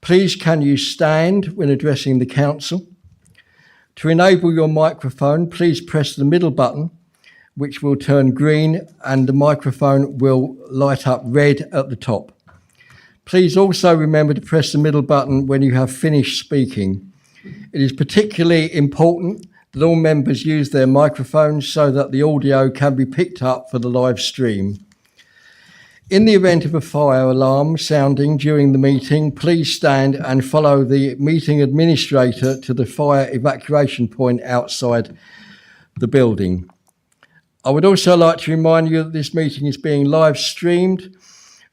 Please can you stand when addressing the council? To enable your microphone, please press the middle button, which will turn green, and the microphone will light up red at the top. Please also remember to press the middle button when you have finished speaking. It is particularly important that all members use their microphones so that the audio can be picked up for the live stream. In the event of a fire alarm sounding during the meeting, please stand and follow the meeting administrator to the fire evacuation point outside the building. I would also like to remind you that this meeting is being live streamed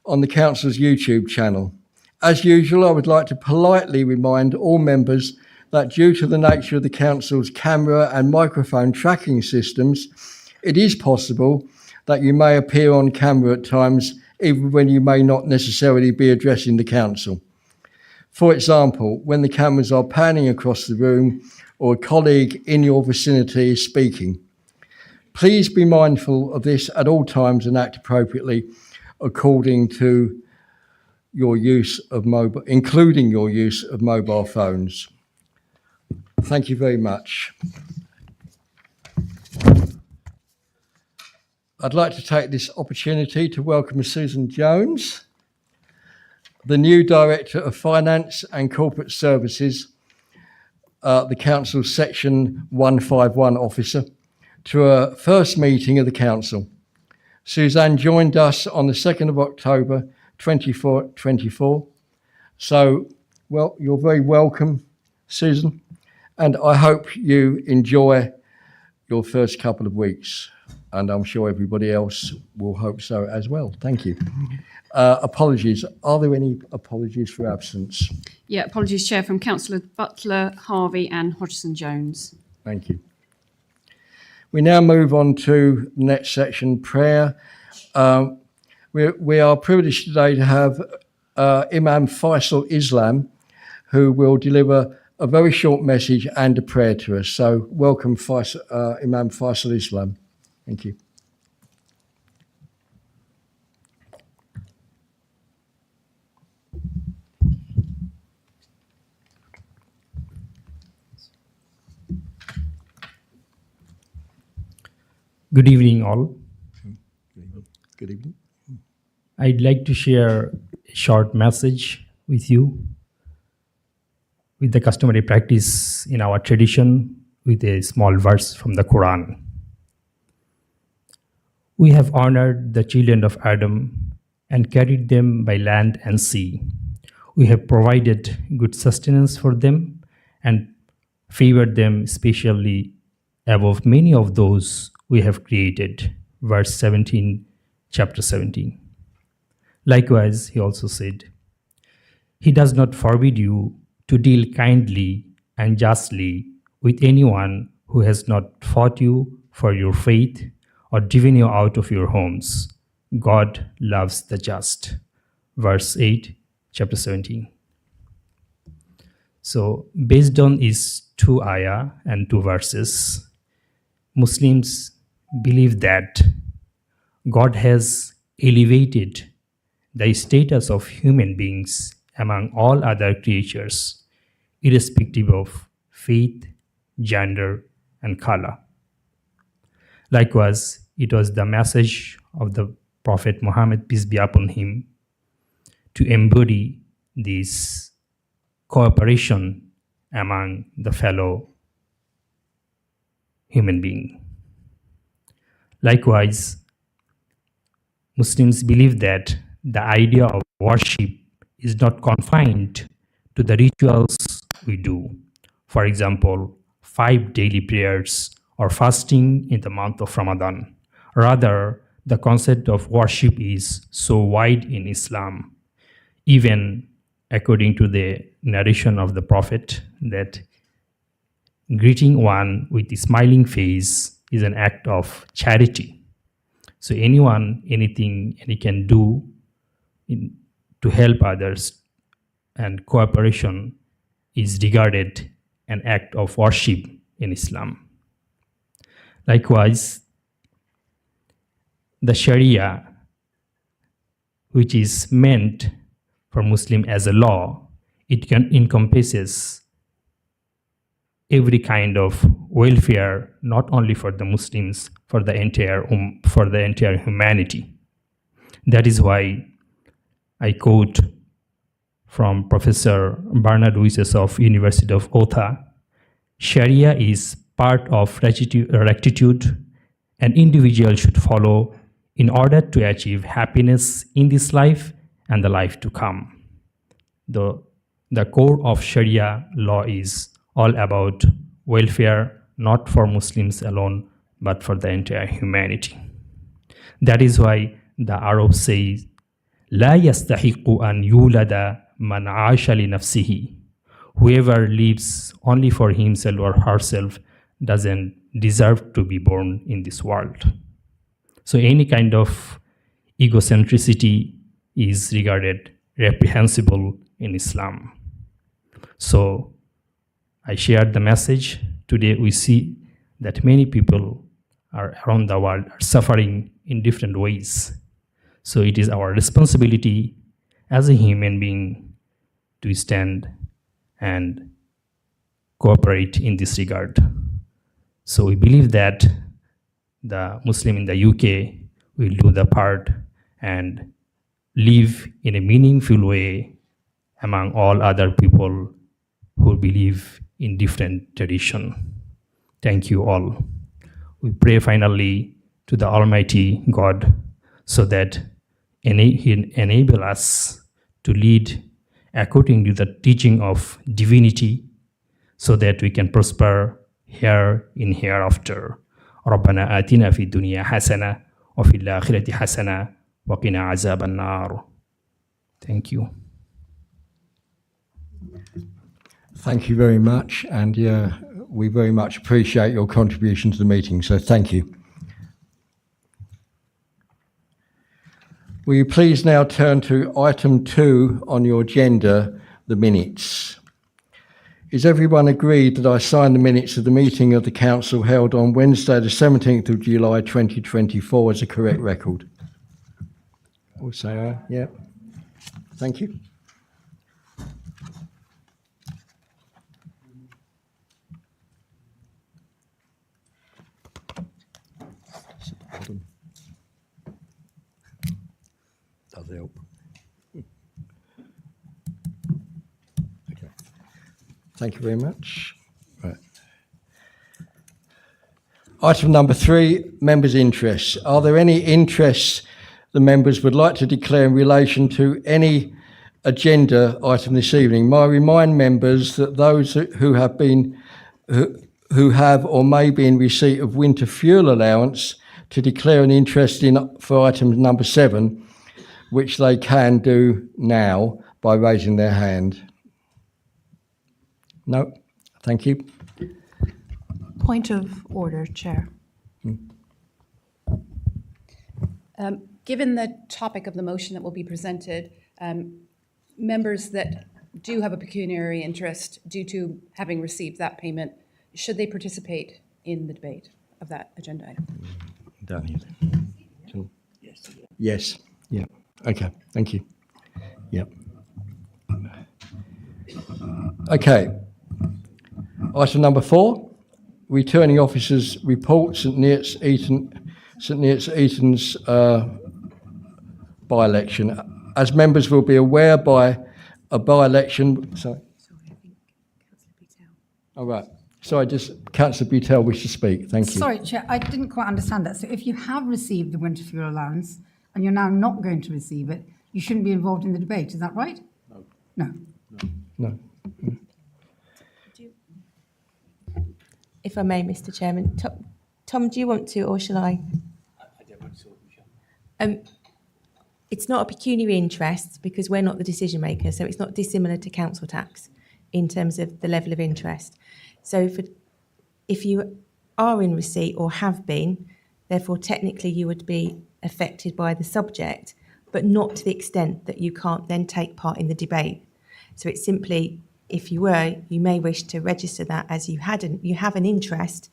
on the Council's YouTube channel. As usual, I would like to politely remind all members that due to the nature of the Council's camera and microphone tracking systems, it is possible that you may appear on camera at times even when you may not necessarily be addressing the Council. For example, when the cameras are panning across the room or a colleague in your vicinity is speaking. Please be mindful of this at all times and act appropriately according to your use of mobile, including your use of mobile phones. Thank you very much. I'd like to take this opportunity to welcome Susan Jones, the new Director of Finance and Corporate Services, the Council's Section 151 Officer, to her first meeting of the Council. Suzanne joined us on the 2nd of October 2024. So, well, you're very welcome, Susan, and I hope you enjoy your first couple of weeks. And I'm sure everybody else will hope so as well. Thank you. Apologies. Are there any apologies for absence? Yeah, apologies, Chair, from Councillor Butler, Harvey and Hodgson-Jones. Thank you. We now move on to the next section, prayer. We are privileged today to have Imam Faisal Islam, who will deliver a very short message and a prayer to us. So welcome, Imam Faisal Islam. Thank you. Good evening, all. Good evening. I'd like to share a short message with you with the customary practice in our tradition with a small verse from the Quran. We have honored the children of Adam and carried them by land and sea. We have provided good sustenance for them and favored them specially above many of those we have created. Verse 17, chapter 17. Likewise, he also said, He does not forbid you to deal kindly and justly with anyone who has not fought you for your faith or driven you out of your homes. God loves the just. Verse 8, chapter 17. So, based on these two ayah and two verses, Muslims believe that God has elevated the status of human beings among all other creatures, irrespective of faith, gender, and color. Likewise, it was the message of the Prophet Muhammad, peace be upon him, to embody this cooperation among the fellow human being. Likewise, Muslims believe that the idea of worship is not confined to the rituals we do. For example, 5 daily prayers or fasting in the month of Ramadan. Rather, the concept of worship is so wide in Islam, even according to the narration of the Prophet, that greeting one with a smiling face is an act of charity. So anyone, anything, and he can do to help others, and cooperation is regarded an act of worship in Islam. Likewise, the Sharia, which is meant for Muslim as a law, it can encompasses every kind of welfare, not only for the Muslims, for the entire humanity. That is why I quote from Professor Bernard Wyses of University of Utah: Sharia is part of rectitude an individual should follow in order to achieve happiness in this life and the life to come. The core of Sharia law is all about welfare, not for Muslims alone, but for the entire humanity. That is why the Arabs say, لا يستحق أن يولد من عاش لنفسه. Whoever lives only for himself or herself doesn't deserve to be born in this world. So any kind of egocentricity is regarded reprehensible in Islam. So I shared the message. Today we see that many people around the world are suffering in different ways. So it is our responsibility as a human being to stand and cooperate in this regard. So we believe that the Muslim in the UK will do the part and live in a meaningful way among all other people who believe in different tradition. Thank you all. We pray finally to the Almighty God so that He enable us to lead according to the teaching of divinity so that we can prosper here in hereafter. ربنا آتنا في الدنيا حسنة وفي الآخرة حسنة وقنا عذاب النار. Thank you. Thank you very much, and we very much appreciate your contribution to the meeting, so thank you. Will you please now turn to item 2 on your agenda, the minutes? Is everyone agreed that I sign the minutes of the meeting of the Council held on Wednesday the 17th of July 2024 as a correct record? All say aye. Yeah. Thank you. Does help. Okay. Thank you very much. Right. Item number 3, members' interests. Are there any interests the members would like to declare in relation to any agenda item this evening? May I remind members that those who have or may be in receipt of winter fuel allowance to declare an interest for item number 7, which they can do now by raising their hand. No, thank you. Point of order, Chair. Given the topic of the motion that will be presented, members that do have a pecuniary interest due to having received that payment, should they participate in the debate of that agenda item? Down here. Yes. Yeah. Okay. Thank you. Yeah. Okay. Item number 4, returning officers' report, St Neots Eaton's by-election. As members will be aware, by a by-election. Sorry. I think Councillor Butel. All right. Sorry, just Councillor Butel wished to speak. Thank you. Sorry, Chair, I didn't quite understand that. So if you have received the winter fuel allowance and you're now not going to receive it, you shouldn't be involved in the debate. Is that right? No. No. If I may, Mr. Chairman. Tom, do you want to, or shall I? I don't want to, Michelle. It's not a pecuniary interest because we're not the decision maker, so it's not dissimilar to council tax in terms of the level of interest. So if you are in receipt or have been, therefore technically you would be affected by the subject, but not to the extent that you can't then take part in the debate. So it's simply, if you were, you may wish to register that as you have an interest,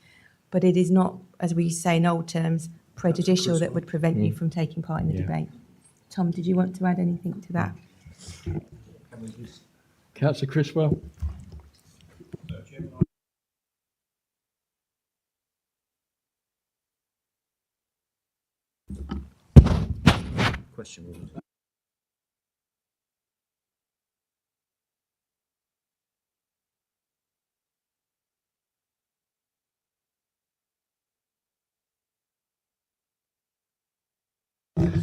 but it is not, as we say in old terms, prejudicial that would prevent you from taking part in the debate. Tom, did you want to add anything to that? Councillor Criswell?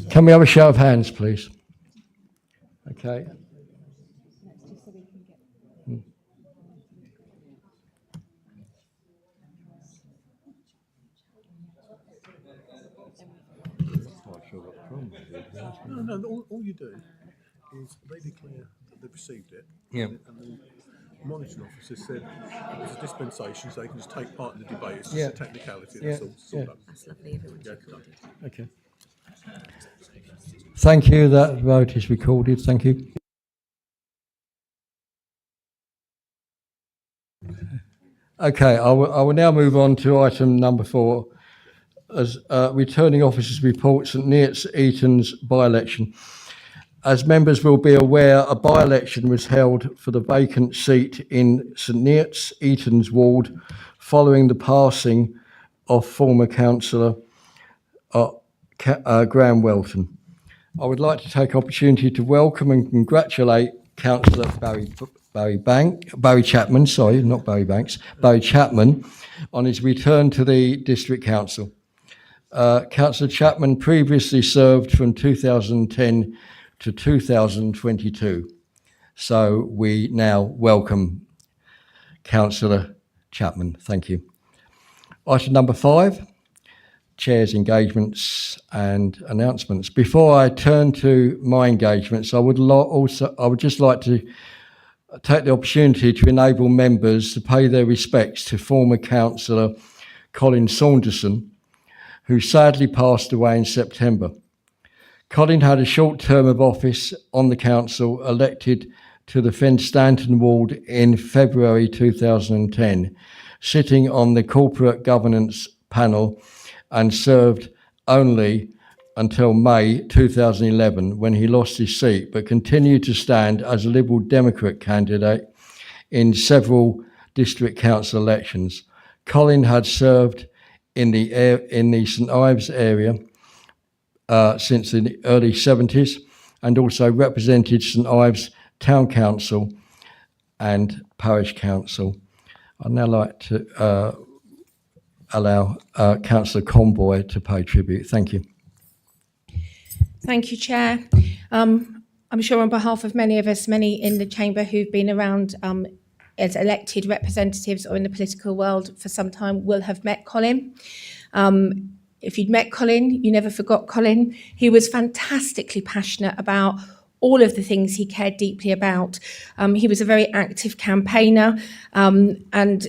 Can we have a show of hands, please? Okay. No, all you do is they declare that they've received it. Yeah. And the monitoring officer said it's a dispensation, so they can just take part in the debate. It's just Yeah. a technicality, Yeah, that's all. It's all yeah. done. That's lovely, everyone's Yeah, recorded. Okay. Thank you. That vote is recorded. Thank you. Okay, I will now move on to item number 4, as returning officers' report, St Neots Eaton's by-election. As members will be aware, a by-election was held for the vacant seat in St Neots Eaton's ward following the passing of former councillor Graham Welton. I would like to take opportunity to welcome and congratulate Councillor Barry Chapman, on his return to the District Council. Councillor Chapman previously served from 2010 to 2022. So we now welcome Councillor Chapman. Thank you. Item number 5, Chair's engagements and announcements. Before I turn to my engagements, I would just like to take the opportunity to enable members to pay their respects to former councillor Colin Saunderson, who sadly passed away in September. Colin had a short term of office on the council, elected to the Fenstanton ward in February 2010, sitting on the corporate governance panel, and served only until May 2011, when he lost his seat, but continued to stand as a Liberal Democrat candidate in several district council elections. Colin had served in the St Ives area since the early 70s, and also represented St Ives Town Council and Parish Council. I'd now like to allow Councillor Conboy to pay tribute. Thank you. Thank you, Chair. I'm sure on behalf of many of us, many in the chamber who've been around as elected representatives or in the political world for some time will have met Colin. If you'd met Colin, you never forgot Colin. He was fantastically passionate about all of the things he cared deeply about. He was a very active campaigner, and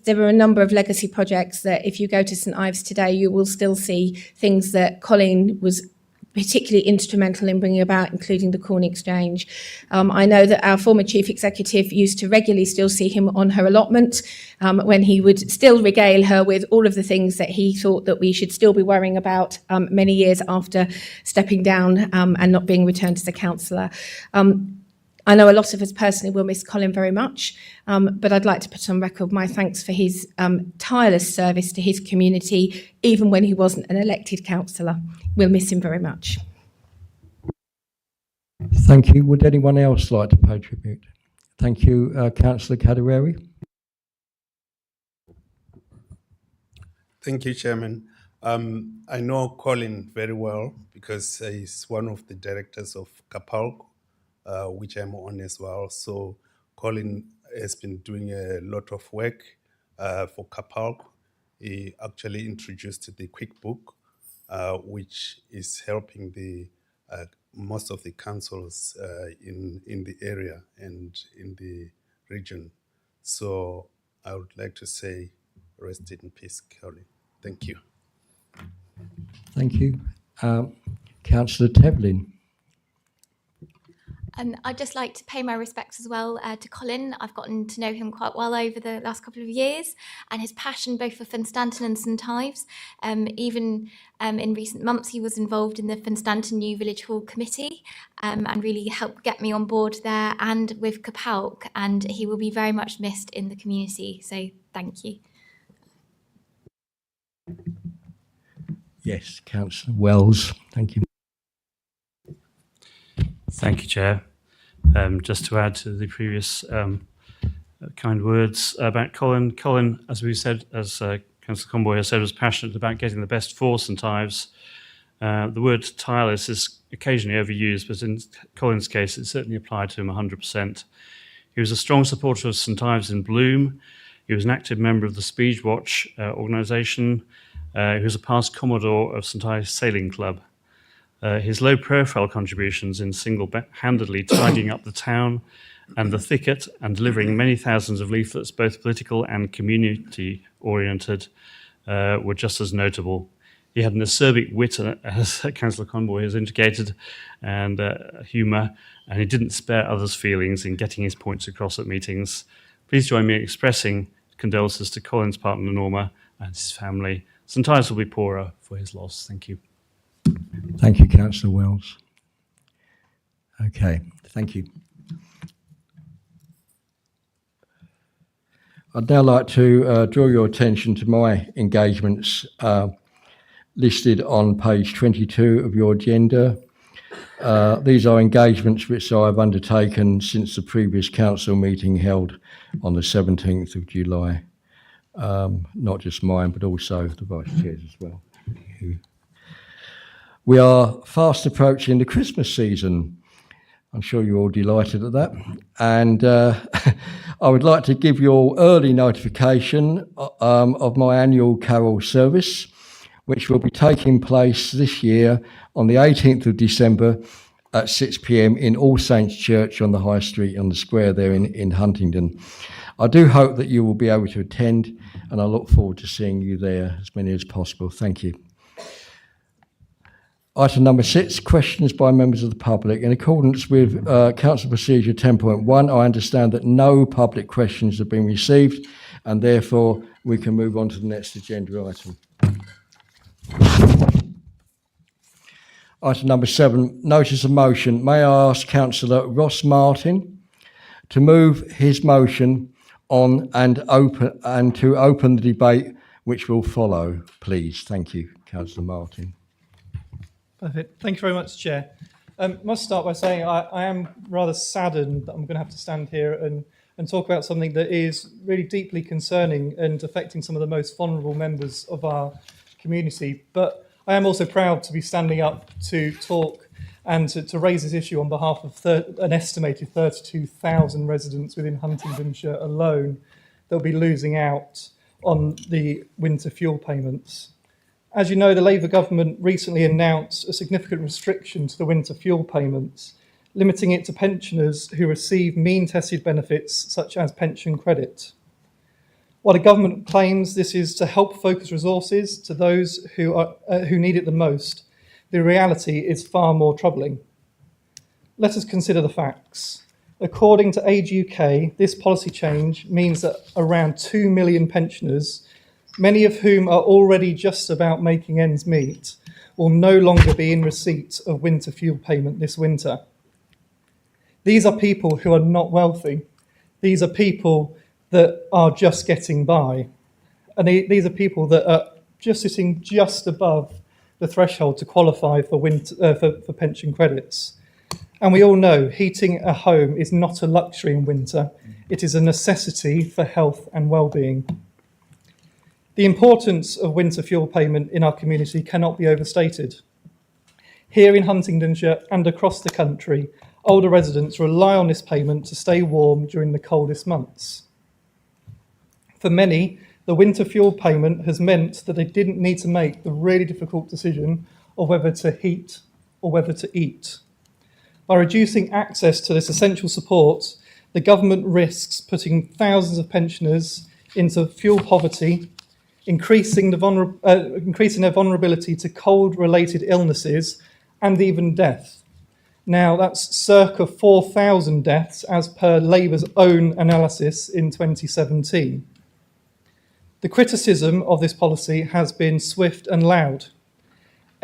there were a number of legacy projects that if you go to St Ives today, you will still see things that Colin was particularly instrumental in bringing about, including the Corn Exchange. I know that our former chief executive used to regularly still see him on her allotment when he would still regale her with all of the things that he thought that we should still be worrying about many years after stepping down and not being returned as a councillor. I know a lot of us personally will miss Colin very much, but I'd like to put on record my thanks for his tireless service to his community, even when he wasn't an elected councillor. We'll miss him very much. Thank you. Would anyone else like to pay tribute? Thank you, Councillor Cadareri. Thank you, Chairman. I know Colin very well because he's one of the directors of Kapalk, which I'm on as well. So Colin has been doing a lot of work for Kapalk. He actually introduced the QuickBook, which is helping the most of the councils in the area and in the region. So I would like to say rest in peace, Colin. Thank you. Thank you. Councillor Tevlin. I'd just like to pay my respects as well to Colin. I've gotten to know him quite well over the last couple of years, and his passion both for Funstanton and St Ives. Even in recent months, he was involved in the Funstanton New Village Hall Committee and really helped get me on board there and with Capalc, and he will be very much missed in the community. So thank you. Yes, Councillor Wells. Thank you. Thank you, Chair. Just to add to the previous kind words about Colin. Colin, as we said, as Councillor Comboy has said, was passionate about getting the best for St Ives. The word tireless is occasionally overused, but in Colin's case, it certainly applied to him 100%. He was a strong supporter of St Ives in Bloom. He was an active member of the Speedwatch organisation. He was a past Commodore of St Ives Sailing Club. His low-profile contributions in single-handedly tidying up the town and the thicket and delivering many thousands of leaflets, both political and community-oriented, were just as notable. He had an acerbic wit, as Councillor Conboy has indicated, and humour, and he didn't spare others' feelings in getting his points across at meetings. Please join me in expressing condolences to Colin's partner Norma and his family. St Ives will be poorer for his loss. Thank you. Thank you, Councillor Wells. Okay, thank you. I'd now like to draw your attention to my engagements listed on page 22 of your agenda. These are engagements which I've undertaken since the previous council meeting held on the 17th of July. Not just mine, but also the Vice Chair's as well. We are fast approaching the Christmas season. I'm sure you're all delighted at that. And I would like to give you all early notification of my annual carol service, which will be taking place this year on the 18th of December at 6 p.m. in All Saints Church on the High Street on the square there in Huntingdon. I do hope that you will be able to attend, and I look forward to seeing you there, as many as possible. Thank you. Item number 6, questions by members of the public. In accordance with Council Procedure 10.1, I understand that no public questions have been received, and therefore we can move on to the next agenda item. Item number 7, notice of motion. May I ask Councillor Ross Martin to move his motion on and to open the debate which will follow, please. Thank you, Councillor Martin. Perfect. Thank you very much, Chair. Must start by saying I am rather saddened that I'm going to have to stand here and talk about something that is really deeply concerning and affecting some of the most vulnerable members of our community. But I am also proud to be standing up to talk and to raise this issue on behalf of an estimated 32,000 residents within Huntingdonshire alone that will be losing out on the winter fuel payments. As you know, the Labour government recently announced a significant restriction to the winter fuel payments, limiting it to pensioners who receive mean-tested benefits such as pension credit. While the government claims this is to help focus resources to those who need it the most, the reality is far more troubling. Let us consider the facts. According to Age UK, this policy change means that around 2 million pensioners, many of whom are already just about making ends meet, will no longer be in receipt of winter fuel payment this winter. These are people who are not wealthy. These are people that are just getting by. And these are people that are just sitting just above the threshold to qualify for pension credits. And we all know heating a home is not a luxury in winter. It is a necessity for health and well-being. The importance of winter fuel payment in our community cannot be overstated. Here in Huntingdonshire and across the country, older residents rely on this payment to stay warm during the coldest months. For many, the winter fuel payment has meant that they didn't need to make the really difficult decision of whether to heat or whether to eat. By reducing access to this essential support, the government risks putting thousands of pensioners into fuel poverty, increasing their vulnerability to cold-related illnesses and even death. Now, that's circa 4,000 deaths as per Labour's own analysis in 2017. The criticism of this policy has been swift and loud.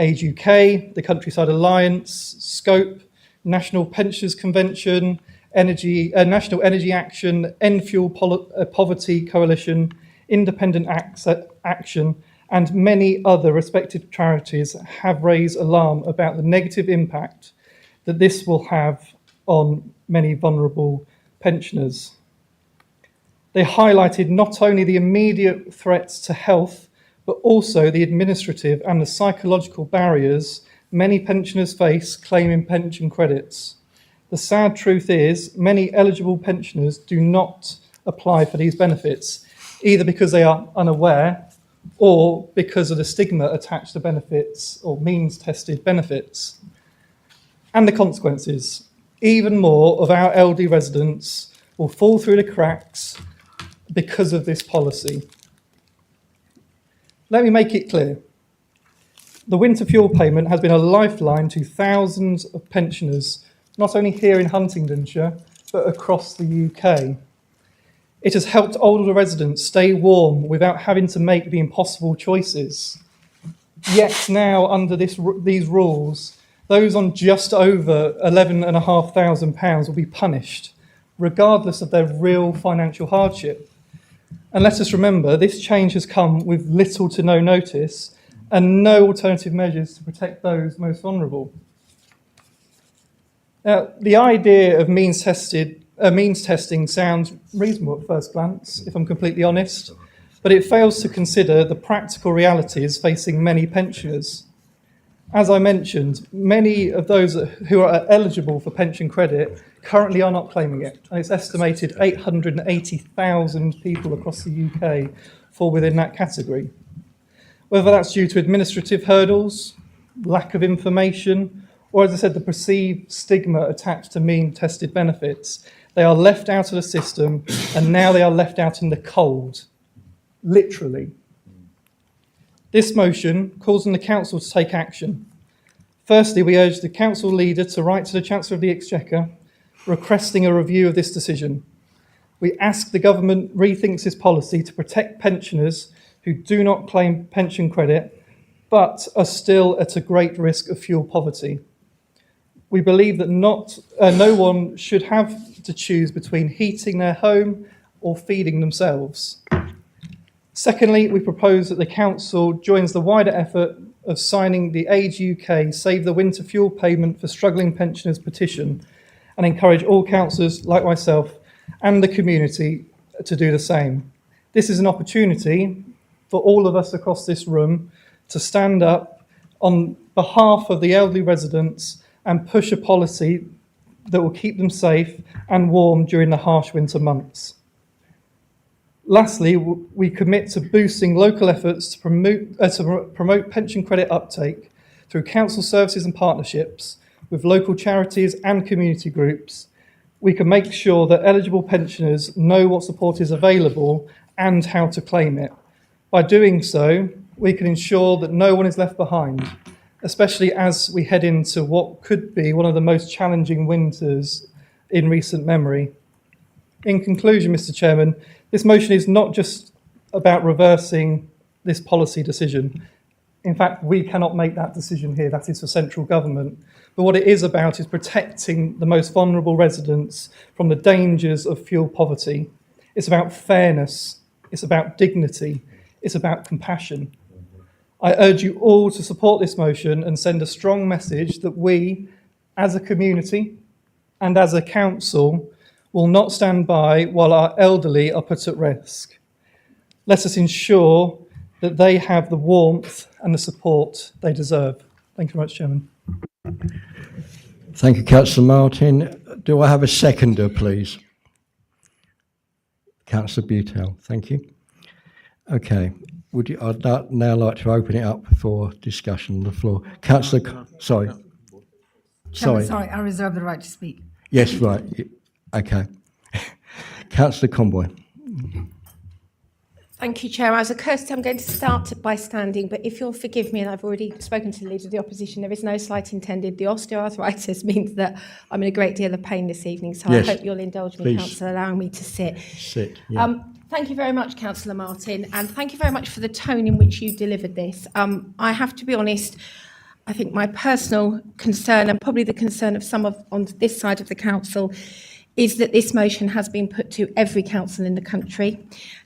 Age UK, the Countryside Alliance, Scope, National Pensioners Convention, National Energy Action, End Fuel Poverty Coalition, Independent Action, and many other respected charities have raised alarm about the negative impact that this will have on many vulnerable pensioners. They highlighted not only the immediate threats to health, but also the administrative and the psychological barriers many pensioners face claiming pension credits. The sad truth is, many eligible pensioners do not apply for these benefits, either because they are unaware or because of the stigma attached to benefits or means-tested benefits. And the consequences. Even more of our elderly residents will fall through the cracks because of this policy. Let me make it clear. The winter fuel payment has been a lifeline to thousands of pensioners, not only here in Huntingdonshire, but across the UK. It has helped older residents stay warm without having to make the impossible choices. Yet now, under these rules, those on just over £11,500 will be punished, regardless of their real financial hardship. And let us remember, this change has come with little to no notice and no alternative measures to protect those most vulnerable. Now, the idea of means testing sounds reasonable at first glance, if I'm completely honest, but it fails to consider the practical realities facing many pensioners. As I mentioned, many of those who are eligible for pension credit currently are not claiming it, and it's estimated 880,000 people across the UK fall within that category. Whether that's due to administrative hurdles, lack of information, or, as I said, the perceived stigma attached to mean-tested benefits, they are left out of the system, and now they are left out in the cold, literally. This motion calls on the Council to take action. Firstly, we urge the Council leader to write to the Chancellor of the Exchequer requesting a review of this decision. We ask the Government rethinks this policy to protect pensioners who do not claim pension credit but are still at a great risk of fuel poverty. We believe that no one should have to choose between heating their home or feeding themselves. Secondly, we propose that the Council joins the wider effort of signing the Age UK Save the Winter Fuel Payment for Struggling Pensioners petition and encourage all councillors like myself and the community to do the same. This is an opportunity for all of us across this room to stand up on behalf of the elderly residents and push a policy that will keep them safe and warm during the harsh winter months. Lastly, we commit to boosting local efforts to promote pension credit uptake through council services and partnerships with local charities and community groups. We can make sure that eligible pensioners know what support is available and how to claim it. By doing so, we can ensure that no one is left behind, especially as we head into what could be one of the most challenging winters in recent memory. In conclusion, Mr. Chairman, this motion is not just about reversing this policy decision. In fact, we cannot make that decision here. That is for central government. But what it is about is protecting the most vulnerable residents from the dangers of fuel poverty. It's about fairness. It's about dignity. It's about compassion. I urge you all to support this motion and send a strong message that we, as a community and as a council, will not stand by while our elderly are put at risk. Let us ensure that they have the warmth and the support they deserve. Thank you very much, Chairman. Thank you, Councillor Martin. Do I have a seconder, please? Councillor Butel, thank you. Okay, I'd now like to open it up for discussion on the floor. Councillor, sorry. Chairman, sorry, I reserve the right to speak. Yes, right. Okay. Councillor Conboy. Thank you, Chair. As a courtesy, I'm going to start by standing, but if you'll forgive me, and I've already spoken to the Leader of the Opposition, there is no slight intended. The osteoarthritis means that I'm in a great deal of pain this evening, so Yes, I hope you'll indulge me, please. Councillor, allowing me to sit. Sit. Yeah. Thank you very much, Councillor Martin, and thank you very much for the tone in which you delivered this. I have to be honest, I think my personal concern, and probably the concern of some on this side of the council, is that this motion has been put to every council in the country,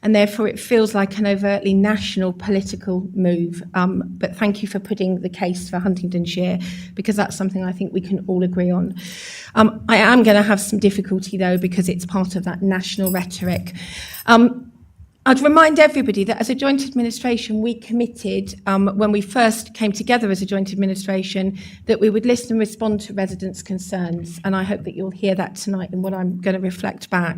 and therefore it feels like an overtly national political move. But thank you for putting the case for Huntingdonshire, because that's something I think we can all agree on. I am going to have some difficulty, though, because it's part of that national rhetoric. I'd remind everybody that as a joint administration, we committed, when we first came together as a joint administration, that we would listen and respond to residents' concerns. And I hope that you'll hear that tonight in what I'm going to reflect back.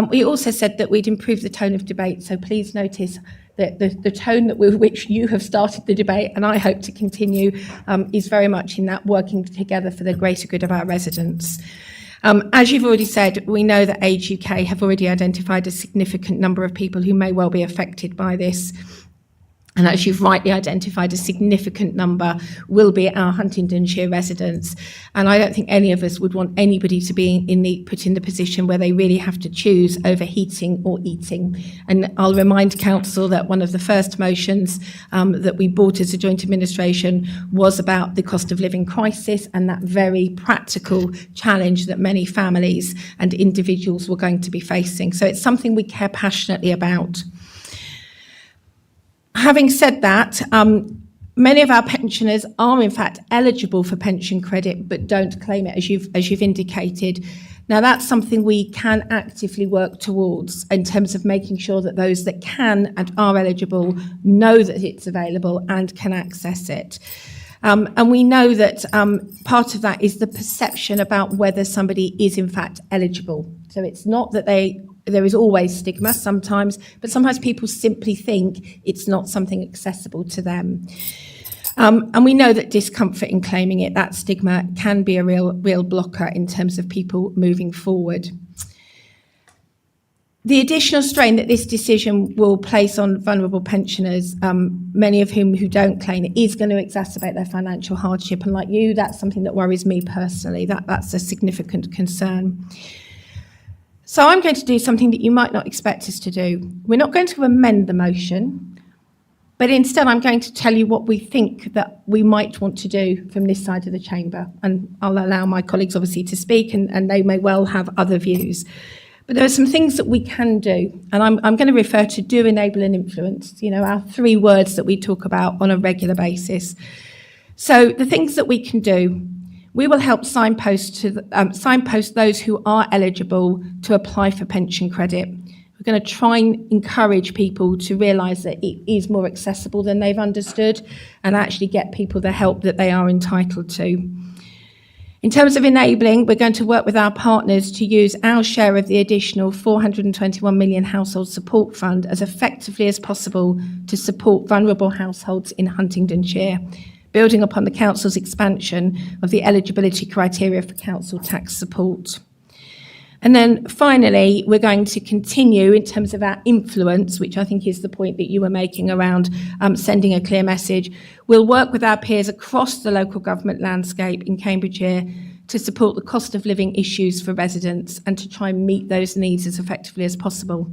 We also said that we'd improve the tone of debate. So please notice that the tone that with which you have started the debate, and I hope to continue, is very much in that working together for the greater good of our residents. As you've already said, we know that Age UK have already identified a significant number of people who may well be affected by this. And as you've rightly identified, a significant number will be our Huntingdonshire residents. And I don't think any of us would want anybody to be put in the position where they really have to choose over heating or eating. And I'll remind Council that one of the first motions that we brought as a joint administration was about the cost of living crisis and that very practical challenge that many families and individuals were going to be facing. So it's something we care passionately about. Having said that, many of our pensioners are in fact eligible for pension credit but don't claim it, as you've indicated. Now that's something we can actively work towards in terms of making sure that those that can and are eligible know that it's available and can access it. And we know that part of that is the perception about whether somebody is in fact eligible. So it's not that there is always stigma sometimes, but sometimes people simply think it's not something accessible to them. And we know that discomfort in claiming it, that stigma can be a real blocker in terms of people moving forward. The additional strain that this decision will place on vulnerable pensioners, many of whom who don't claim it, is going to exacerbate their financial hardship. And like you, that's something that worries me personally. That's a significant concern. So I'm going to do something that you might not expect us to do. We're not going to amend the motion, but instead I'm going to tell you what we think that we might want to do from this side of the chamber. And I'll allow my colleagues obviously to speak, and they may well have other views. But there are some things that we can do, and I'm going to refer to do, enable and influence, our 3 words that we talk about on a regular basis. So the things that we can do: we will help signpost those who are eligible to apply for pension credit. We're going to try and encourage people to realise that it is more accessible than they've understood, and actually get people the help that they are entitled to. In terms of enabling, we're going to work with our partners to use our share of the additional 421 million household support fund as effectively as possible to support vulnerable households in Huntingdonshire, building upon the Council's expansion of the eligibility criteria for council tax support. And then finally, we're going to continue in terms of our influence, which I think is the point that you were making around sending a clear message. We'll work with our peers across the local government landscape in Cambridgeshire to support the cost of living issues for residents and to try and meet those needs as effectively as possible.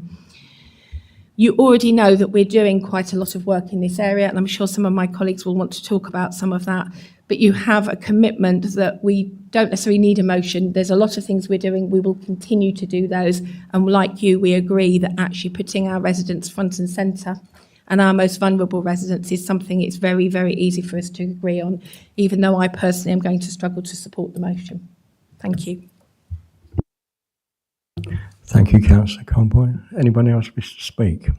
You already know that we're doing quite a lot of work in this area, and I'm sure some of my colleagues will want to talk about some of that, but you have a commitment that we don't necessarily need a motion. There's a lot of things we're doing. We will continue to do those, and like you, we agree that actually putting our residents front and centre and our most vulnerable residents is something it's very, very easy for us to agree on, even though I personally am going to struggle to support the motion. Thank you. Thank you, Councillor Conboy. Anybody else wish to speak?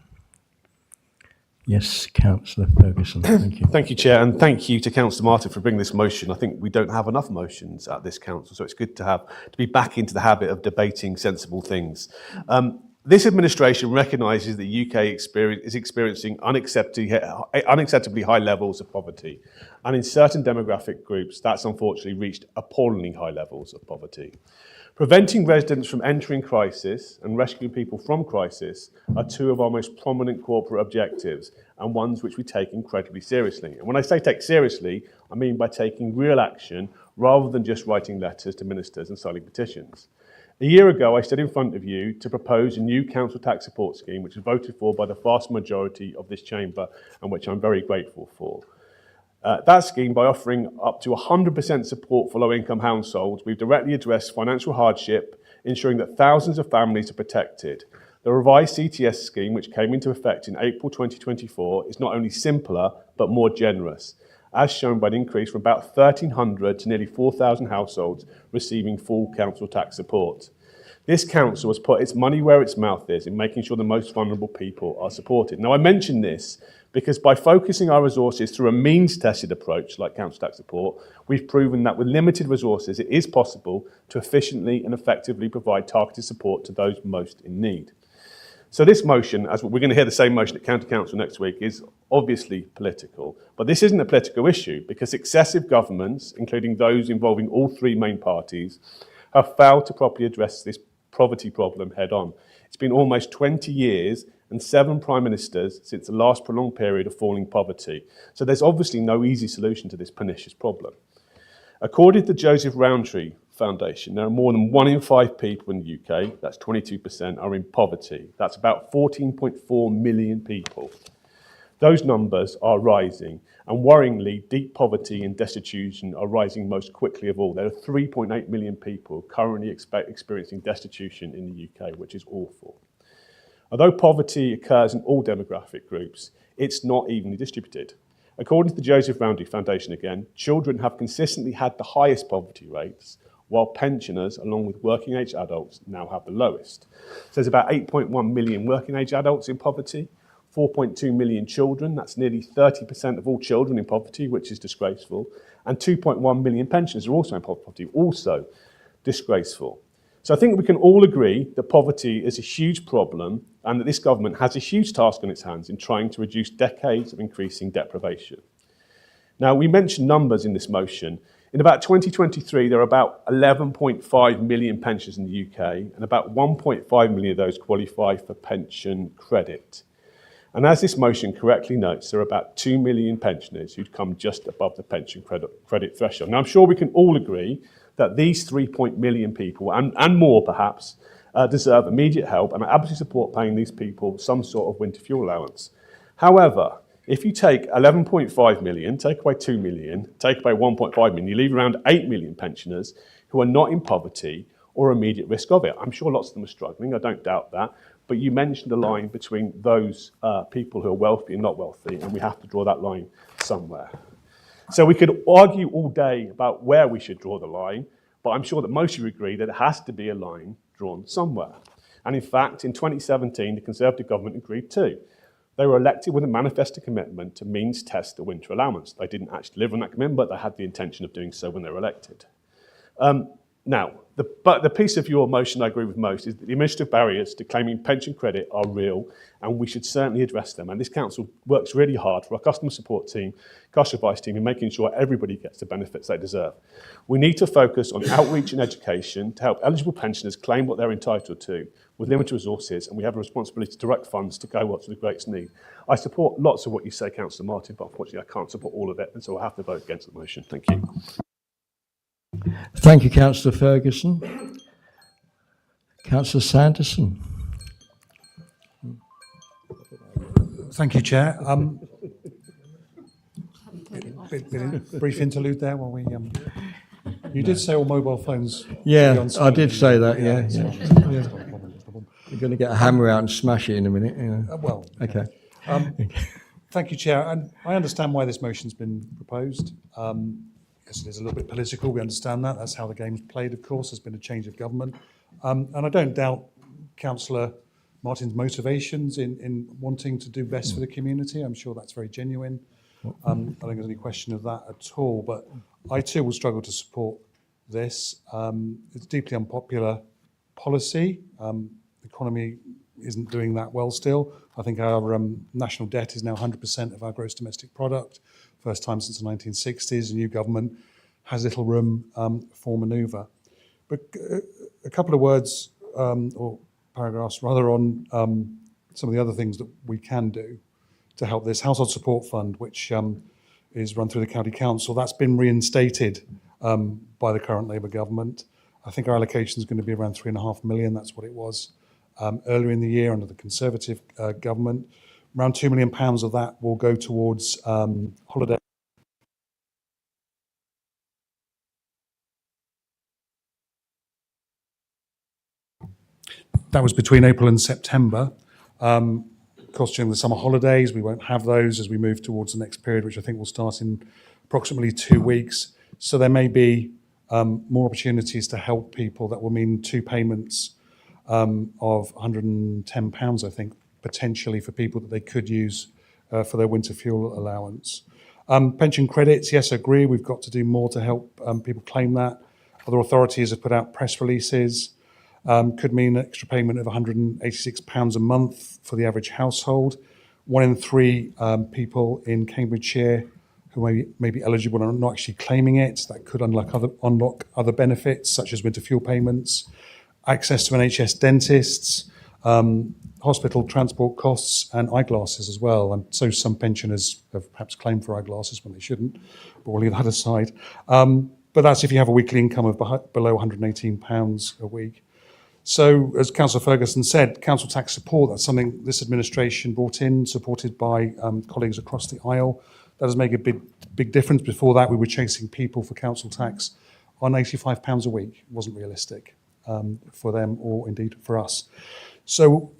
Yes, Councillor Ferguson. Thank you. Thank you, Chair, and thank you to Councillor Martin for bringing this motion. I think we don't have enough motions at this council, so it's good to be back into the habit of debating sensible things. This administration recognises that the UK is experiencing unacceptably high levels of poverty, and in certain demographic groups, that's unfortunately reached appallingly high levels of poverty. Preventing residents from entering crisis and rescuing people from crisis are two of our most prominent corporate objectives and ones which we take incredibly seriously. And when I say take seriously, I mean by taking real action rather than just writing letters to ministers and signing petitions. A year ago, I stood in front of you to propose a new council tax support scheme which was voted for by the vast majority of this chamber and which I'm very grateful for. That scheme, by offering up to 100% support for low-income households, we've directly addressed financial hardship, ensuring that thousands of families are protected. The revised CTS scheme, which came into effect in April 2024, is not only simpler, but more generous, as shown by an increase from about 1,300 to nearly 4,000 households receiving full council tax support. This council has put its money where its mouth is in making sure the most vulnerable people are supported. Now, I mention this because by focusing our resources through a means-tested approach like council tax support, we've proven that with limited resources, it is possible to efficiently and effectively provide targeted support to those most in need. So this motion, as we're going to hear the same motion at County Council next week, is obviously political. But this isn't a political issue because successive governments, including those involving all three main parties, have failed to properly address this poverty problem head on. It's been almost 20 years and 7 prime ministers since the last prolonged period of falling poverty. So there's obviously no easy solution to this pernicious problem. According to the Joseph Rowntree Foundation, there are more than 1 in 5 people in the UK, that's 22%, are in poverty. That's about 14.4 million people. Those numbers are rising, and worryingly, deep poverty and destitution are rising most quickly of all. There are 3.8 million people currently experiencing destitution in the UK, which is awful. Although poverty occurs in all demographic groups, it's not evenly distributed. According to the Joseph Rowntree Foundation again, children have consistently had the highest poverty rates, while pensioners, along with working age adults, now have the lowest. So there's about 8.1 million working age adults in poverty, 4.2 million children, that's nearly 30% of all children in poverty, which is disgraceful, and 2.1 million pensioners are also in poverty, also disgraceful. So I think we can all agree that poverty is a huge problem and that this government has a huge task on its hands in trying to reduce decades of increasing deprivation. Now, we mentioned numbers in this motion. In about 2023, there are about 11.5 million pensioners in the UK, and about 1.5 million of those qualify for pension credit. And as this motion correctly notes, there are about 2 million pensioners who'd come just above the pension credit threshold. Now, I'm sure we can all agree that these 3 million people, and more perhaps, deserve immediate help and I absolutely support paying these people some sort of winter fuel allowance. However, if you take 11.5 million, take away 2 million, take away 1.5 million, you leave around 8 million pensioners who are not in poverty or immediate risk of it. I'm sure lots of them are struggling, I don't doubt that, but you mentioned a line between those people who are wealthy and not wealthy, and we have to draw that line somewhere. So we could argue all day about where we should draw the line, but I'm sure that most of you agree that it has to be a line drawn somewhere. And in fact, in 2017, the Conservative government agreed too. They were elected with a manifesto commitment to means test the winter allowance. They didn't actually deliver on that commitment, but they had the intention of doing so when they were elected. Now, the piece of your motion I agree with most is that the administrative barriers to claiming pension credit are real, and we should certainly address them. And this council works really hard for our customer support team, customer advice team, in making sure everybody gets the benefits they deserve. We need to focus on outreach and education to help eligible pensioners claim what they're entitled to with limited resources, and we have a responsibility to direct funds to go what's the greatest need. I support lots of what you say, Councillor Martin, but unfortunately I can't support all of it, and so I have to vote against the motion. Thank you. Thank you, Councillor Ferguson. Councillor Sanderson. Thank you, Chair. Brief interlude there while we. You did say all mobile phones. Yeah, I did say that. Yeah. You're going to get a hammer out and smash it in a minute. Yeah. Well, okay. Thank you, Chair. And I understand why this motion's been proposed. Because it is a little bit political, we understand that. That's how the game's played, of course. There's been a change of government. And I don't doubt Councillor Martin's motivations in wanting to do best for the community. I'm sure that's very genuine. I don't think there's any question of that at all. But I too will struggle to support this. It's deeply unpopular policy. The economy isn't doing that well still. I think our national debt is now 100% of our gross domestic product. First time since the 1960s, a new government has little room for manoeuvre. But a couple of words or paragraphs rather on some of the other things that we can do to help this Household Support Fund, which is run through the County Council. That's been reinstated by the current Labour government. I think our allocation is going to be around £3.5 million. That's what it was earlier in the year under the Conservative government. Around £2 million of that will go towards holiday. That was between April and September. Of course, during the summer holidays, we won't have those as we move towards the next period, which I think will start in approximately 2 weeks. So there may be more opportunities to help people. That will mean 2 payments of £110, I think, potentially for people that they could use for their winter fuel allowance. Pension credits, yes, I agree. We've got to do more to help people claim that. Other authorities have put out press releases. Could mean an extra payment of £186 a month for the average household. 1 in 3 people in Cambridgeshire who may be eligible and are not actually claiming it. That could unlock other benefits such as winter fuel payments, access to NHS dentists, hospital transport costs and eyeglasses as well. And so some pensioners have perhaps claimed for eyeglasses when they shouldn't, but we'll leave that aside. But that's if you have a weekly income of below £118 a week. So, as Councillor Ferguson said, council tax support, that's something this administration brought in, supported by colleagues across the aisle. That does make a big difference. Before that, we were chasing people for council tax on £85 a week. It wasn't realistic for them or indeed for us. So,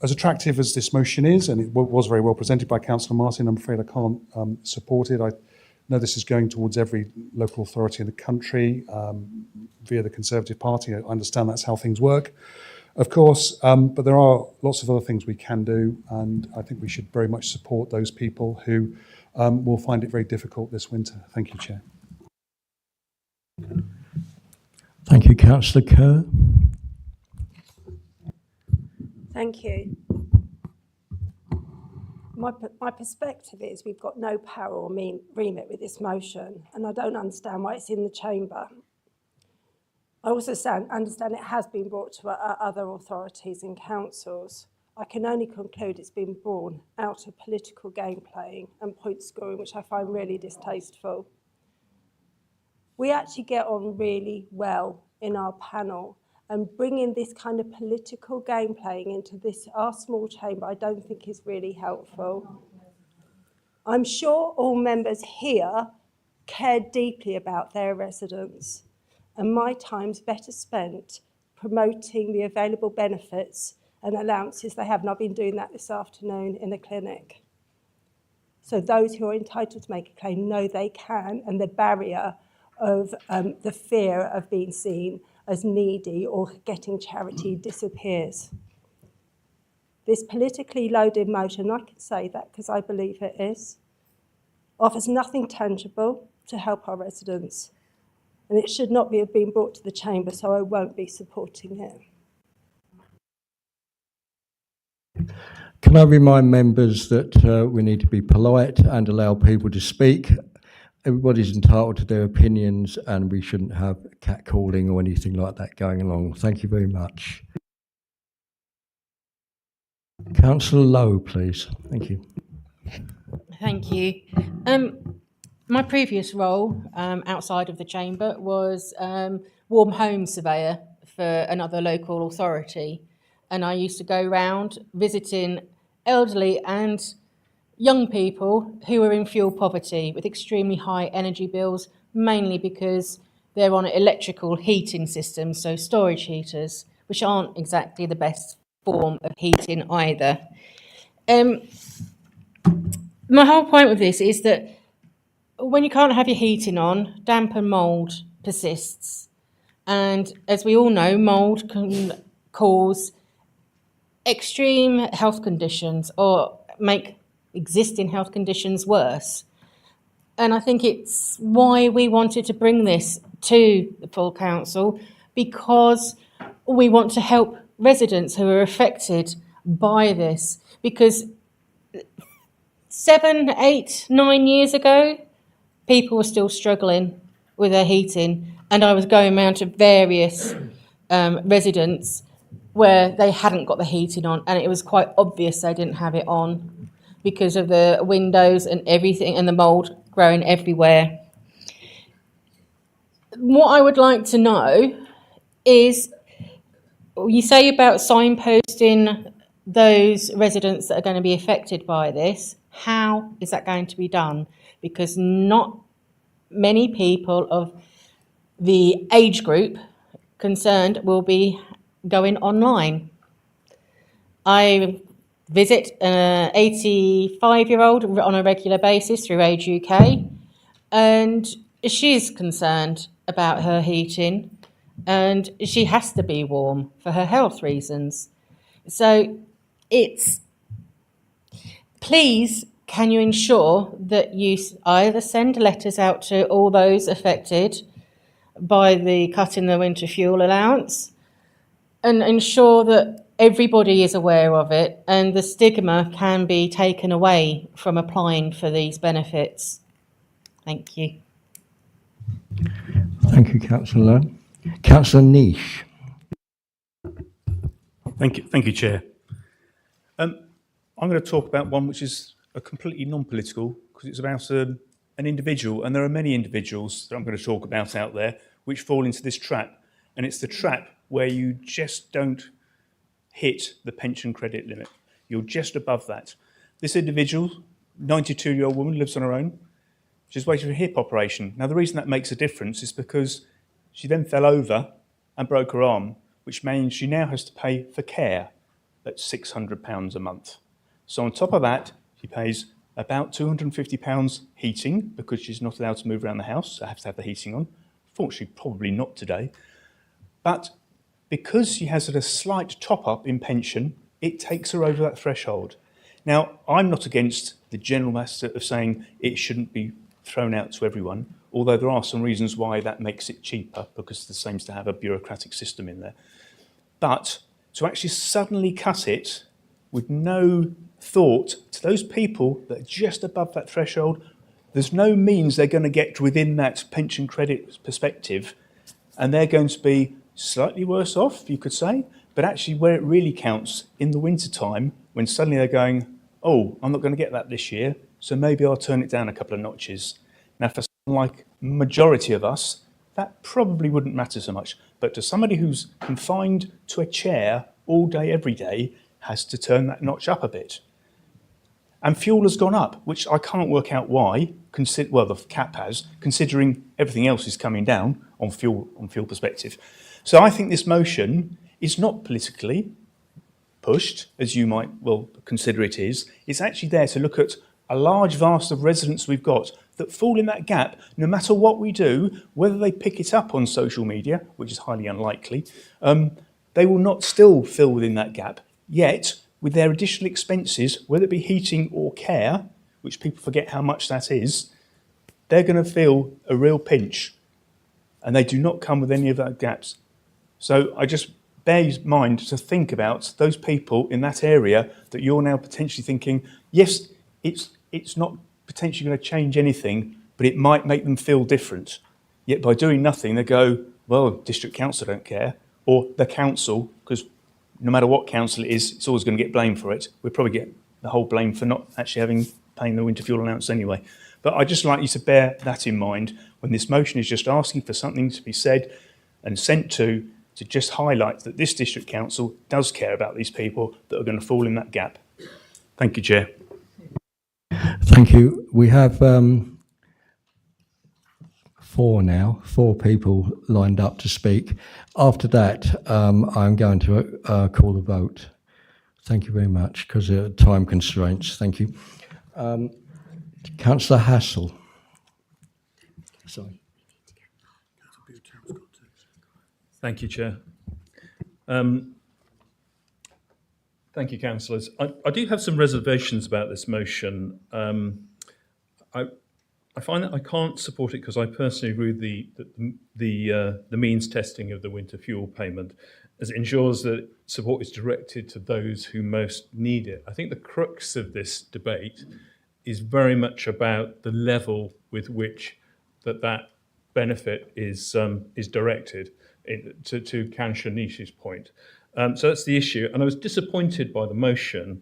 as attractive as this motion is, and it was very well presented by Councillor Martin, I'm afraid I can't support it. I know this is going towards every local authority in the country via the Conservative Party. I understand that's how things work, of course, but there are lots of other things we can do, and I think we should very much support those people who will find it very difficult this winter. Thank you, Chair. Thank you, Councillor Kerr. Thank you. My perspective is we've got no power or remit with this motion, and I don't understand why it's in the chamber. I also understand it has been brought to other authorities and councils. I can only conclude it's been born out of political game playing and point scoring, which I find really distasteful. We actually get on really well in our panel, and bringing this kind of political game playing into our small chamber, I don't think is really helpful. I'm sure all members here care deeply about their residents, and my time's better spent promoting the available benefits and allowances they have, and I've been doing that this afternoon in the clinic. So those who are entitled to make a claim know they can, and the barrier of the fear of being seen as needy or getting charity disappears. This politically loaded motion, I can say that because I believe it is, offers nothing tangible to help our residents, and it should not have been brought to the chamber, so I won't be supporting it. Can I remind members that we need to be polite and allow people to speak? Everybody's entitled to their opinions, and we shouldn't have catcalling or anything like that going along. Thank you very much. Councillor Lowe, please. Thank you. Thank you. My previous role outside of the chamber was warm home surveyor for another local authority, and I used to go around visiting elderly and young people who are in fuel poverty with extremely high energy bills, mainly because they're on electrical heating systems, so storage heaters, which aren't exactly the best form of heating either. My whole point with this is that when you can't have your heating on, damp and mould persists. And as we all know, mould can cause extreme health conditions or make existing health conditions worse. And I think it's why we wanted to bring this to the full council, because we want to help residents who are affected by this. Because 7, 8, 9 years ago, people were still struggling with their heating, and I was going around to various residents where they hadn't got the heating on, and it was quite obvious they didn't have it on because of the windows and everything and the mould growing everywhere. What I would like to know is, you say about signposting those residents that are going to be affected by this. How is that going to be done? Because not many people of the age group concerned will be going online. I visit an 85-year-old on a regular basis through Age UK, and she's concerned about her heating, and she has to be warm for her health reasons. So please, can you ensure that you either send letters out to all those affected by the cut in the winter fuel allowance and ensure that everybody is aware of it and the stigma can be taken away from applying for these benefits? Thank you. Thank you, Councillor Lowe. Councillor Niche. Thank you, Chair. I'm going to talk about one which is a completely non-political, because it's about an individual, and there are many individuals that I'm going to talk about out there which fall into this trap, and it's the trap where you just don't hit the pension credit limit. You're just above that. This individual, 92-year-old woman, lives on her own. She's waiting for a hip operation. Now, the reason that makes a difference is because she then fell over and broke her arm, which means she now has to pay for care at £600 a month. So on top of that, she pays about £250 heating because she's not allowed to move around the house, so I have to have the heating on. Fortunately, probably not today. But because she has a slight top-up in pension, it takes her over that threshold. Now, I'm not against the general method of saying it shouldn't be thrown out to everyone, although there are some reasons why that makes it cheaper, because it seems to have a bureaucratic system in there. But to actually suddenly cut it with no thought to those people that are just above that threshold, there's no means they're going to get within that pension credit perspective, and they're going to be slightly worse off, you could say, but actually where it really counts in the winter time, when suddenly they're going, oh, I'm not going to get that this year, so maybe I'll turn it down a couple of notches. Now, for someone like majority of us, that probably wouldn't matter so much. But to somebody who's confined to a chair all day, every day, has to turn that notch up a bit. And fuel has gone up, which I can't work out why, well, the cap has, considering everything else is coming down on fuel perspective. So I think this motion is not politically pushed, as you might well consider it is. It's actually there to look at a large vast of residents we've got that fall in that gap, no matter what we do, whether they pick it up on social media, which is highly unlikely, they will not still fill within that gap. Yet, with their additional expenses, whether it be heating or care, which people forget how much that is, they're going to feel a real pinch. And they do not come with any of those gaps. So I just bear in mind to think about those people in that area that you're now potentially thinking, yes, it's not potentially going to change anything, but it might make them feel different. Yet by doing nothing, they go, well, district council don't care, or the council, because no matter what council it is, it's always going to get blamed for it. We'll probably get the whole blame for not actually paying the winter fuel allowance anyway. But I'd just like you to bear that in mind when this motion is just asking for something to be said and sent to just highlight that this district council does care about these people that are going to fall in that gap. Thank you, Chair. Thank you. We have four people lined up to speak. After that, I'm going to call the vote. Thank you very much, because of time constraints. Thank you. Councillor Hassel. Sorry. Thank you, Chair. Thank you, councillors. I do have some reservations about this motion. I find that I can't support it because I personally agree with the means testing of the winter fuel payment, as it ensures that support is directed to those who most need it. I think the crux of this debate is very much about the level with which that benefit is directed. to Karen Shanish's point. So that's the issue. And I was disappointed by the motion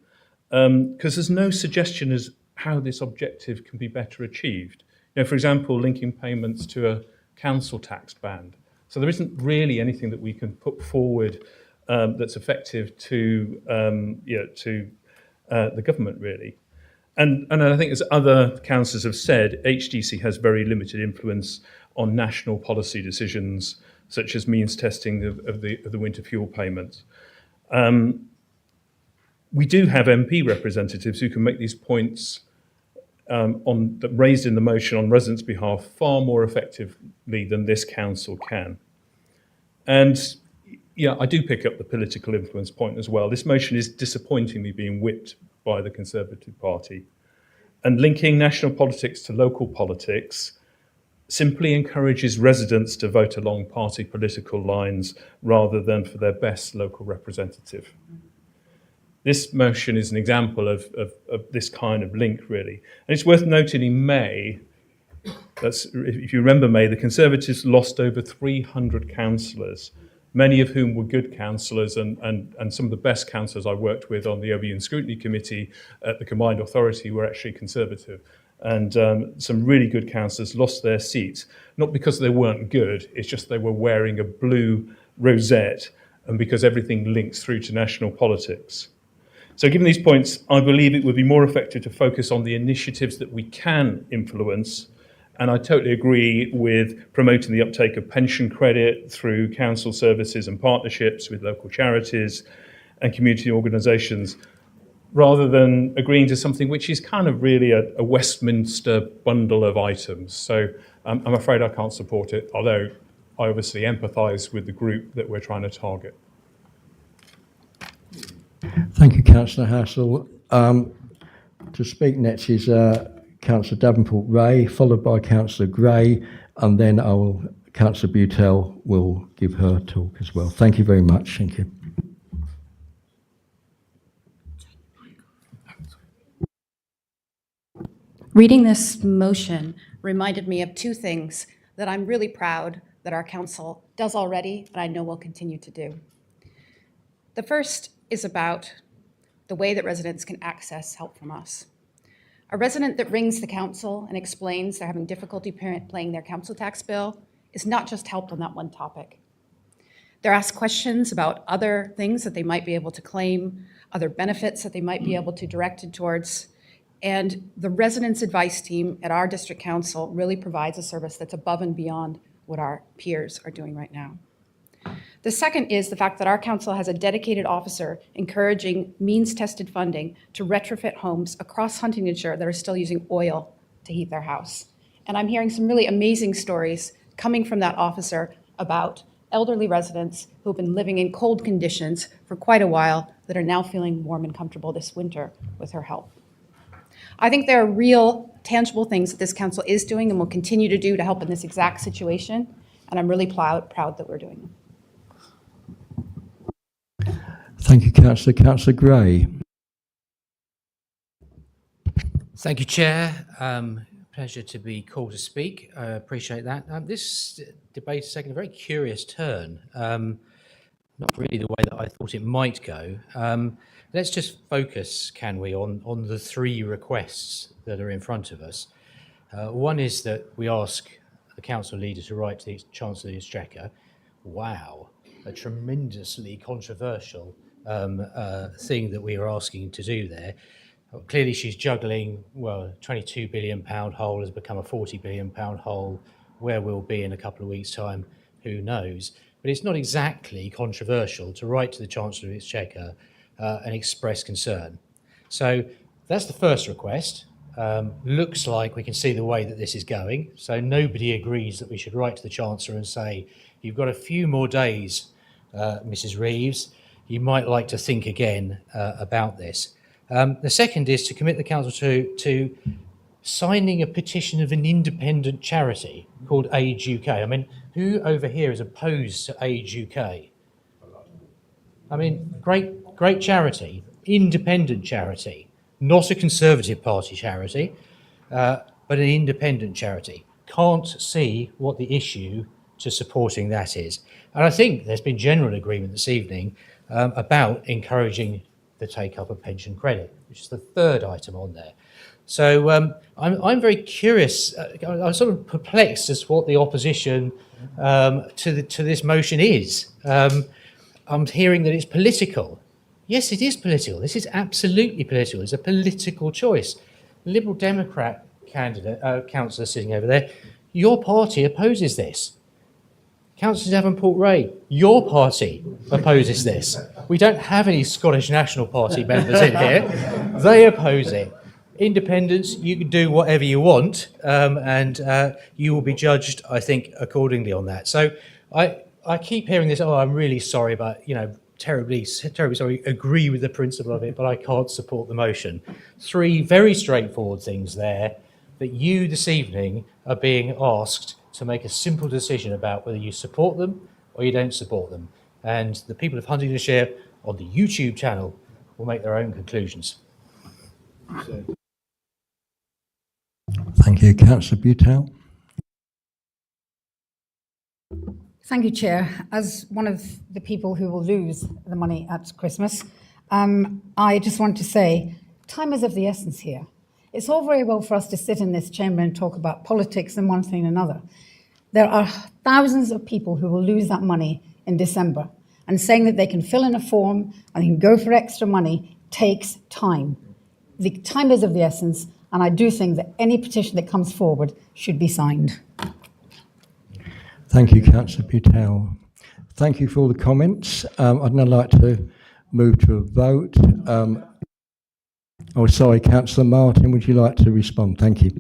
because there's no suggestion as how this objective can be better achieved. For example, linking payments to a council tax band. So there isn't really anything that we can put forward that's effective to the government, really. And I think, as other councillors have said, HDC has very limited influence on national policy decisions, such as means testing of the winter fuel payments. We do have MP representatives who can make these points raised in the motion on residents' behalf far more effectively than this council can. And I do pick up the political influence point as well. This motion is disappointingly being whipped by the Conservative Party. And linking national politics to local politics simply encourages residents to vote along party political lines rather than for their best local representative. This motion is an example of this kind of link, really. And it's worth noting in May, if you remember May, the Conservatives lost over 300 councillors, many of whom were good councillors and some of the best councillors I worked with on the OBE and Scrutiny Committee at the Combined Authority were actually Conservative. And some really good councillors lost their seats, not because they weren't good, it's just they were wearing a blue rosette and because everything links through to national politics. So given these points, I believe it would be more effective to focus on the initiatives that we can influence. And I totally agree with promoting the uptake of pension credit through council services and partnerships with local charities and community organisations, rather than agreeing to something which is kind of really a Westminster bundle of items. So I'm afraid I can't support it, although I obviously empathise with the group that we're trying to target. Thank you, Councillor Hassel. To speak next is Councillor Davenport-Ray, followed by Councillor Gray, and then Councillor Butel will give her talk as well. Thank you very much. Thank you. Reading this motion reminded me of two things that I'm really proud that our council does already, and I know will continue to do. The first is about the way that residents can access help from us. A resident that rings the council and explains they're having difficulty paying their council tax bill is not just helped on that one topic. They're asked questions about other things that they might be able to claim, other benefits that they might be able to direct it towards. And the residents' advice team at our district council really provides a service that's above and beyond what our peers are doing right now. The second is the fact that our council has a dedicated officer encouraging means-tested funding to retrofit homes across Huntingdonshire that are still using oil to heat their house. And I'm hearing some really amazing stories coming from that officer about elderly residents who've been living in cold conditions for quite a while that are now feeling warm and comfortable this winter with her help. I think there are real, tangible things that this council is doing and will continue to do to help in this exact situation, and I'm really proud that we're doing them. Thank you, Councillor. Councillor Gray. Thank you, Chair. Pleasure to be called to speak. I appreciate that. This debate has taken a very curious turn. Not really the way that I thought it might go. Let's just focus, can we, on the three requests that are in front of us. One is that we ask the council leader to write to the Chancellor of the Exchequer. Wow, a tremendously controversial thing that we are asking to do there. Clearly she's juggling, well, a £22 billion hole has become a £40 billion hole. Where we'll be in a couple of weeks' time, who knows? But it's not exactly controversial to write to the Chancellor of the Exchequer and express concern. So that's the first request. Looks like we can see the way that this is going. So nobody agrees that we should write to the Chancellor and say, you've got a few more days, Mrs. Reeves. You might like to think again about this. The second is to commit the council to signing a petition of an independent charity called Age UK. I mean, who over here is opposed to Age UK? I mean, great charity, independent charity, not a Conservative Party charity, but an independent charity. Can't see what the issue to supporting that is. And I think there's been general agreement this evening about encouraging the take-up of pension credit, which is the third item on there. So I'm very curious. I'm sort of perplexed as to what the opposition to this motion is. I'm hearing that it's political. Yes, it is political. This is absolutely political. It's a political choice. The Liberal Democrat candidate, councillor sitting over there, your party opposes this. Councillor Davenport Ray, your party opposes this. We don't have any Scottish National Party members in here. They oppose it. Independents, you can do whatever you want, and you will be judged, I think, accordingly on that. So I keep hearing this, oh, I'm really sorry, but, terribly sorry, agree with the principle of it, but I can't support the motion. Three very straightforward things there that you this evening are being asked to make a simple decision about whether you support them or you don't support them. And the people of Huntingdonshire on the YouTube channel will make their own conclusions. Thank you. Councillor Butel. Thank you, Chair. As one of the people who will lose the money at Christmas, I just want to say, time is of the essence here. It's all very well for us to sit in this chamber and talk about politics and one thing and another. There are thousands of people who will lose that money in December, and saying that they can fill in a form and they can go for extra money takes time. The time is of the essence, and I do think that any petition that comes forward should be signed. Thank you, Councillor Butel. Thank you for all the comments. I'd now like to move to a vote. Councillor Martin, would you like to respond? Thank you.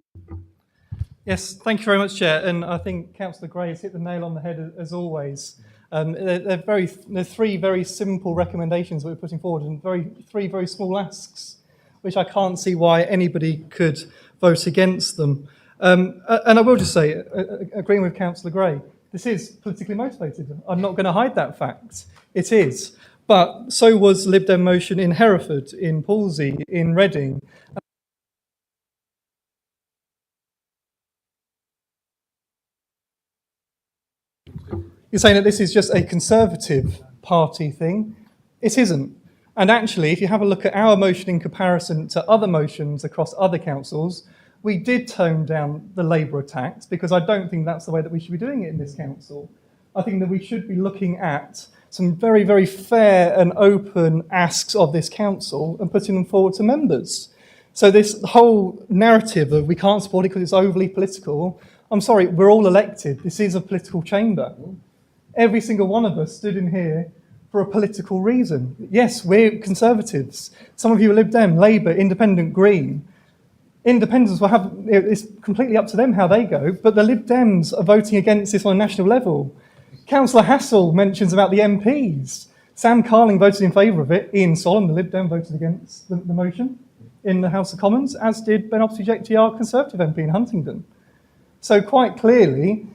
Yes, thank you very much, Chair. And I think Councillor Gray has hit the nail on the head as always. They're three very simple recommendations that we're putting forward, and three very small asks, which I can't see why anybody could vote against them. And I will just say, agreeing with Councillor Gray, this is politically motivated. I'm not going to hide that fact. It is. But so was Lib Dem motion in Hereford, in Palsy, in Reading. You're saying that this is just a Conservative Party thing. It isn't. And actually, if you have a look at our motion in comparison to other motions across other councils, we did tone down the Labour tax, because I don't think that's the way that we should be doing it in this council. I think that we should be looking at some very, very fair and open asks of this council and putting them forward to members. So this whole narrative of we can't support it because it's overly political, I'm sorry, we're all elected. This is a political chamber. Every single one of us stood in here for a political reason. Yes, we're Conservatives. Some of you are Lib Dem, Labour, Independent, Green. Independents will have, it's completely up to them how they go, but the Lib Dems are voting against this on a national level. Councillor Hassel mentions about the MPs. Sam Carling voted in favour of it. Ian Sollom, the Lib Dem, voted against the motion in the House of Commons, as did Ben Opsy-Jeckty, Conservative MP in Huntingdon. So quite clearly,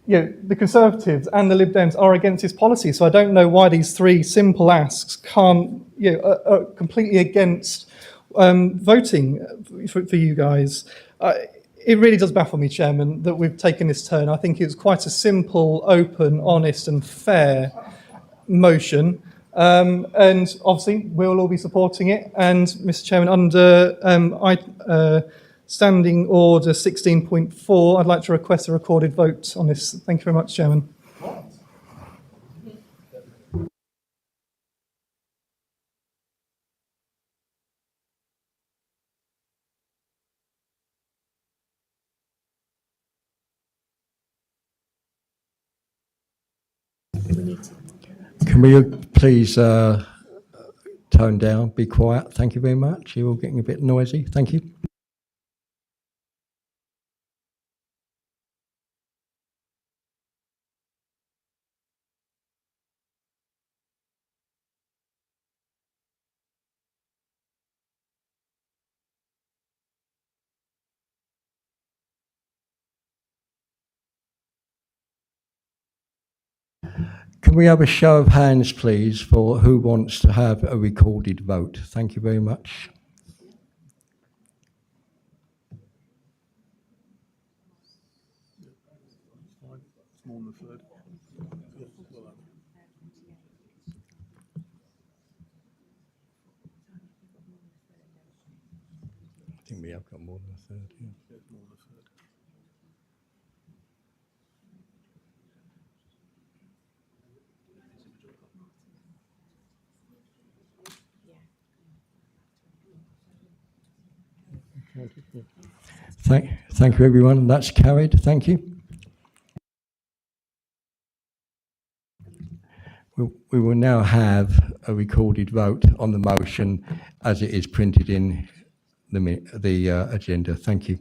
the Conservatives and the Lib Dems are against this policy. So I don't know why these three simple asks are completely against voting for you guys. It really does baffle me, Chairman, that we've taken this turn. I think it's quite a simple, open, honest and fair motion. And obviously, we'll all be supporting it. And, Mr Chairman, under Standing Order 16.4, I'd like to request a recorded vote on this. Thank you very much, Chairman. Can we please tone down, be quiet? Thank you very much. You're all getting a bit noisy. Thank you. Can we have a show of hands, please, for who wants to have a recorded vote? Thank you very much. more than a third. Yeah, well done. I think we have got more than a third, yeah. Yeah, more than a third. Thank you, everyone. That's carried. Thank you. We will now have a recorded vote on the motion as it is printed in the agenda. Thank you.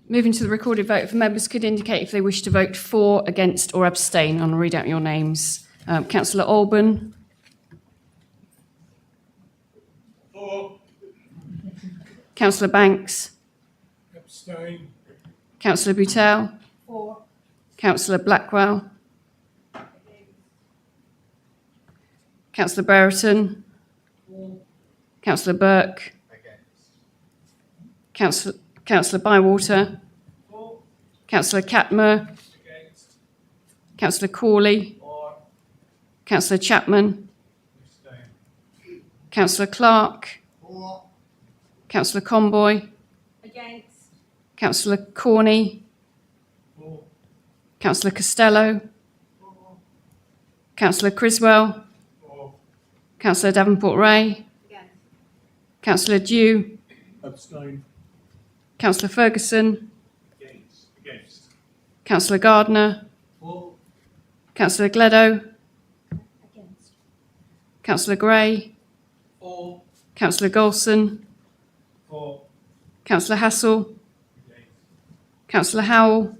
Moving to the recorded vote, if members could indicate if they wish to vote for, against or abstain. I'll read out your names. Councillor Alban. For. Councillor Banks. Abstain. Councillor Boutel. For. Councillor Blackwell. Councillor Brereton. For. Councillor Burke. Councillor Bywater. For. Councillor Catmer. Against. Councillor Corley. For. Councillor Chapman. Abstain. Councillor Clark. For. Councillor Comboy. Against. Councillor Corney. For. Councillor Costello. For. Councillor Criswell. For. Councillor Davenport Ray. Against. Councillor Dew. Abstain. Councillor Ferguson. Against. Councillor Gardner. For. Councillor Gledo. Against. Councillor Gray. For. Councillor Golson. For. Councillor Hassel. Councillor Howell.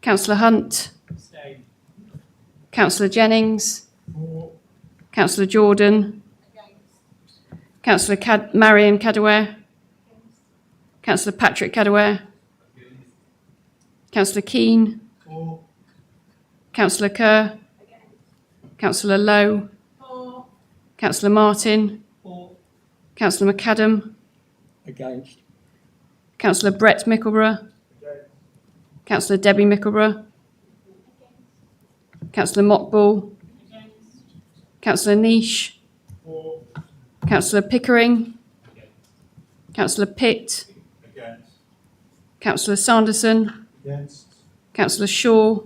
Councillor Hunt. Abstain. Councillor Jennings. For. Councillor Jordan. Councillor Marion Cadware. Councillor Patrick Cadware. Councillor Keane. For. Councillor Kerr. Councillor Lowe. For. Councillor Martin. For. Councillor McAdam. Against. Councillor Brett Mickleborough. Councillor Debbie Mickleborough. Councillor Mockball. Councillor Niche. For. Councillor Pickering. Councillor Pitt. Against. Councillor Sanderson. Against. Councillor Shaw.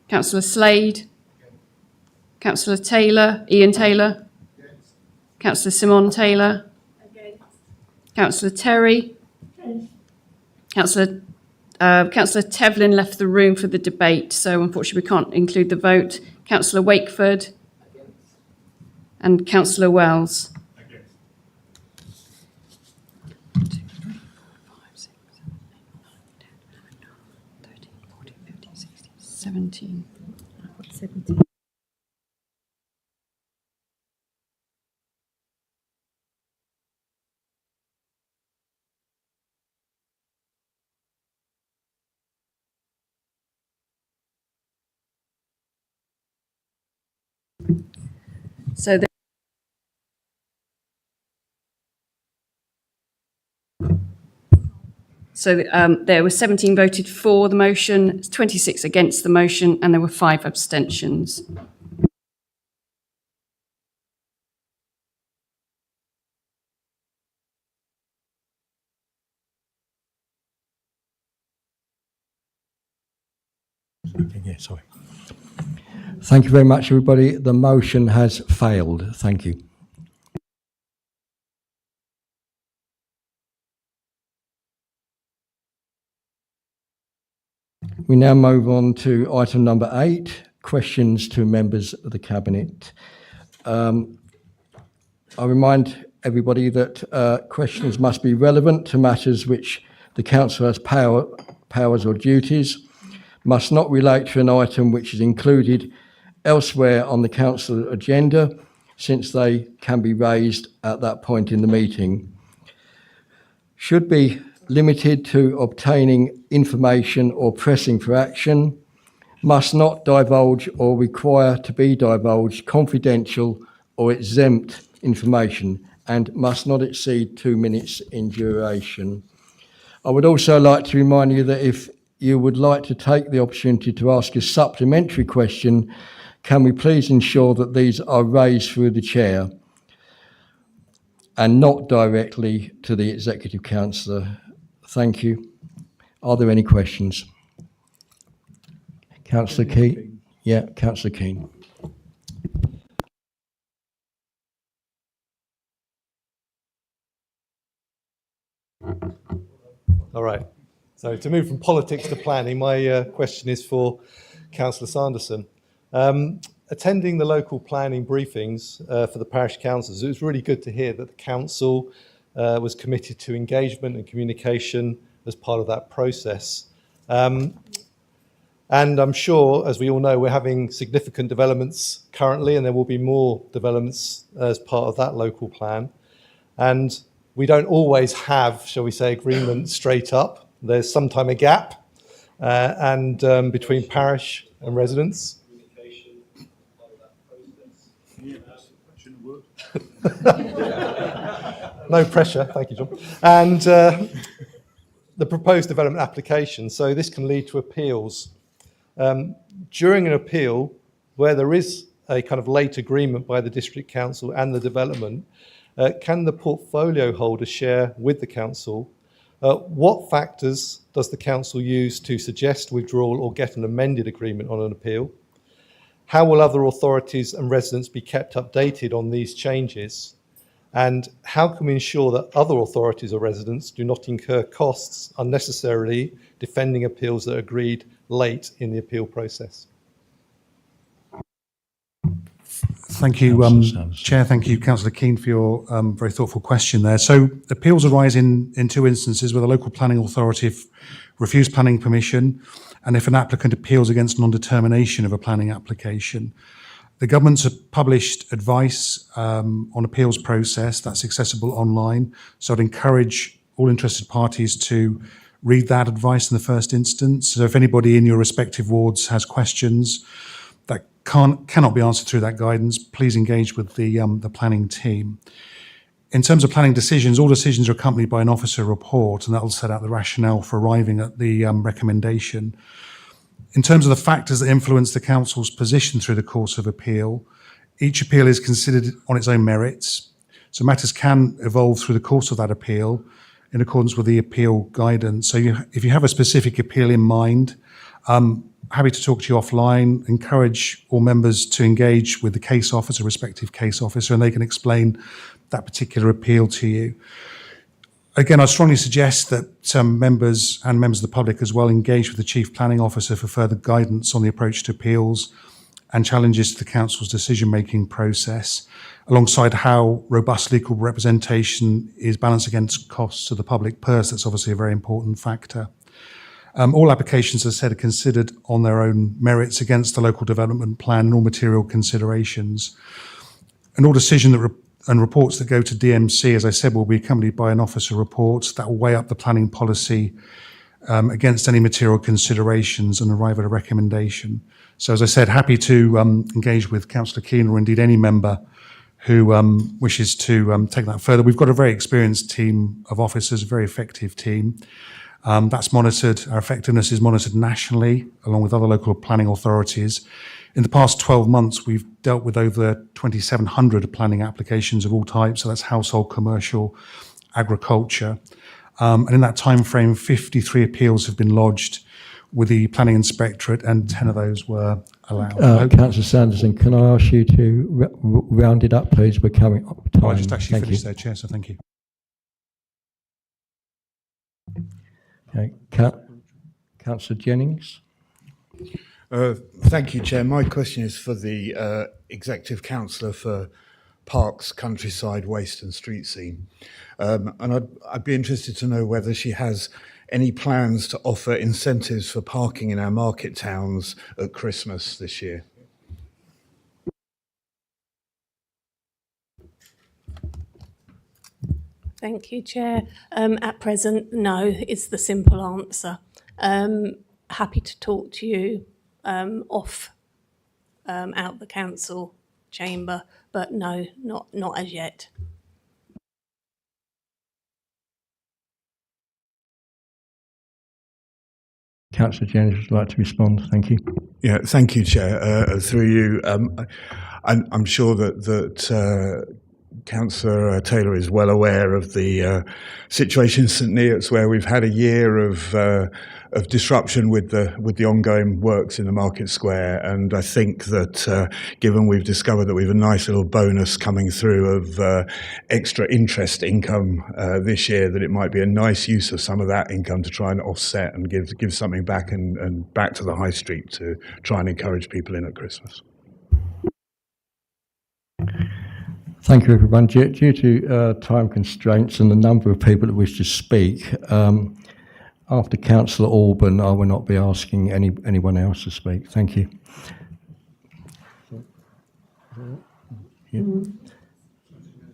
Councillor Slade. Councillor Taylor, Ian Taylor. Councillor Simon Taylor. Councillor Terry. Councillor Tevlin left the room for the debate, so unfortunately we can't include the vote. Councillor Wakeford. And Councillor Wells. 17. I've got 17. So there were 17 voted for the motion, 26 against the motion, and there were 5 abstentions. Yeah, sorry. Thank you very much, everybody. The motion has failed. Thank you. We now move on to item number 8, questions to members of the Cabinet. I remind everybody that questions must be relevant to matters which the Council has powers or duties, must not relate to an item which is included elsewhere on the Council agenda, since they can be raised at that point in the meeting. Should be limited to obtaining information or pressing for action, must not divulge or require to be divulged confidential or exempt information, and must not exceed 2 minutes in duration. I would also like to remind you that if you would like to take the opportunity to ask a supplementary question, can we please ensure that these are raised through the chair and not directly to the Executive Councillor? Thank you. Are there any questions? Councillor Keane? Yeah, Councillor Keane. All right. So to move from politics to planning, my question is for Councillor Sanderson. Attending the local planning briefings for the parish councils, it was really good to hear that the council was committed to engagement and communication as part of that process. And I'm sure, as we all know, we're having significant developments currently, and there will be more developments as part of that local plan. And we don't always have, shall we say, agreement straight up. There's sometimes a gap between parish and residents. No pressure, thank you, John. And the proposed development application, so this can lead to appeals. During an appeal, where there is a kind of late agreement by the district council and the development, can the portfolio holder share with the council what factors does the council use to suggest withdrawal or get an amended agreement on an appeal? How will other authorities and residents be kept updated on these changes? And how can we ensure that other authorities or residents do not incur costs unnecessarily defending appeals that are agreed late in the appeal process? Thank you, Chair. Thank you, Councillor Keane, for your very thoughtful question there. So appeals arise in two instances where the local planning authority refused planning permission and if an applicant appeals against non-determination of a planning application. The government's published advice on appeals process that's accessible online. So I'd encourage all interested parties to read that advice in the first instance. So if anybody in your respective wards has questions that cannot be answered through that guidance, please engage with the planning team. In terms of planning decisions, all decisions are accompanied by an officer report, and that will set out the rationale for arriving at the recommendation. In terms of the factors that influence the council's position through the course of appeal, each appeal is considered on its own merits. So matters can evolve through the course of that appeal in accordance with the appeal guidance. So if you have a specific appeal in mind, happy to talk to you offline. Encourage all members to engage with the case officer, respective case officer, and they can explain that particular appeal to you. Again, I strongly suggest that members and members of the public as well engage with the Chief Planning Officer for further guidance on the approach to appeals and challenges to the Council's decision-making process, alongside how robust legal representation is balanced against costs to the public purse. That's obviously a very important factor. All applications, as I said, are considered on their own merits against the local development plan and all material considerations. And all decision and reports that go to DMC, as I said, will be accompanied by an officer report that will weigh up the planning policy against any material considerations and arrive at a recommendation. So, as I said, happy to engage with Councillor Keane or indeed any member who wishes to take that further. We've got a very experienced team of officers, a very effective team. That's monitored, our effectiveness is monitored nationally, along with other local planning authorities. In the past 12 months, we've dealt with over 2,700 planning applications of all types, so that's household, commercial, agriculture. And in that time frame, 53 appeals have been lodged with the planning inspectorate, and 10 of those were allowed. Councillor Sanderson, can I ask you to round it up, please? We're coming up time. I just actually finished there, Chair, so thank you. Okay. Councillor Jennings. Thank you, Chair. My question is for the Executive Councillor for Parks, Countryside, Waste and Street Scene. And I'd be interested to know whether she has any plans to offer incentives for parking in our market towns at Christmas this year. Thank you, Chair. At present, no is the simple answer. Happy to talk to you off out the council chamber, but no, not as yet. Councillor Jennings would like to respond. Thank you. Yeah, thank you, Chair. Through you, I'm sure that Councillor Taylor is well aware of the situation in St Neots, where we've had a year of disruption with the ongoing works in the Market Square, and I think that given we've discovered that we've a nice little bonus coming through of extra interest income this year, that it might be a nice use of some of that income to try and offset and give something back and back to the high street to try and encourage people in at Christmas. Thank you, everyone. Due to time constraints and the number of people that wish to speak, after Councillor Alban, I will not be asking anyone else to speak. Thank you. Yeah.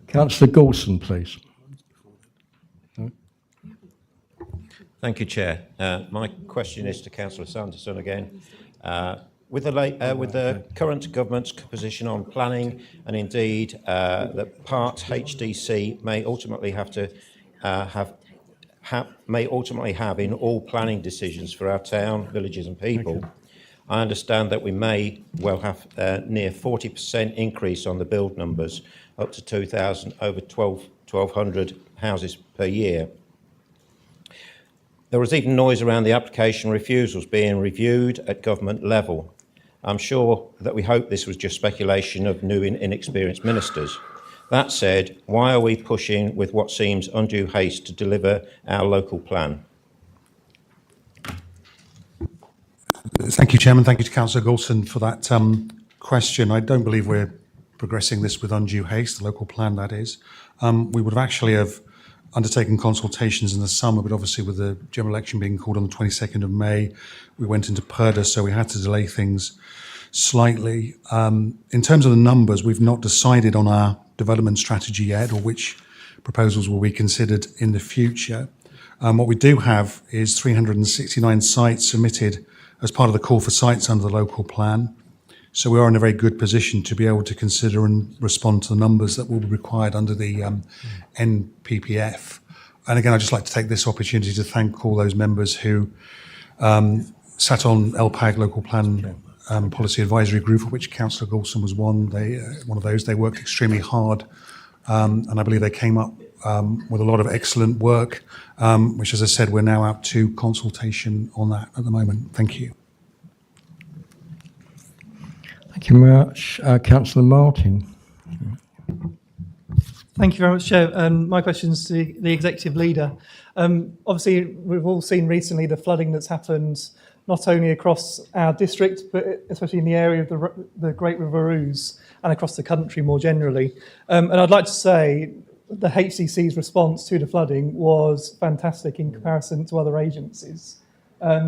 Councillor Goulson, please. Thank you, Chair. My question is to Councillor Sanderson again. With the current government's position on planning, and indeed that Parks HDC may ultimately have in all planning decisions for our town, villages and people, I understand that we may well have near 40% increase on the build numbers, up to 2,000, over 1,200 houses per year. There was even noise around the application refusals being reviewed at government level. I'm sure that we hope this was just speculation of new inexperienced ministers. That said, why are we pushing with what seems undue haste to deliver our local plan? Thank you, Chairman. Thank you to Councillor Goulson for that question. I don't believe we're progressing this with undue haste, the local plan, that is. We would have undertaken consultations in the summer, but obviously with the general election being called on the 22nd of May, we went into purdah, so we had to delay things slightly. In terms of the numbers, we've not decided on our development strategy yet, or which proposals will be considered in the future. What we do have is 369 sites submitted as part of the call for sites under the local plan. So we are in a very good position to be able to consider and respond to the numbers that will be required under the NPPF. And again, I'd just like to take this opportunity to thank all those members who sat on LPAG, Local Plan Policy Advisory Group, of which Councillor Goulson was one. One of those. They worked extremely hard, and I believe they came up with a lot of excellent work, which, as I said, we're now up to consultation on that at the moment. Thank you. Thank you very much. Councillor Martin. Thank you very much, Chair. My question is to the Executive Leader. Obviously, we've all seen recently the flooding that's happened not only across our district, but especially in the area of the Great River Ouse and across the country more generally. And I'd like to say the HCC's response to the flooding was fantastic in comparison to other agencies.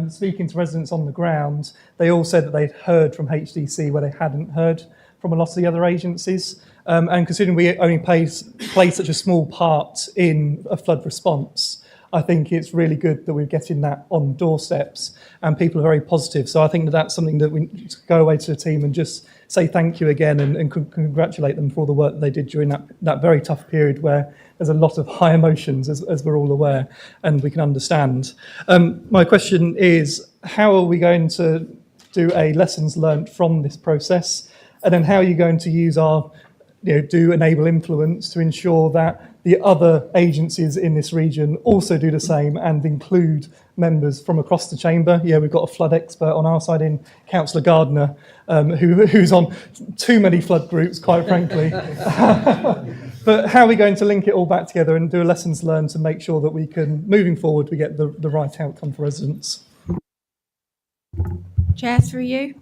Speaking to residents on the ground, they all said that they'd heard from HDC where they hadn't heard from a lot of the other agencies. And considering we only play such a small part in a flood response, I think it's really good that we're getting that on doorsteps and people are very positive. So I think that that's something that we need to go away to the team and just say thank you again and congratulate them for all the work that they did during that very tough period where there's a lot of high emotions, as we're all aware, and we can understand. My question is, how are we going to do a lessons learned from this process? And then how are you going to use our do enable influence to ensure that the other agencies in this region also do the same and include members from across the chamber? Yeah, we've got a flood expert on our side in Councillor Gardner, who's on too many flood groups, quite frankly. But how are we going to link it all back together and do a lessons learned to make sure that we can, moving forward, we get the right outcome for residents? Chair, through you.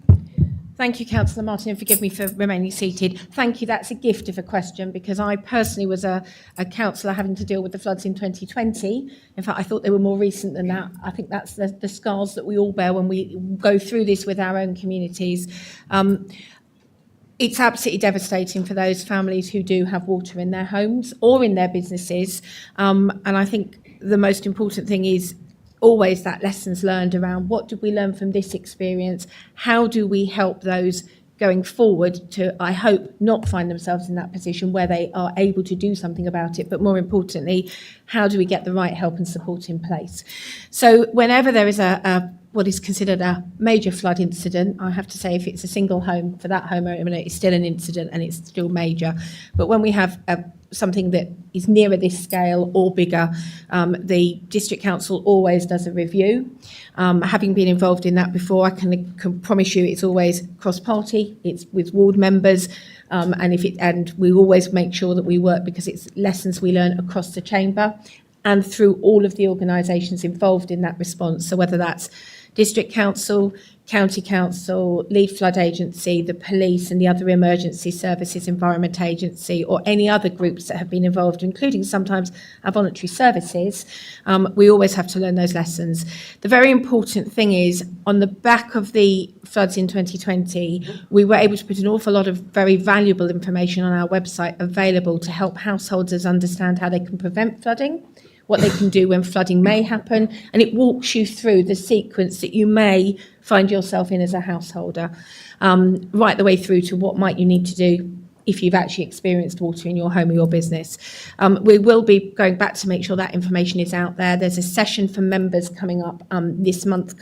Thank you, Councillor Martin, and forgive me for remaining seated. Thank you. That's a gift of a question because I personally was a councillor having to deal with the floods in 2020. In fact, I thought they were more recent than that. I think that's the scars that we all bear when we go through this with our own communities. it's absolutely devastating for those families who do have water in their homes or in their businesses. And I think the most important thing is always that lessons learned around what did we learn from this experience? How do we help those going forward to, I hope, not find themselves in that position where they are able to do something about it, but more importantly, how do we get the right help and support in place? So whenever there is what is considered a major flood incident, I have to say if it's a single home, for that homeowner, it's still an incident and it's still major. But when we have something that is nearer this scale or bigger, the District Council always does a review. Having been involved in that before, I can promise you it's always cross-party, it's with ward members, and we always make sure that we work because it's lessons we learn across the chamber and through all of the organisations involved in that response. So whether that's District Council, County Council, Lead Flood Agency, the police and the other emergency services, Environment Agency, or any other groups that have been involved, including sometimes our voluntary services, we always have to learn those lessons. The very important thing is, on the back of the floods in 2020, we were able to put an awful lot of very valuable information on our website available to help householders understand how they can prevent flooding, what they can do when flooding may happen, and it walks you through the sequence that you may find yourself in as a householder, right the way through to what might you need to do if you've actually experienced water in your home or your business. We will be going back to make sure that information is out there. There's a session for members coming up this month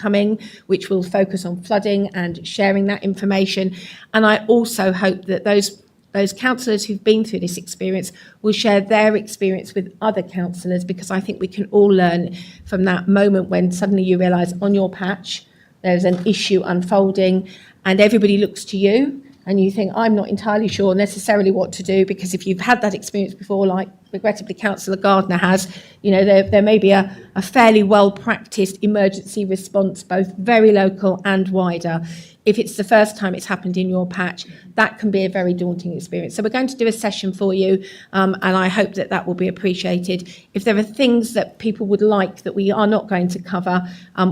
which will focus on flooding and sharing that information. And I also hope that those councillors who've been through this experience will share their experience with other councillors, because I think we can all learn from that moment when suddenly you realise on your patch there's an issue unfolding and everybody looks to you and you think, I'm not entirely sure necessarily what to do, because if you've had that experience before, like regrettably Councillor Gardner has, there may be a fairly well-practised emergency response, both very local and wider. If it's the first time it's happened in your patch, that can be a very daunting experience. So we're going to do a session for you, and I hope that will be appreciated. If there are things that people would like that we are not going to cover,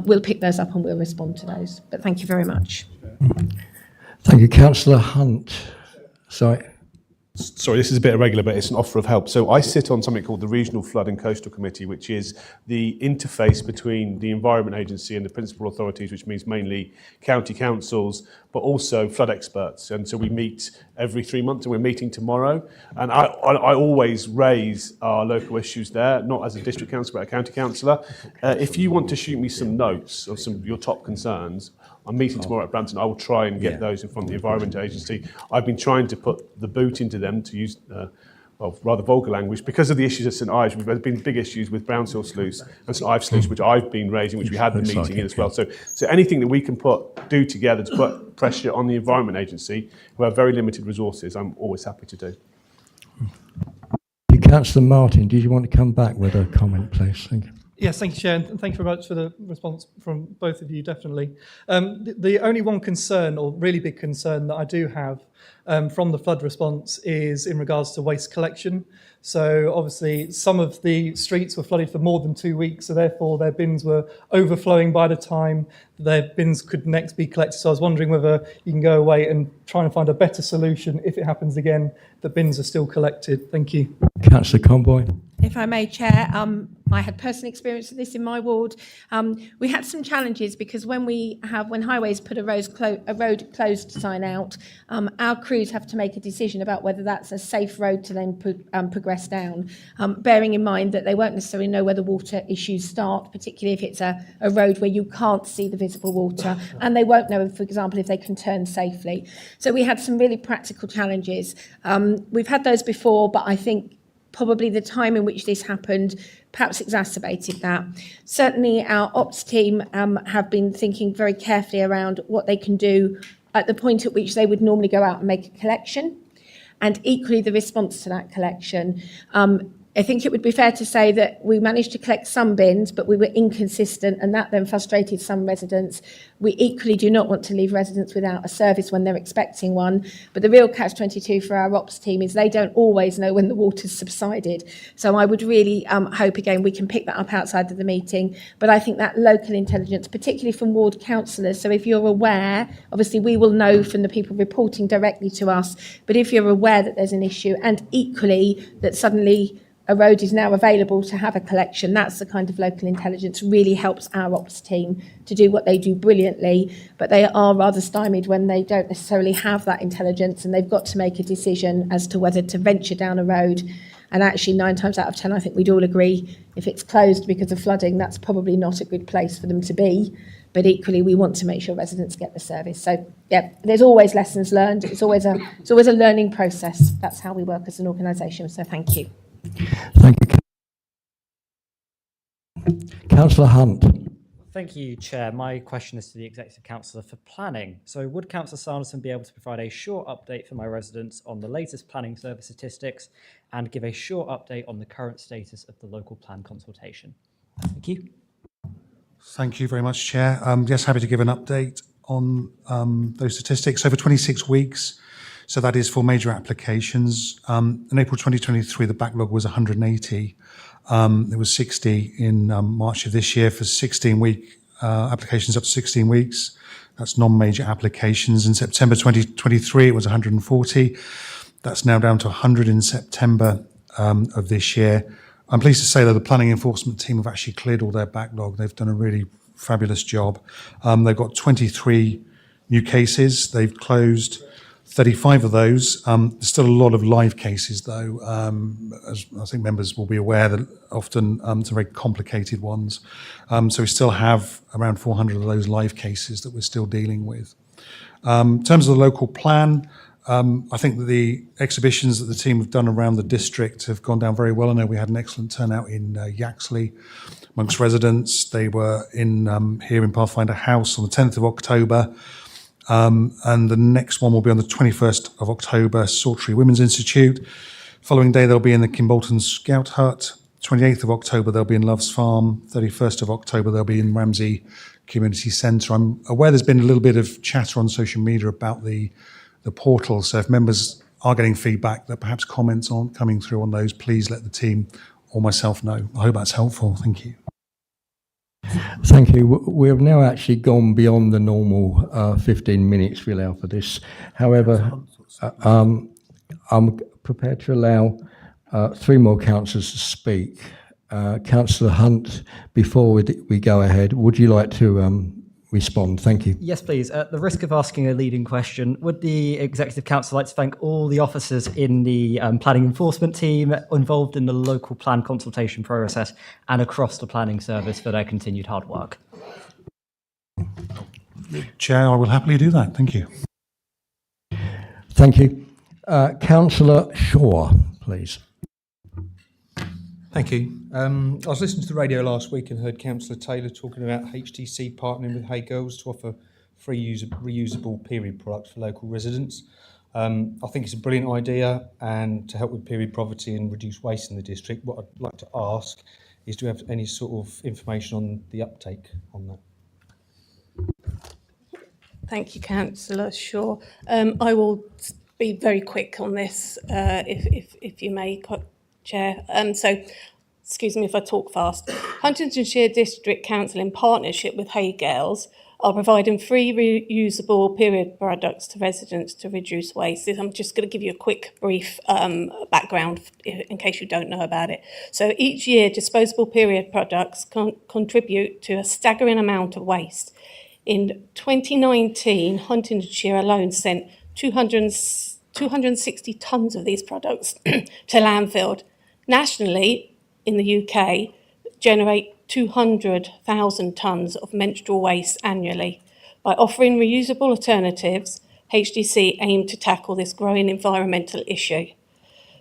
we'll pick those up and we'll respond to those. But thank you very much. Thank you. Councillor Hunt. Sorry, this is a bit irregular, but it's an offer of help. So I sit on something called the Regional Flood and Coastal Committee, which is the interface between the Environment Agency and the principal authorities, which means mainly county councils, but also flood experts. And so we meet every 3 months, and we're meeting tomorrow. And I always raise our local issues there, not as a district councillor, but a county councillor. If you want to shoot me some notes of some of your top concerns, I'm meeting tomorrow at Brampton. I will try and get those in front of the Environment Agency. I've been trying to put the boot into them, to use rather vulgar language, because of the issues at St Ives. We've been big issues with Brownshill Sluice and St Ives Sluice, which I've been raising, which we had the meeting in as well. So anything that we can do together to put pressure on the Environment Agency, who have very limited resources, I'm always happy to do. Councillor Martin, did you want to come back with a comment, please? Thank you. Yes, thank you, Chair, and thank you very much for the response from both of you, definitely. The only one concern, or really big concern, that I do have from the flood response is in regards to waste collection. So obviously some of the streets were flooded for more than 2 weeks, so therefore their bins were overflowing by the time their bins could next be collected. So I was wondering whether you can go away and try and find a better solution if it happens again, that bins are still collected. Thank you. Councillor Conboy. If I may, Chair, I had personal experience with this in my ward. We had some challenges because when highways put a road closed sign out, our crews have to make a decision about whether that's a safe road to then progress down, bearing in mind that they won't necessarily know where the water issues start, particularly if it's a road where you can't see the visible water, and they won't know, for example, if they can turn safely. So we had some really practical challenges. We've had those before, but I think probably the time in which this happened perhaps exacerbated that. Certainly our ops team have been thinking very carefully around what they can do at the point at which they would normally go out and make a collection, and equally the response to that collection. I think it would be fair to say that we managed to collect some bins, but we were inconsistent, and that then frustrated some residents. We equally do not want to leave residents without a service when they're expecting one. But the real catch-22 for our ops team is they don't always know when the water's subsided. So I would really hope, again, we can pick that up outside of the meeting. But I think that local intelligence, particularly from ward councillors, so if you're aware, obviously we will know from the people reporting directly to us, but if you're aware that there's an issue, and equally that suddenly a road is now available to have a collection, that's the kind of local intelligence really helps our ops team to do what they do brilliantly, but they are rather stymied when they don't necessarily have that intelligence and they've got to make a decision as to whether to venture down a road. And actually 9 times out of 10, I think we'd all agree, if it's closed because of flooding, that's probably not a good place for them to be. But equally, we want to make sure residents get the service. So, yeah, there's always lessons learned. It's always a learning process. That's how we work as an organisation. So thank you. Thank you. Councillor Hunt. Thank you, Chair. My question is to the Executive Councillor for Planning. So would Councillor Sanderson be able to provide a short update for my residents on the latest planning service statistics and give a short update on the current status of the local plan consultation? Thank you. Thank you very much, Chair. Yes, happy to give an update on those statistics. So for 26 weeks, so that is for major applications. In April 2023, the backlog was 180. There was 60 in March of this year for 16-week applications up to 16 weeks. That's non-major applications. In September 2023, it was 140. That's now down to 100 in September of this year. I'm pleased to say that the planning enforcement team have actually cleared all their backlog. They've done a really fabulous job. They've got 23 new cases. They've closed 35 of those. There's still a lot of live cases, though, as I think members will be aware that often some very complicated ones. So we still have around 400 of those live cases that we're still dealing with. In terms of the local plan, I think that the exhibitions that the team have done around the district have gone down very well. I know we had an excellent turnout in Yaxley amongst residents. They were in here in Pathfinder House on the 10th of October. And the next one will be on the 21st of October, Sawtry Women's Institute. Following day, they'll be in the Kimbolton Scout Hut. 28th of October, they'll be in Loves Farm. 31st of October, they'll be in Ramsey Community Centre. I'm aware there's been a little bit of chatter on social media about the portal. So if members are getting feedback that perhaps comments aren't coming through on those, please let the team or myself know. I hope that's helpful. Thank you. Thank you. We have now actually gone beyond the normal 15 minutes we allow for this. However, I'm prepared to allow 3 more councillors to speak. Councillor Hunt, before we go ahead, would you like to respond? Thank you. Yes, please. At the risk of asking a leading question, would the Executive Council like to thank all the officers in the planning enforcement team involved in the local plan consultation process and across the planning service for their continued hard work? Chair, I will happily do that. Thank you. Thank you. Councillor Shaw, please. Thank you. I was listening to the radio last week and heard Councillor Taylor talking about HTC partnering with Hey Girls to offer free reusable period products for local residents. I think it's a brilliant idea, and to help with period poverty and reduce waste in the district, what I'd like to ask is, do we have any sort of information on the uptake on that? Thank you, Councillor Shaw. I will be very quick on this, if you may, Chair. So, excuse me if I talk fast. Huntingdonshire District Council, in partnership with Hey Girls, are providing free reusable period products to residents to reduce waste. I'm just going to give you a quick, brief background in case you don't know about it. So each year, disposable period products contribute to a staggering amount of waste. In 2019, Huntingdonshire alone sent 260 tonnes of these products to landfill. Nationally, in the UK, generate 200,000 tonnes of menstrual waste annually. By offering reusable alternatives, HDC aim to tackle this growing environmental issue.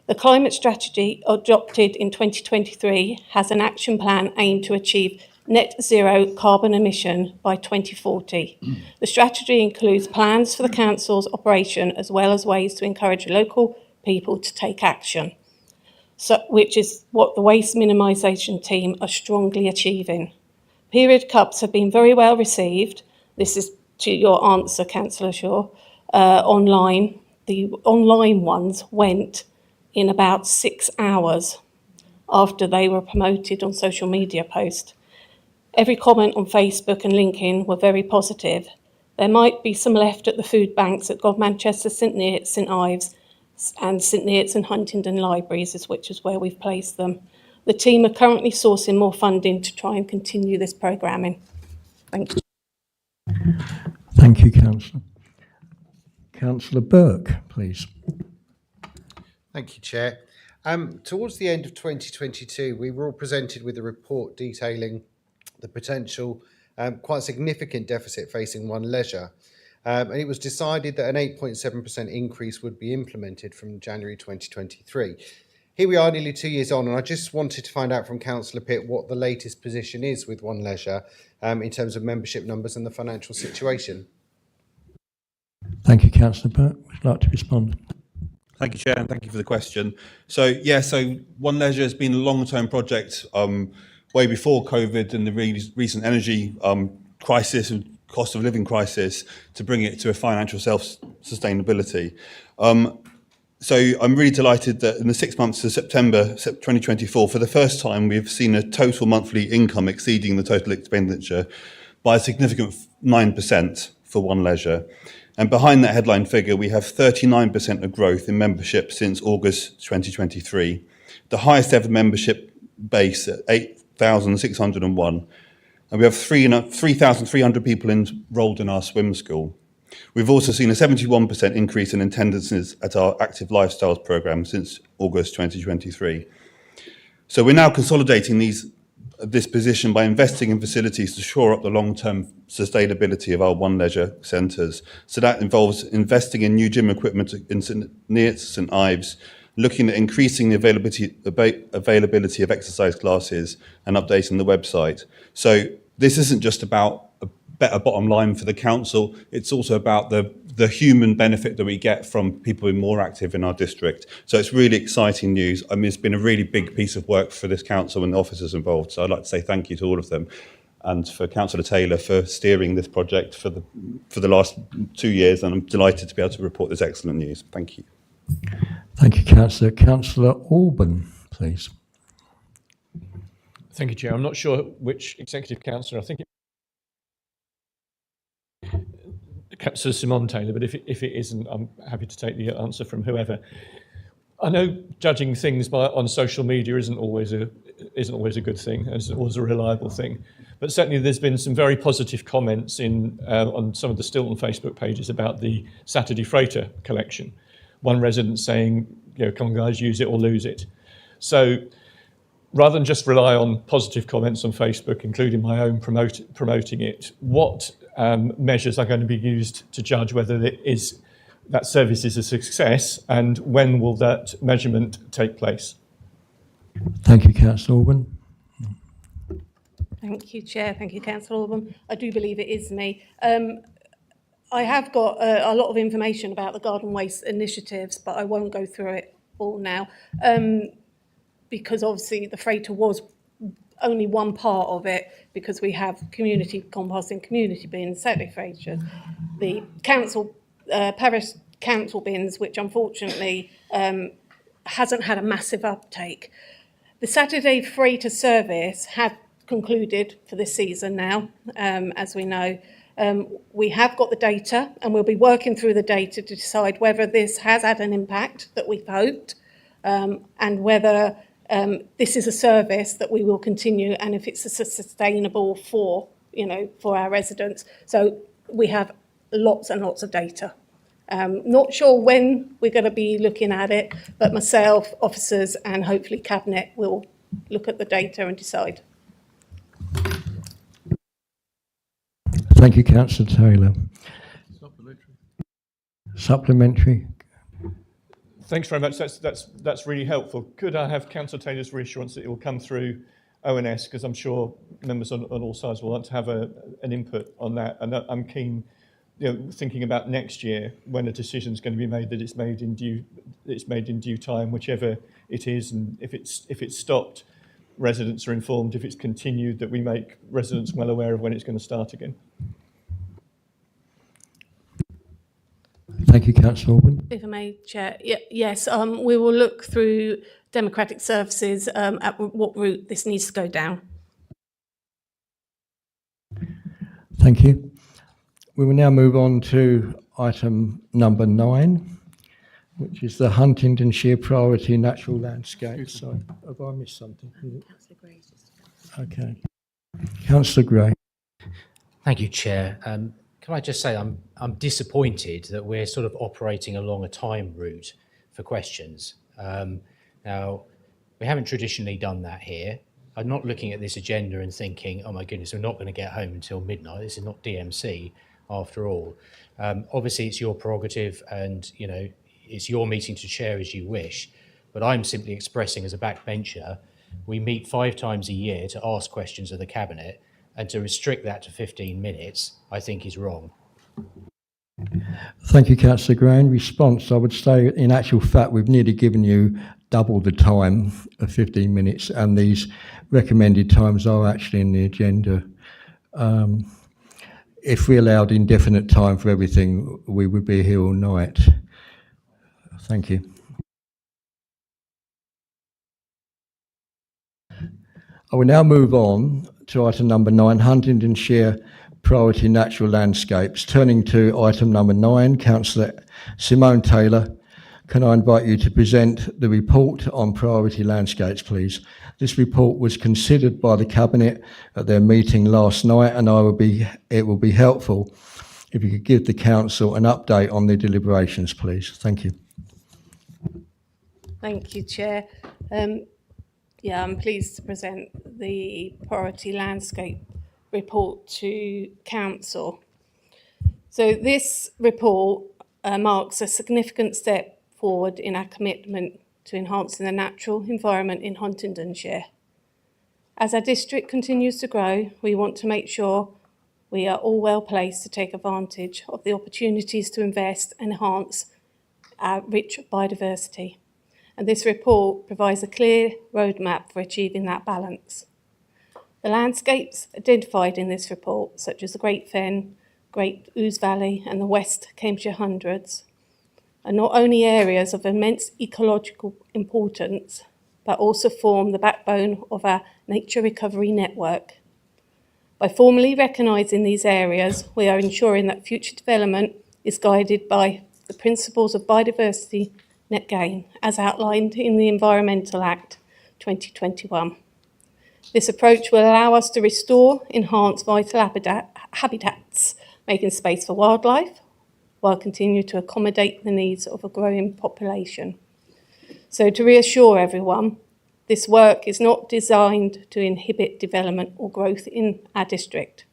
The climate strategy adopted in 2023 has an action plan aimed to achieve net zero carbon emission by 2040. The strategy includes plans for the council's operation as well as ways to encourage local people to take action. so, which is what the waste minimisation team are strongly achieving. Period cups have been very well received. This is to your answer, Councillor Shaw, online. The online ones went in about 6 hours after they were promoted on social media posts. Every comment on Facebook and LinkedIn were very positive. There might be some left at the food banks at Godmanchester, St Neots, St Ives and St Neots and Huntingdon Libraries, which is where we've placed them. The team are currently sourcing more funding to try and continue this programming. Thank you. Thank you, Councillor. Councillor Burke, please. Thank you, Chair. Towards the end of 2022, we were all presented with a report detailing the potential quite significant deficit facing One Leisure. And it was decided that an 8.7% increase would be implemented from January 2023. Here we are nearly 2 years on, and I just wanted to find out from Councillor Pitt what the latest position is with One Leisure in terms of membership numbers and the financial situation. Thank you, Councillor Burke. Would you like to respond? Thank you, Chair, and thank you for the question. So One Leisure has been a long-term project way before COVID and the recent energy crisis and cost of living crisis to bring it to a financial self-sustainability. So I'm really delighted that in the 6 months to September 2024, for the first time, we've seen a total monthly income exceeding the total expenditure by a significant 9% for One Leisure. And behind that headline figure, we have 39% of growth in membership since August 2023, the highest ever membership base at 8,601. And we have 3,300 people enrolled in our swim school. We've also seen a 71% increase in attendances at our active lifestyles programme since August 2023. So we're now consolidating this position by investing in facilities to shore up the long-term sustainability of our One Leisure centres. So that involves investing in new gym equipment in St Neots, St Ives, looking at increasing the availability of exercise classes and updating the website. So this isn't just about a better bottom line for the council, it's also about the human benefit that we get from people being more active in our district. So it's really exciting news. I mean, it's been a really big piece of work for this council and the officers involved. So I'd like to say thank you to all of them, and for Councillor Taylor for steering this project for the last 2 years. And I'm delighted to be able to report this excellent news. Thank you. Thank you, Councillor. Councillor Alban, please. Thank you, Chair. I'm not sure which executive councillor. I think Councillor Simon Taylor, but if it isn't, I'm happy to take the answer from whoever. I know judging things on social media isn't always a good thing. It's always a reliable thing, but certainly there's been some very positive comments on some of the Stilton Facebook pages about the Saturday Freighter collection. One resident saying, come on guys, use it or lose it. So rather than just rely on positive comments on Facebook, including my own promoting it, what measures are going to be used to judge whether that service is a success, and when will that measurement take place? Thank you, Councillor Alban. Thank you, Chair. Thank you, Councillor Alban. I do believe it is me. I have got a lot of information about the garden waste initiatives, but I won't go through it all now, because obviously the freighter was only one part of it, because we have community composting, community bins, Saturday freighters, the council, parish council bins, which unfortunately hasn't had a massive uptake. The Saturday freighter service had concluded for this season now, as we know. We have got the data, and we'll be working through the data to decide whether this has had an impact that we've hoped, and whether this is a service that we will continue, and if it's sustainable for our residents. So we have lots and lots of data. Not sure when we're going to be looking at it, but myself, officers, and hopefully Cabinet will look at the data and decide. Thank you, Councillor Taylor. Supplementary. Thanks very much. That's really helpful. Could I have Councillor Taylor's reassurance that it will come through ONS, because I'm sure members on all sides will want to have an input on that, and I'm keen, thinking about next year when a decision is going to be made, that it's made in due it's made in due time, whichever it is, and if it's stopped, residents are informed. If it's continued, that we make residents well aware of when it's going to start again. Thank you, Councillor Orban. If I may, Chair. Yes, we will look through Democratic Services at what route this needs to go down. Thank you. We will now move on to item number 9, which is the Huntingdonshire Priority Natural Landscape. Sorry, have I missed something? Okay. Councillor Gray. Thank you, Chair. Can I just say I'm disappointed that we're sort of operating along a time route for questions. Now, we haven't traditionally done that here. I'm not looking at this agenda and thinking, oh my goodness, we're not going to get home until midnight. This is not DMC after all. Obviously, it's your prerogative and, you know, it's your meeting to chair as you wish. But I'm simply expressing as a backbencher, we meet 5 times a year to ask questions of the Cabinet, and to restrict that to 15 minutes, I think is wrong. Thank you, Councillor Gray. In response, I would say, in actual fact, we've nearly given you double the time of 15 minutes, and these recommended times are actually in the agenda. If we allowed indefinite time for everything, we would be here all night. Thank you. I will now move on to item number 9, Huntingdonshire Priority Natural Landscapes. Turning to item number 9, Councillor Simone Taylor, can I invite you to present the report on priority landscapes, please? This report was considered by the Cabinet at their meeting last night, and it will be helpful if you could give the Council an update on their deliberations, please. Thank you. Thank you, Chair. I'm pleased to present the priority landscape report to Council. So this report marks a significant step forward in our commitment to enhancing the natural environment in Huntingdonshire. As our district continues to grow, we want to make sure we are all well placed to take advantage of the opportunities to invest and enhance our rich biodiversity. And this report provides a clear roadmap for achieving that balance. The landscapes identified in this report, such as the Great Fen, Great Ouse Valley and the West Cambridgeshire Hundreds, are not only areas of immense ecological importance, but also form the backbone of our nature recovery network. By formally recognising these areas, we are ensuring that future development is guided by the principles of biodiversity net gain, as outlined in the Environmental Act 2021. This approach will allow us to restore, enhance vital habitats, making space for wildlife, while continuing to accommodate the needs of a growing population. So to reassure everyone, this work is not designed to inhibit development or growth in our district,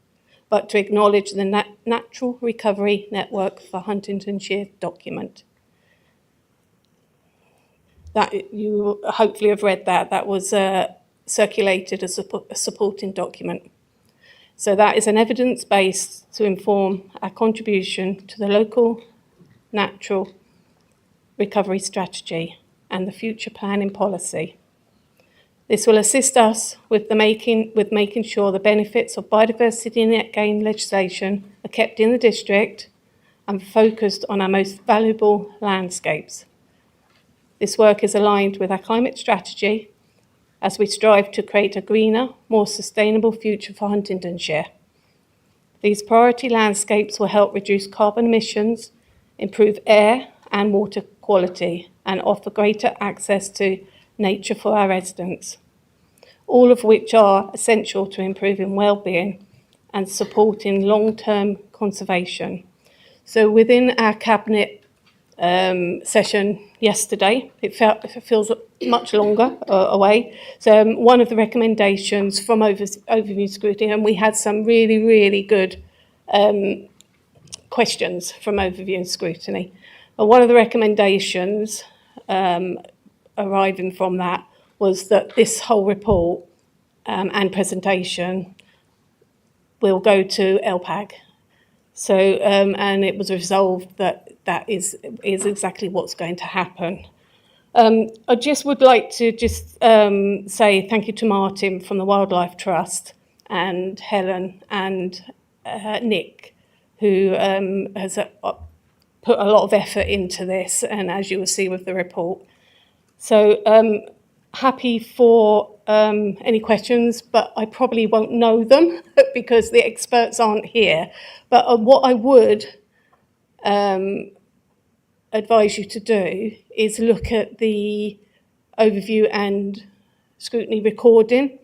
but to acknowledge the natural recovery network for Huntingdonshire document. That you hopefully have read that was circulated as a supporting document. So that is an evidence base to inform our contribution to the local natural recovery strategy and the future planning policy. This will assist us with making sure the benefits of biodiversity net gain legislation are kept in the district and focused on our most valuable landscapes. This work is aligned with our climate strategy as we strive to create a greener, more sustainable future for Huntingdonshire. These priority landscapes will help reduce carbon emissions, improve air and water quality, and offer greater access to nature for our residents, all of which are essential to improving well-being and supporting long-term conservation. So within our Cabinet session yesterday, it feels much longer away. So one of the recommendations from overview scrutiny, and we had some really, really good questions from overview scrutiny. But one of the recommendations arriving from that was that this whole report and presentation will go to LPAG. So, and it was resolved that that is exactly what's going to happen. I just would like to say thank you to Martin from the Wildlife Trust and Helen and Nick, who has put a lot of effort into this, and as you will see with the report. So happy for any questions, but I probably won't know them because the experts aren't here. But what I would advise you to do is look at the overview and scrutiny recording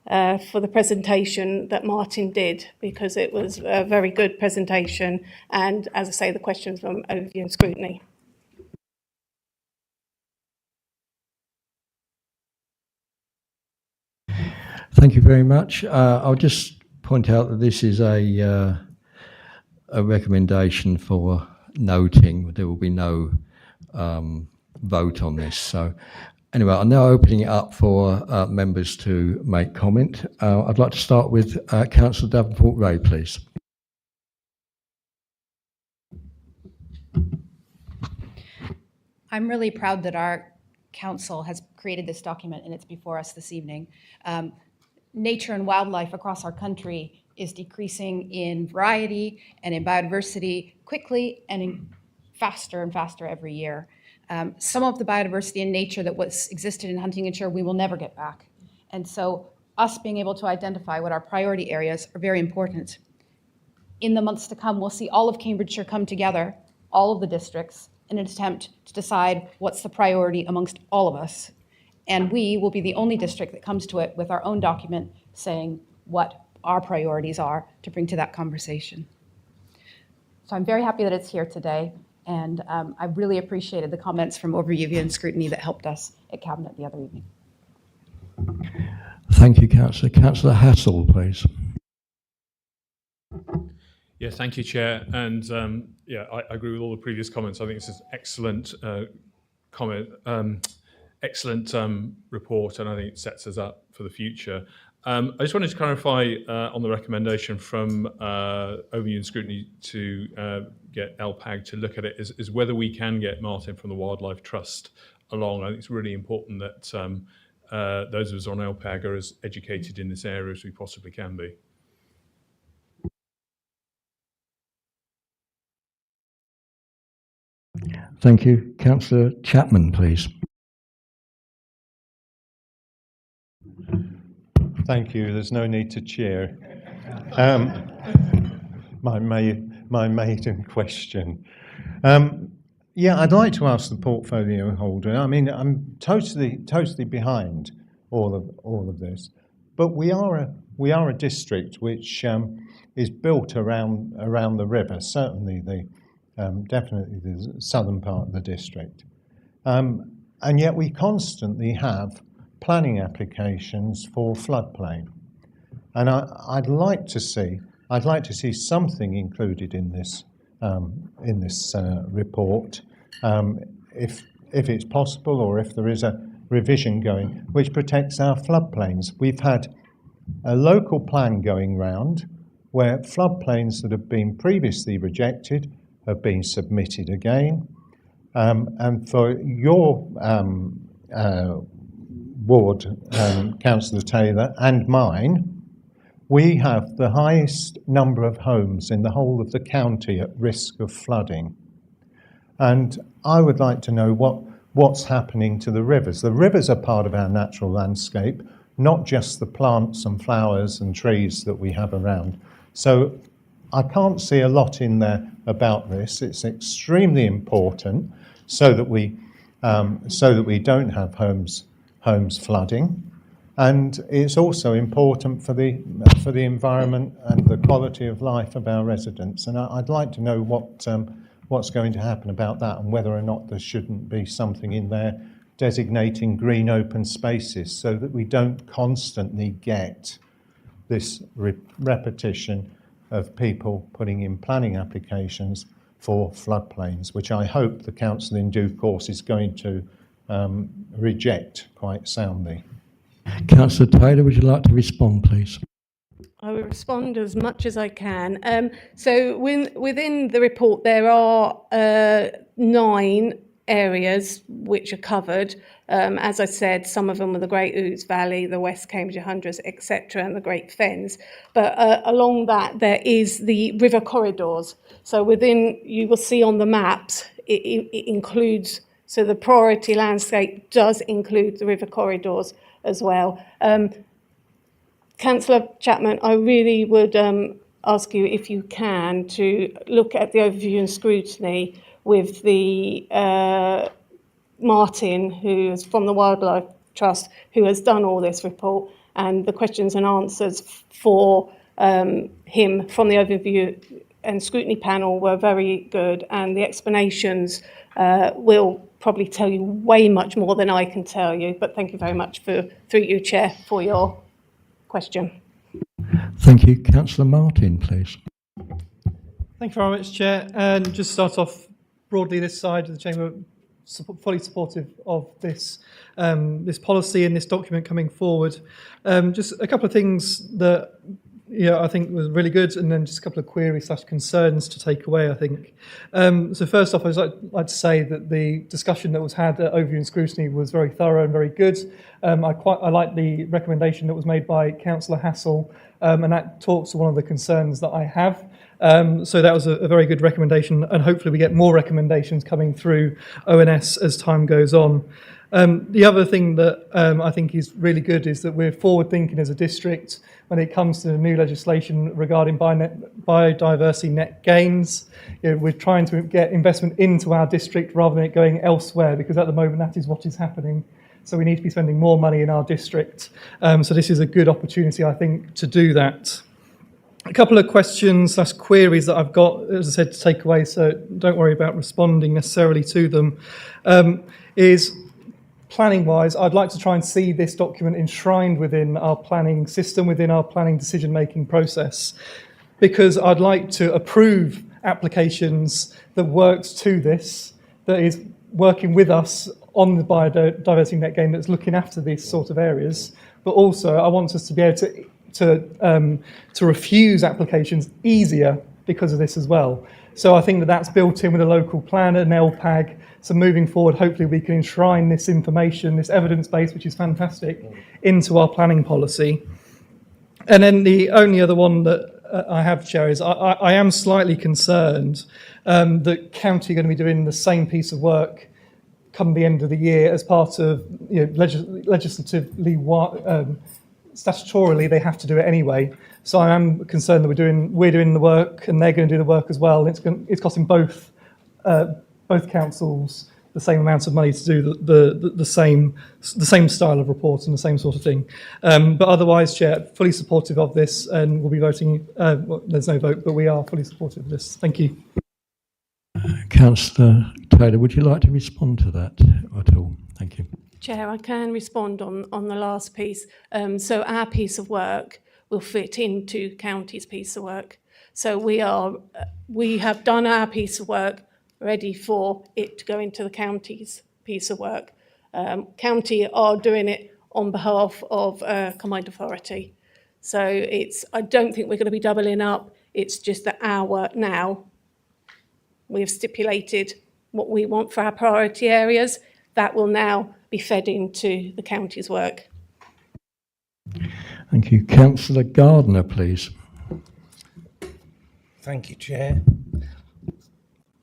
for the presentation that Martin did, because it was a very good presentation, and as I say, the questions from overview and scrutiny. Thank you very much. I'll just point out that this is a recommendation for noting. There will be no vote on this. So anyway, I'm now opening it up for members to make comment. I'd like to start with Councillor Davenport-Ray, please. I'm really proud that our council has created this document and it's before us this evening. Nature and wildlife across our country is decreasing in variety and in biodiversity quickly and faster and faster every year. Some of the biodiversity and nature that was existed in Huntingdonshire we will never get back. And so us being able to identify what our priority areas are very important. In the months to come, we'll see all of Cambridgeshire come together, all of the districts, in an attempt to decide what's the priority amongst all of us. And we will be the only district that comes to it with our own document saying what our priorities are to bring to that conversation. So I'm very happy that it's here today, and I really appreciated the comments from Overview and Scrutiny that helped us at Cabinet the other evening. Thank you, Councillor. Councillor Hassel, please. Yeah, thank you, Chair. And yeah, I agree with all the previous comments. I think this is excellent comment, excellent report, and I think it sets us up for the future. I just wanted to clarify on the recommendation from Overview and Scrutiny to get LPAG to look at it is whether we can get Martin from the Wildlife Trust along. I think it's really important that those of us on LPAG are as educated in this area as we possibly can be. Thank you. Councillor Chapman, please. Thank you. There's no need to cheer. My maiden question. Yeah, I'd like to ask the portfolio holder. I mean, I'm totally behind all of this, but we are a district which is built around the river. Certainly definitely the southern part of the district, and yet we constantly have planning applications for floodplain, and I'd like to see something included in this report, if it's possible, or if there is a revision going which protects our floodplains. We've had a local plan going round where floodplains that have been previously rejected have been submitted again, and for your ward, Councillor Taylor, and mine, we have the highest number of homes in the whole of the county at risk of flooding. And I would like to know what's happening to the rivers. The rivers are part of our natural landscape, not just the plants and flowers and trees that we have around. So I can't see a lot in there about this. It's extremely important so that we don't have homes flooding, and it's also important for the environment and the quality of life of our residents. And I'd like to know what's going to happen about that, and whether or not there shouldn't be something in there designating green open spaces so that we don't constantly get this repetition of people putting in planning applications for floodplains, which I hope the council in due course is going to reject quite soundly. Councillor Taylor, would you like to respond, please? I will respond as much as I can. So within the report, there are 9 areas which are covered. As I said, some of them are the Great Ouse Valley, the West Cambridge Hundreds, etc., and the Great Fens. But along that, there is the river corridors. So within, you will see on the maps, it includes, so the priority landscape does include the river corridors as well. Councillor Chapman, I really would ask you, if you can, to look at the overview and scrutiny with the Martin, who is from the Wildlife Trust, who has done all this report, and the questions and answers for him from the overview and scrutiny panel were very good, and the explanations will probably tell you way much more than I can tell you. But thank you very much, through you, Chair, for your question. Thank you. Councillor Martin, please. Thank you very much, Chair. And just start off broadly, this side of the Chamber fully supportive of this this policy and this document coming forward. Just a couple of things that I think was really good, and then just a couple of queries/concerns to take away, I think. So first off, I'd like to say that the discussion that was had at overview and scrutiny was very thorough and very good. I like the recommendation that was made by Councillor Hassel, and that talks to one of the concerns that I have. So that was a very good recommendation, and hopefully we get more recommendations coming through ONS as time goes on. The other thing that I think is really good is that we're forward-thinking as a district when it comes to the new legislation regarding biodiversity net gains. We're trying to get investment into our district rather than it going elsewhere, because at the moment that is what is happening. So we need to be spending more money in our district. So this is a good opportunity, I think, to do that. A couple of questions/queries that I've got, as I said, to take away, so don't worry about responding necessarily to them, is planning-wise, I'd like to try and see this document enshrined within our planning system, within our planning decision-making process, because I'd like to approve applications that works to this, that is working with us on the biodiversity net gain, that's looking after these sort of areas. But also, I want us to be able to refuse applications easier because of this as well. So I think that that's built in with a local plan and LPAG. So moving forward, hopefully we can enshrine this information, this evidence base, which is fantastic, into our planning policy. And then the only other one that I have, Chair, is I am slightly concerned that county are going to be doing the same piece of work come the end of the year as part of legislatively, statutorily they have to do it anyway. So I am concerned that we're doing the work and they're going to do the work as well. And it's costing both councils the same amount of money to do the same style of report and the same sort of thing. But otherwise, Chair, fully supportive of this, and we'll be voting. Well, there's no vote, but we are fully supportive of this. Thank you. Councillor Taylor, would you like to respond to that at all? Thank you. Chair, I can respond on the last piece. So our piece of work will fit into county's piece of work. So we have done our piece of work, ready for it to go into the county's piece of work. County are doing it on behalf of Combined Authority. So I don't think we're going to be doubling up. It's just that our work now, we have stipulated what we want for our priority areas. That will now be fed into the county's work. Thank you. Councillor Gardner, please. Thank you, Chair.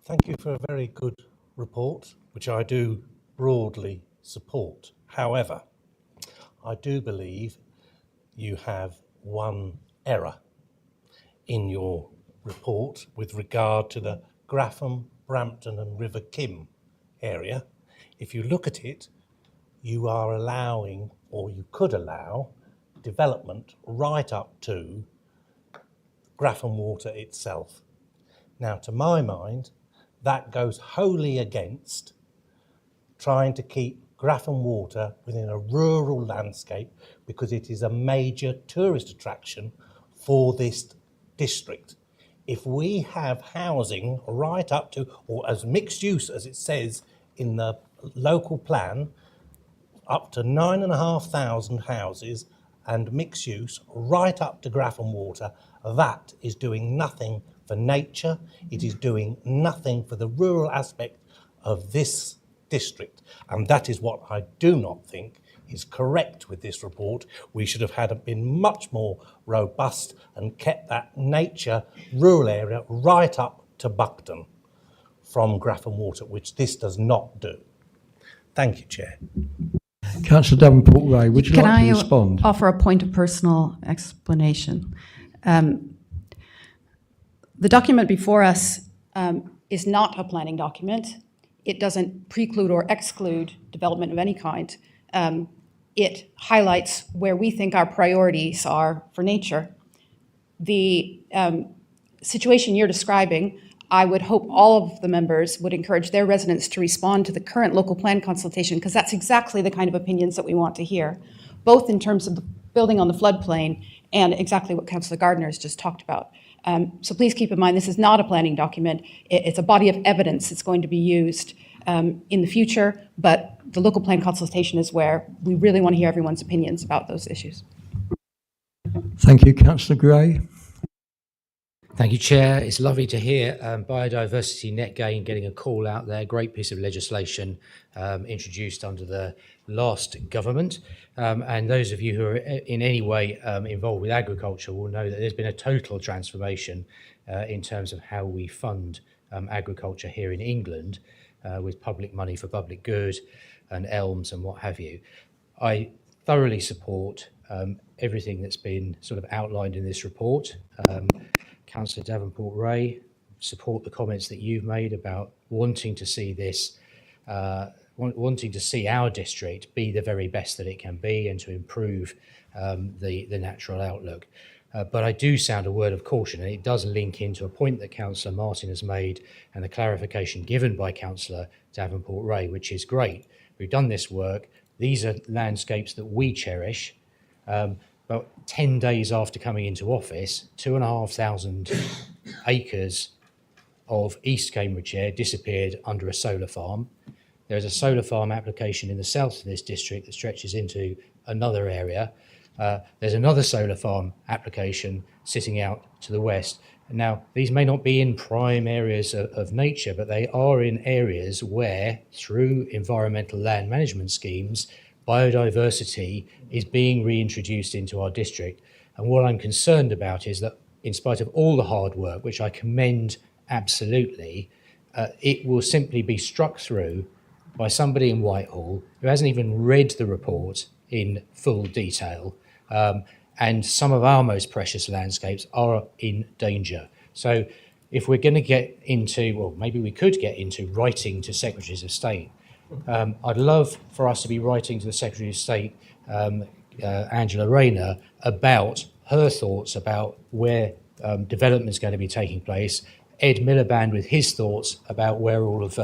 Thank you for a very good report, which I do broadly support. However, I do believe you have one error in your report with regard to the Graffham, Brampton and River Kim area. If you look at it, you are allowing, or you could allow, development right up to Graffham Water itself. Now, to my mind, that goes wholly against trying to keep Graffham Water within a rural landscape, because it is a major tourist attraction for this district. If we have housing right up to, or as mixed use as it says in the local plan, up to 9,500 houses and mixed use right up to Graffham Water, that is doing nothing for nature. It is doing nothing for the rural aspect of this district. And that is what I do not think is correct with this report. We should have been much more robust and kept that nature rural area right up to Buckton from Grafham Water, which this does not do. Thank you, Chair. Councillor Davenport-Ray, would you like to respond? Can I offer a point of personal explanation? The document before us is not a planning document. It doesn't preclude or exclude development of any kind. It highlights where we think our priorities are for nature. The situation you're describing, I would hope all of the members would encourage their residents to respond to the current local plan consultation, because that's exactly the kind of opinions that we want to hear, both in terms of the building on the floodplain and exactly what Councillor Gardner has just talked about. So please keep in mind, this is not a planning document. It's a body of evidence that's going to be used in the future, but the local plan consultation is where we really want to hear everyone's opinions about those issues. Thank you, Councillor Gray. Thank you, Chair. It's lovely to hear biodiversity net gain getting a call out there. Great piece of legislation introduced under the last government. And those of you who are in any way involved with agriculture will know that there's been a total transformation in terms of how we fund agriculture here in England with public money for public good and ELMS and what have you. I thoroughly support everything that's been sort of outlined in this report. Councillor Davenport-Ray, support the comments that you've made about wanting to see this, wanting to see our district be the very best that it can be and to improve the natural outlook. But I do sound a word of caution, and it does link into a point that Councillor Martin has made and the clarification given by Councillor Davenport-Ray, which is great. We've done this work. These are landscapes that we cherish. About 10 days after coming into office, 2,500 acres of East Cambridgeshire disappeared under a solar farm. There's a solar farm application in the south of this district that stretches into another area. There's another solar farm application sitting out to the west. Now, these may not be in prime areas of nature, but they are in areas where, through environmental land management schemes, biodiversity is being reintroduced into our district. And what I'm concerned about is that in spite of all the hard work, which I commend absolutely, it will simply be struck through by somebody in Whitehall who hasn't even read the report in full detail. And some of our most precious landscapes are in danger. So if we're going to get into, well, maybe we could get into writing to Secretaries of State. I'd love for us to be writing to the Secretary of State, Angela Rayner, about her thoughts about where development is going to be taking place. Ed Miliband with his thoughts about where all of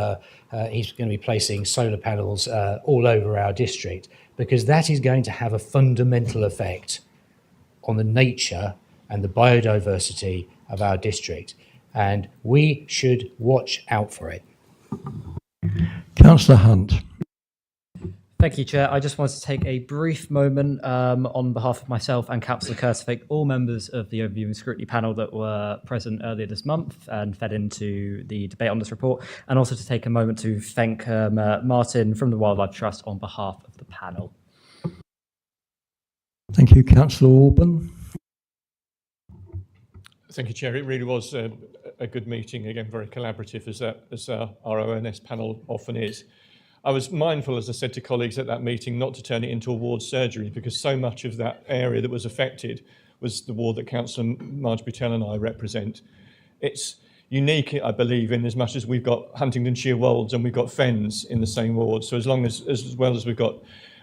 he's going to be placing solar panels all over our district, because that is going to have a fundamental effect on the nature and the biodiversity of our district, and we should watch out for it. Councillor Hunt. Thank you, Chair. I just wanted to take a brief moment on behalf of myself and Councillor Kerr to thank all members of the Overview and Scrutiny panel that were present earlier this month and fed into the debate on this report, and also to take a moment to thank Martin from the Wildlife Trust on behalf of the panel. Thank you, Councillor Alban. Thank you, Chair. It really was a good meeting, again, very collaborative, as our ONS panel often is. I was mindful, as I said to colleagues at that meeting, not to turn it into a ward surgery, because so much of that area that was affected was the ward that Councillor Marge Butel and I represent. It's unique, I believe, in as much as we've got Huntingdonshire Wolds and we've got Fens in the same ward. So as well as we've got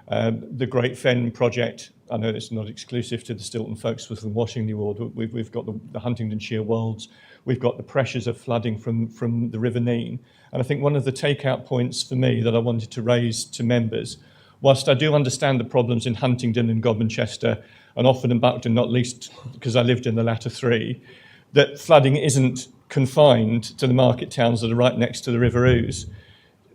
the Great Fen project, I know it's not exclusive to the Stilton Folkesworth and Washington ward, we've got the Huntingdonshire Wolds, we've got the pressures of flooding from the River Nene. And I think one of the takeout points for me that I wanted to raise to members, whilst I do understand the problems in Huntingdon and Godmanchester and Offord and Buckton, not least because I lived in the latter three, that flooding isn't confined to the market towns that are right next to the River Ouse.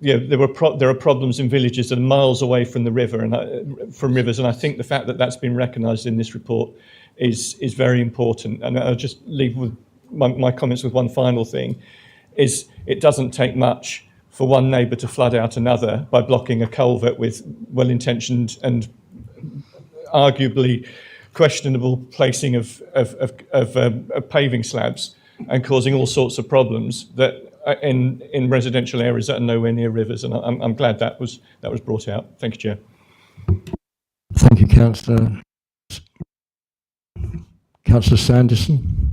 You know, there are problems in villages that are miles away from the river and from rivers, and I think the fact that that's been recognised in this report is very important. And I'll just leave with my comments with one final thing: is it doesn't take much for one neighbour to flood out another by blocking a culvert with well-intentioned and arguably questionable placing of paving slabs and causing all sorts of problems that in residential areas that are nowhere near rivers. And I'm glad that was brought out. Thank you, Chair. Thank you, Councillor. Councillor Sanderson.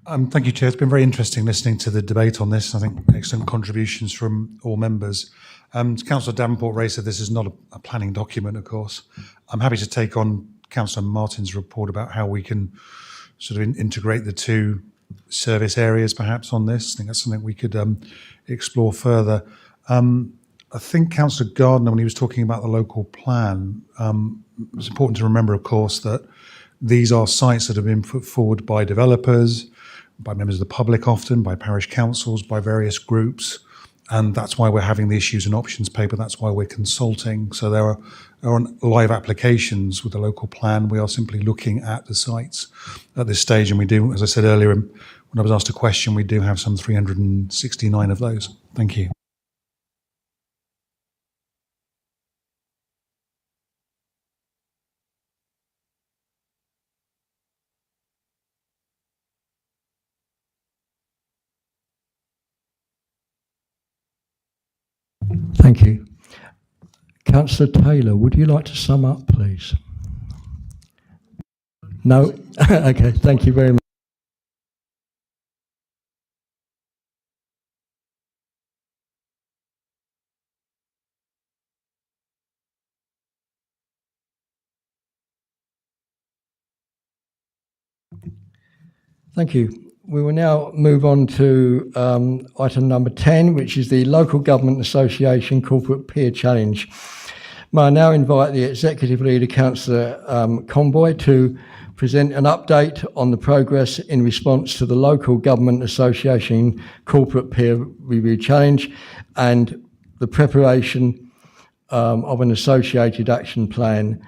Thank you, Chair. It's been very interesting listening to the debate on this. I think excellent contributions from all members. Councillor Davenport Ray said this is not a planning document, of course. I'm happy to take on Councillor Martin's report about how we can sort of integrate the two service areas perhaps on this. I think that's something we could explore further. I think Councillor Gardner, when he was talking about the local plan, it's important to remember, of course, that these are sites that have been put forward by developers, by members of the public often, by parish councils, by various groups. And that's why we're having the issues and options paper. That's why we're consulting. So there are live applications with the local plan. We are simply looking at the sites at this stage. And we do, as I said earlier, when I was asked a question, we do have some 369 of those. Thank you. Thank you. Councillor Taylor, would you like to sum up, please? No? Okay, thank you very much. Thank you. We will now move on to item number 10, which is the Local Government Association Corporate Peer Challenge. May I now invite the Executive Leader, Councillor Conboy, to present an update on the progress in response to the Local Government Association Corporate Peer Review Challenge and the preparation of an associated action plan.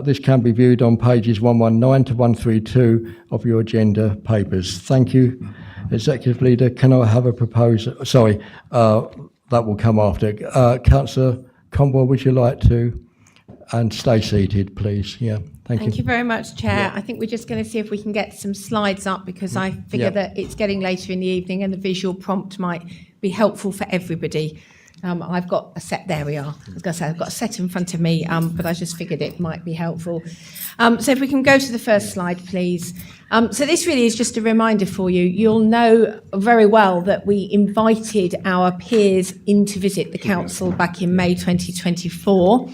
This can be viewed on pages 119 to 132 of your agenda papers. Thank you, Executive Leader. Can I have a proposal? Sorry, that will come after. Councillor Conboy, would you like to? And stay seated, please. Yeah, Thank you very much, Chair. I think we're just going to see if we can get some slides up because I figure that it's getting later in the evening and the visual prompt might be helpful for everybody. I've got a set, there we are. I was going to say, I've got a set in front of me, but I just figured it might be helpful. So if we can go to the first slide, please. So this really is just a reminder for you. You'll know very well that we invited our peers in to visit the council back in May 2024.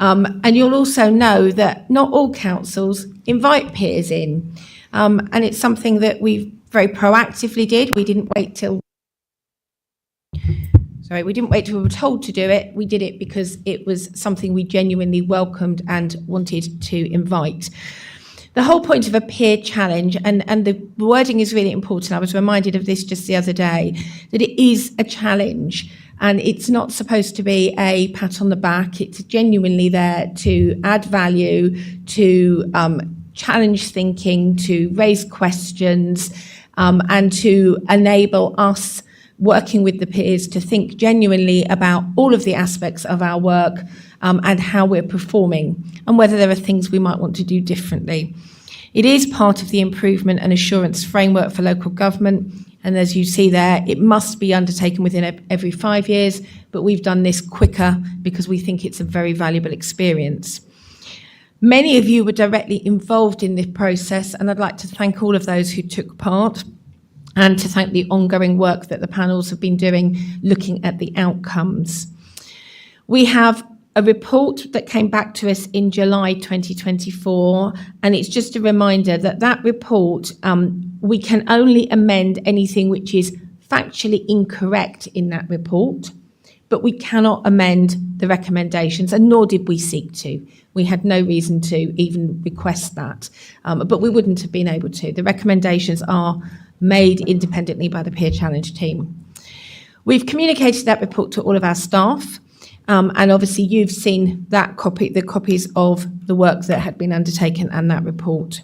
And you'll also know that not all councils invite peers in. And it's something that we very proactively did. We didn't wait till we were told to do it. We did it because it was something we genuinely welcomed and wanted to invite. The whole point of a peer challenge, and the wording is really important. I was reminded of this just the other day, that it is a challenge and it's not supposed to be a pat on the back. It's genuinely there to add value, to challenge thinking, to raise questions, and to enable us working with the peers to think genuinely about all of the aspects of our work and how we're performing and whether there are things we might want to do differently. It is part of the improvement and assurance framework for local government. And as you see there, it must be undertaken within every 5 years, but we've done this quicker because we think it's a very valuable experience. Many of you were directly involved in this process, and I'd like to thank all of those who took part, and to thank the ongoing work that the panels have been doing looking at the outcomes. We have a report that came back to us in July 2024, and it's just a reminder that that report, we can only amend anything which is factually incorrect in that report, but we cannot amend the recommendations, and nor did we seek to. We had no reason to even request that, but we wouldn't have been able to. The recommendations are made independently by the Peer Challenge team. We've communicated that report to all of our staff, and obviously you've seen that the copies of the work that had been undertaken and that report.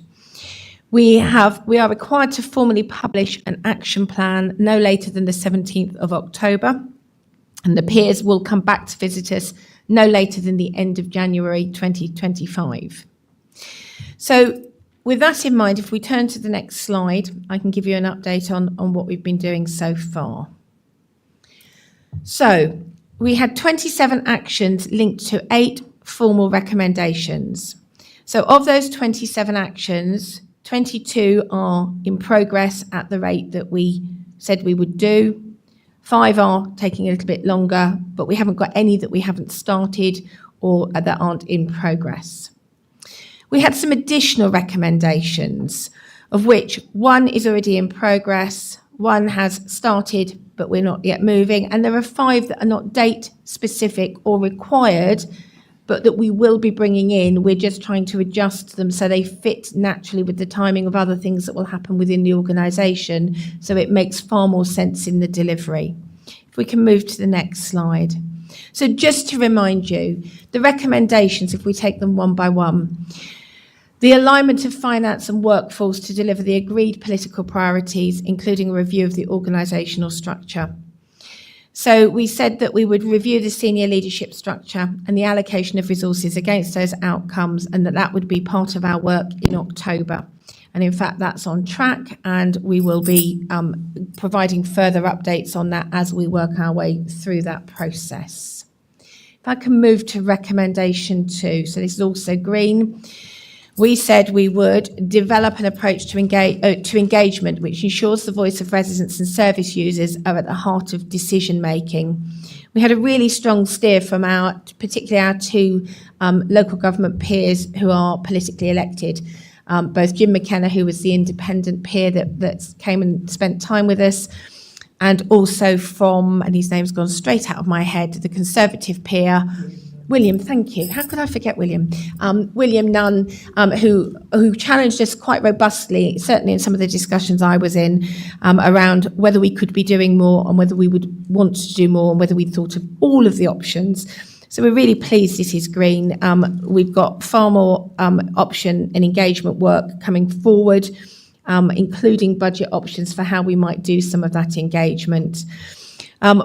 We are required to formally publish an action plan no later than the 17th of October. And the peers will come back to visit us no later than the end of January 2025. So with that in mind, if we turn to the next slide, I can give you an update on what we've been doing so far. So we had 27 actions linked to 8 formal recommendations. So of those 27 actions, 22 are in progress at the rate that we said we would do. 5 are taking a little bit longer, but we haven't got any that we haven't started or that aren't in progress. We had some additional recommendations, of which 1 is already in progress, 1 has started, but we're not yet moving, and there are 5 that are not date specific or required, but that we will be bringing in. We're just trying to adjust them so they fit naturally with the timing of other things that will happen within the organisation, so it makes far more sense in the delivery. If we can move to the next slide. So just to remind you, the recommendations, if we take them one by one, the alignment of finance and workforce to deliver the agreed political priorities, including a review of the organisational structure. So we said that we would review the senior leadership structure and the allocation of resources against those outcomes, and that would be part of our work in October. And in fact, that's on track, and we will be providing further updates on that as we work our way through that process. If I can move to recommendation 2, so this is also green. We said we would develop an approach to engagement which ensures the voice of residents and service users are at the heart of decision making. We had a really strong steer from particularly our 2 local government peers who are politically elected. Both Jim McKenna, who was the independent peer that came and spent time with us, and also from, and his name's gone straight out of my head, the Conservative peer, William, thank you. How could I forget William? William Nunn, who challenged us quite robustly, certainly in some of the discussions I was in, around whether we could be doing more and whether we would want to do more and whether we thought of all of the options. So we're really pleased this is green. We've got far more option and engagement work coming forward, including budget options for how we might do some of that engagement.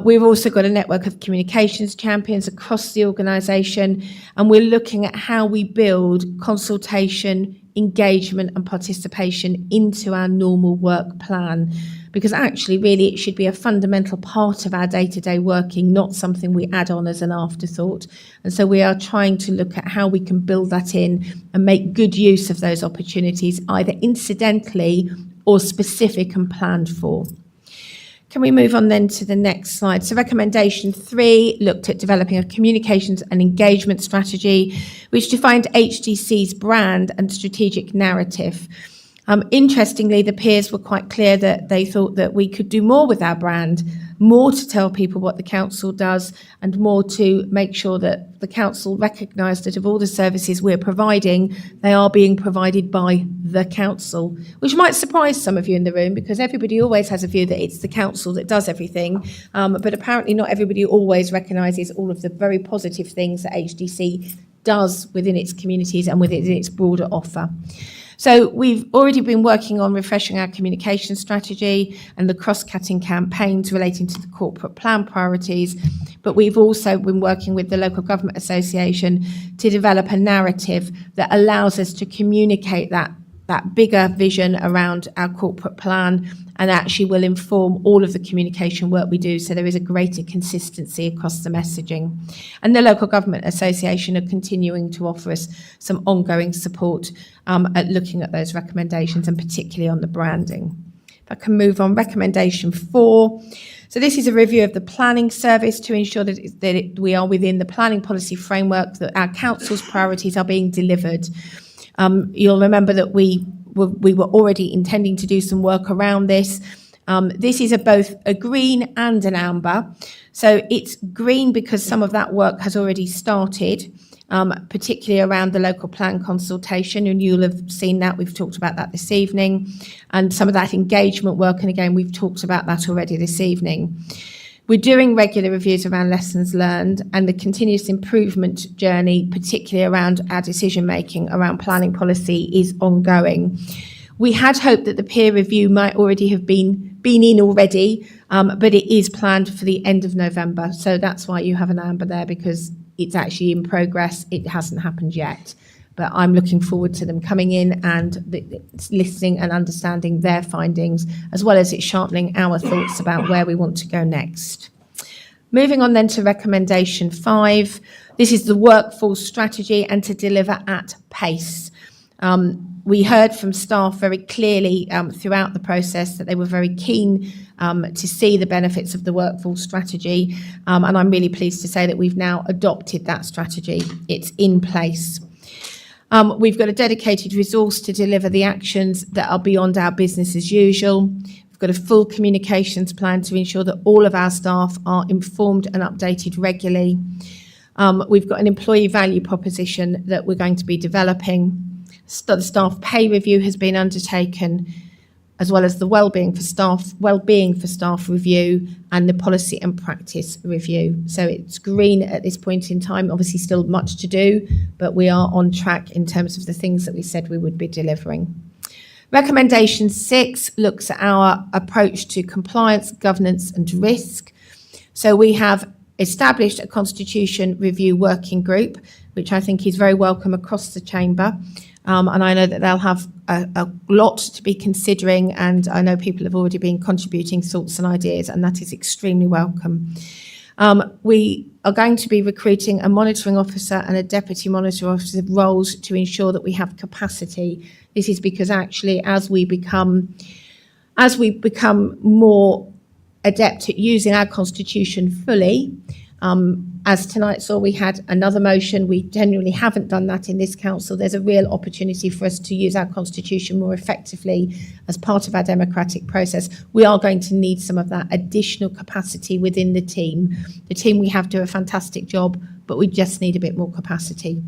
We've also got a network of communications champions across the organisation, and we're looking at how we build consultation, engagement and participation into our normal work plan, because actually really it should be a fundamental part of our day-to-day working, not something we add on as an afterthought. And so we are trying to look at how we can build that in and make good use of those opportunities, either incidentally or specific and planned for. Can we move on then to the next slide? So recommendation 3 looked at developing a communications and engagement strategy, which defined HDC's brand and strategic narrative. Interestingly, the peers were quite clear that they thought that we could do more with our brand, more to tell people what the council does, and more to make sure that the council recognise that of all the services we're providing, they are being provided by the council, which might surprise some of you in the room, because everybody always has a view that it's the council that does everything, but apparently not everybody always recognises all of the very positive things that HDC does within its communities and within its broader offer. So we've already been working on refreshing our communication strategy and the cross-cutting campaigns relating to the corporate plan priorities, but we've also been working with the Local Government Association to develop a narrative that allows us to communicate that bigger vision around our corporate plan, and actually will inform all of the communication work we do, so there is a greater consistency across the messaging. And the Local Government Association are continuing to offer us some ongoing support at looking at those recommendations, and particularly on the branding. If I can move on, recommendation 4. So this is a review of the planning service to ensure that we are within the planning policy framework, that our council's priorities are being delivered. You'll remember that we were already intending to do some work around this. This is both a green and an amber. So it's green because some of that work has already started, particularly around the local plan consultation, and you'll have seen that. We've talked about that this evening, and some of that engagement work, and again, we've talked about that already this evening. We're doing regular reviews around lessons learned and the continuous improvement journey, particularly around our decision making around planning policy, is ongoing. We had hoped that the peer review might already have been been in already, but it is planned for the end of November. So that's why you have an amber there, because it's actually in progress. It hasn't happened yet. But I'm looking forward to them coming in and listening and understanding their findings, as well as it sharpening our thoughts about where we want to go next. Moving on then to recommendation 5. This is the workforce strategy and to deliver at pace. We heard from staff very clearly throughout the process that they were very keen to see the benefits of the workforce strategy. And I'm really pleased to say that we've now adopted that strategy. It's in place. We've got a dedicated resource to deliver the actions that are beyond our business as usual. We've got a full communications plan to ensure that all of our staff are informed and updated regularly. We've got an employee value proposition that we're going to be developing. The staff pay review has been undertaken, as well as the wellbeing for staff review and the policy and practice review. So it's green at this point in time. Obviously still much to do, but we are on track in terms of the things that we said we would be delivering. Recommendation 6 looks at our approach to compliance, governance and risk. So we have established a constitution review working group, which I think is very welcome across the chamber. And I know that they'll have a lot to be considering, and I know people have already been contributing thoughts and ideas, and that is extremely welcome. We are going to be recruiting a monitoring officer and a deputy monitoring officer roles to ensure that we have capacity. This is because actually as we become more adept at using our constitution fully, as tonight saw, we had another motion. We genuinely haven't done that in this council. There's a real opportunity for us to use our constitution more effectively as part of our democratic process. We are going to need some of that additional capacity within the team. The team we have do a fantastic job, but we just need a bit more capacity.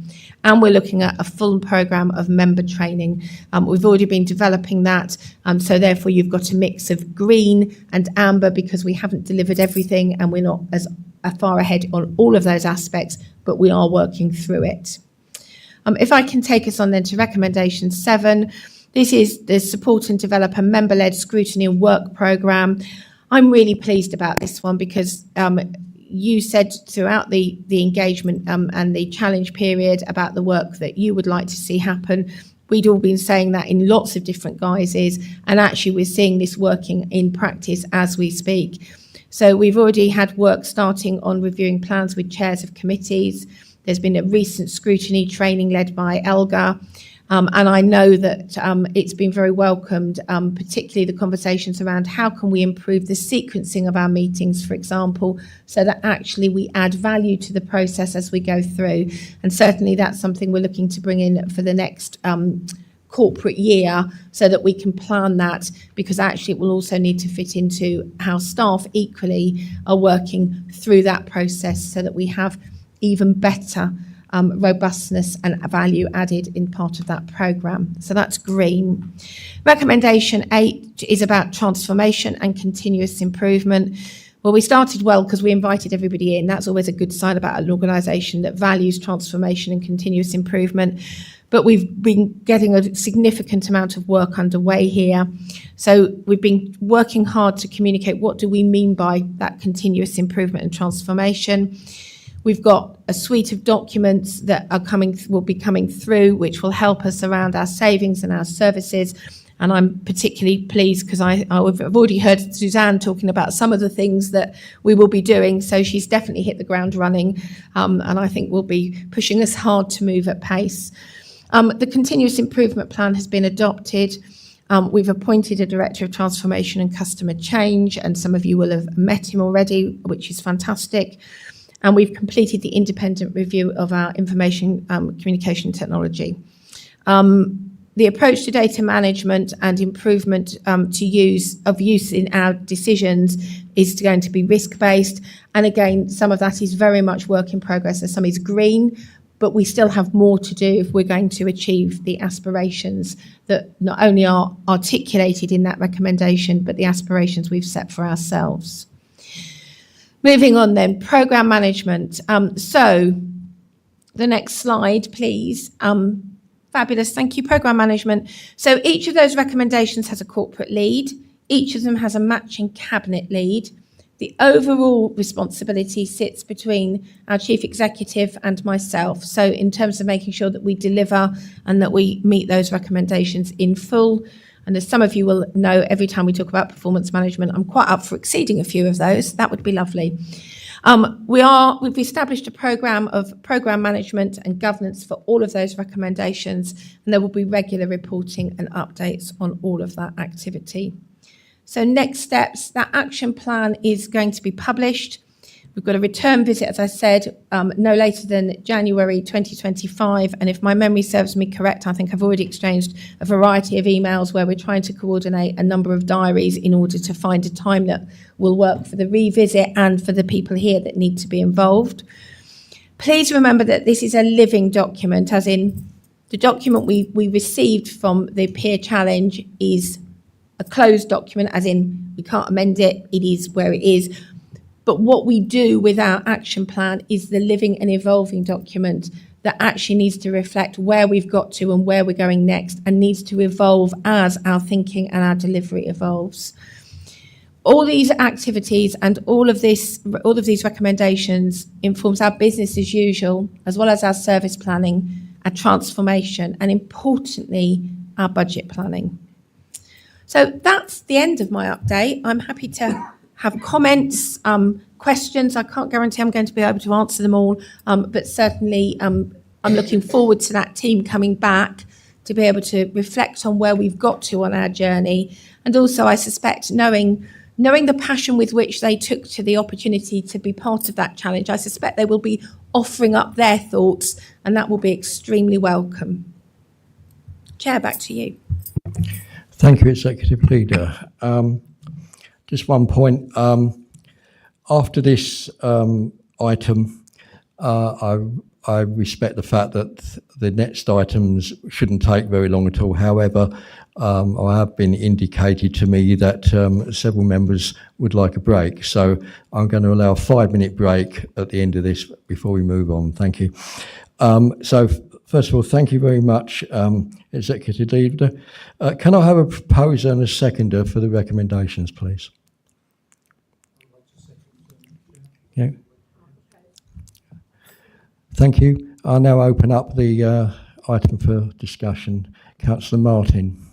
And we're looking at a full programme of member training. We've already been developing that. So therefore you've got a mix of green and amber, because we haven't delivered everything and we're not as far ahead on all of those aspects, but we are working through it. If I can take us on then to recommendation 7, this is the support and develop a member-led scrutiny and work programme. I'm really pleased about this one because you said throughout the engagement and the challenge period about the work that you would like to see happen. We'd all been saying that in lots of different guises, and actually we're seeing this working in practice as we speak. So we've already had work starting on reviewing plans with chairs of committees. There's been a recent scrutiny training led by Elgar. And I know that it's been very welcomed, particularly the conversations around how can we improve the sequencing of our meetings, for example, so that actually we add value to the process as we go through. And certainly that's something we're looking to bring in for the next corporate year so that we can plan that, because actually it will also need to fit into how staff equally are working through that process so that we have even better robustness and value added in part of that programme. So that's green. Recommendation 8 is about transformation and continuous improvement. Well, we started well because we invited everybody in. That's always a good sign about an organisation that values transformation and continuous improvement. But we've been getting a significant amount of work underway here. So we've been working hard to communicate what do we mean by that continuous improvement and transformation. We've got a suite of documents that will be coming through, which will help us around our savings and our services. And I'm particularly pleased because I've already heard Suzanne talking about some of the things that we will be doing. So she's definitely hit the ground running, and I think will be pushing us hard to move at pace. The continuous improvement plan has been adopted. We've appointed a director of transformation and customer change, and some of you will have met him already, which is fantastic. And we've completed the independent review of our information communication technology. The approach to data management and improvement to use in our decisions is going to be risk-based. And again, some of that is very much work in progress, and some is green, but we still have more to do if we're going to achieve the aspirations that not only are articulated in that recommendation, but the aspirations we've set for ourselves. Moving on then, programme management. So the next slide, please. Fabulous, thank you. Programme management. So each of those recommendations has a corporate lead. Each of them has a matching cabinet lead. The overall responsibility sits between our chief executive and myself. So in terms of making sure that we deliver and that we meet those recommendations in full. And as some of you will know, every time we talk about performance management, I'm quite up for exceeding a few of those. That would be lovely. We've established a programme of programme management and governance for all of those recommendations, and there will be regular reporting and updates on all of that activity. So next steps, that action plan is going to be published. We've got a return visit, as I said, no later than January 2025. And if my memory serves me correct, I think I've already exchanged a variety of emails where we're trying to coordinate a number of diaries in order to find a time that will work for the revisit and for the people here that need to be involved. Please remember that this is a living document, as in the document we received from the peer challenge is a closed document, as in we can't amend it, it is where it is. But what we do with our action plan is the living and evolving document that actually needs to reflect where we've got to and where we're going next, and needs to evolve as our thinking and our delivery evolves. All these activities and all of these recommendations informs our business as usual, as well as our service planning, our transformation, and importantly, our budget planning. So that's the end of my update. I'm happy to have comments, questions. I can't guarantee I'm going to be able to answer them all, but certainly I'm looking forward to that team coming back to be able to reflect on where we've got to on our journey. And also, I suspect, knowing the passion with which they took to the opportunity to be part of that challenge, I suspect they will be offering up their thoughts, and that will be extremely welcome. Chair, back to you. Thank you, Executive Leader. Just one point. After this item, I respect the fact that the next items shouldn't take very long at all. However, I have been indicated to me that several members would like a break. So I'm going to allow a 5-minute break at the end of this before we move on. Thank you. So first of all, thank you very much, Executive Leader. Can I have a proposer and a seconder for the recommendations, please? Yeah. Thank you. I'll now open up the item for discussion. Councillor Martin.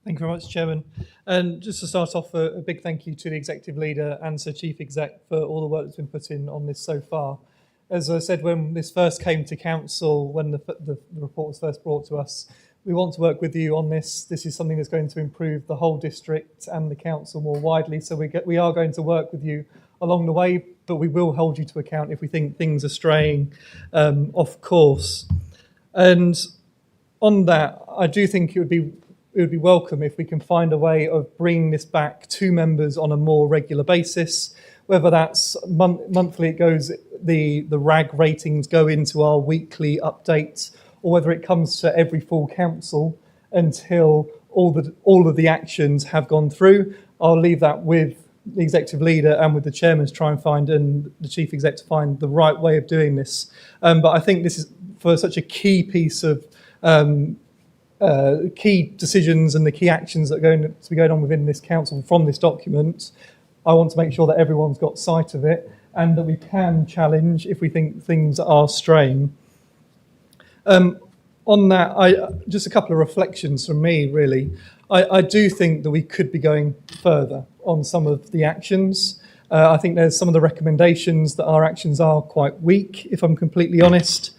Thank you very much, Chairman. And just to start off, a big thank you to the Executive Leader and to Chief Exec for all the work that's been put in on this so far. As I said, when this first came to Council, when the report was first brought to us, we want to work with you on this. This is something that's going to improve the whole district and the Council more widely. So we are going to work with you along the way, but we will hold you to account if we think things are straying off course. And on that, I do think it would be welcome if we can find a way of bringing this back to members on a more regular basis, whether that's monthly, it goes, the RAG ratings go into our weekly updates, or whether it comes to every full council until all of the actions have gone through. I'll leave that with the Executive Leader and with the Chairman to try and find, and the Chief Exec to find the right way of doing this. But I think this is for such a key piece of key decisions and the key actions that are going to be going on within this council from this document. I want to make sure that everyone's got sight of it and that we can challenge if we think things are straying. On that, just a couple of reflections from me, really. I do think that we could be going further on some of the actions. I think there's some of the recommendations that our actions are quite weak, if I'm completely honest.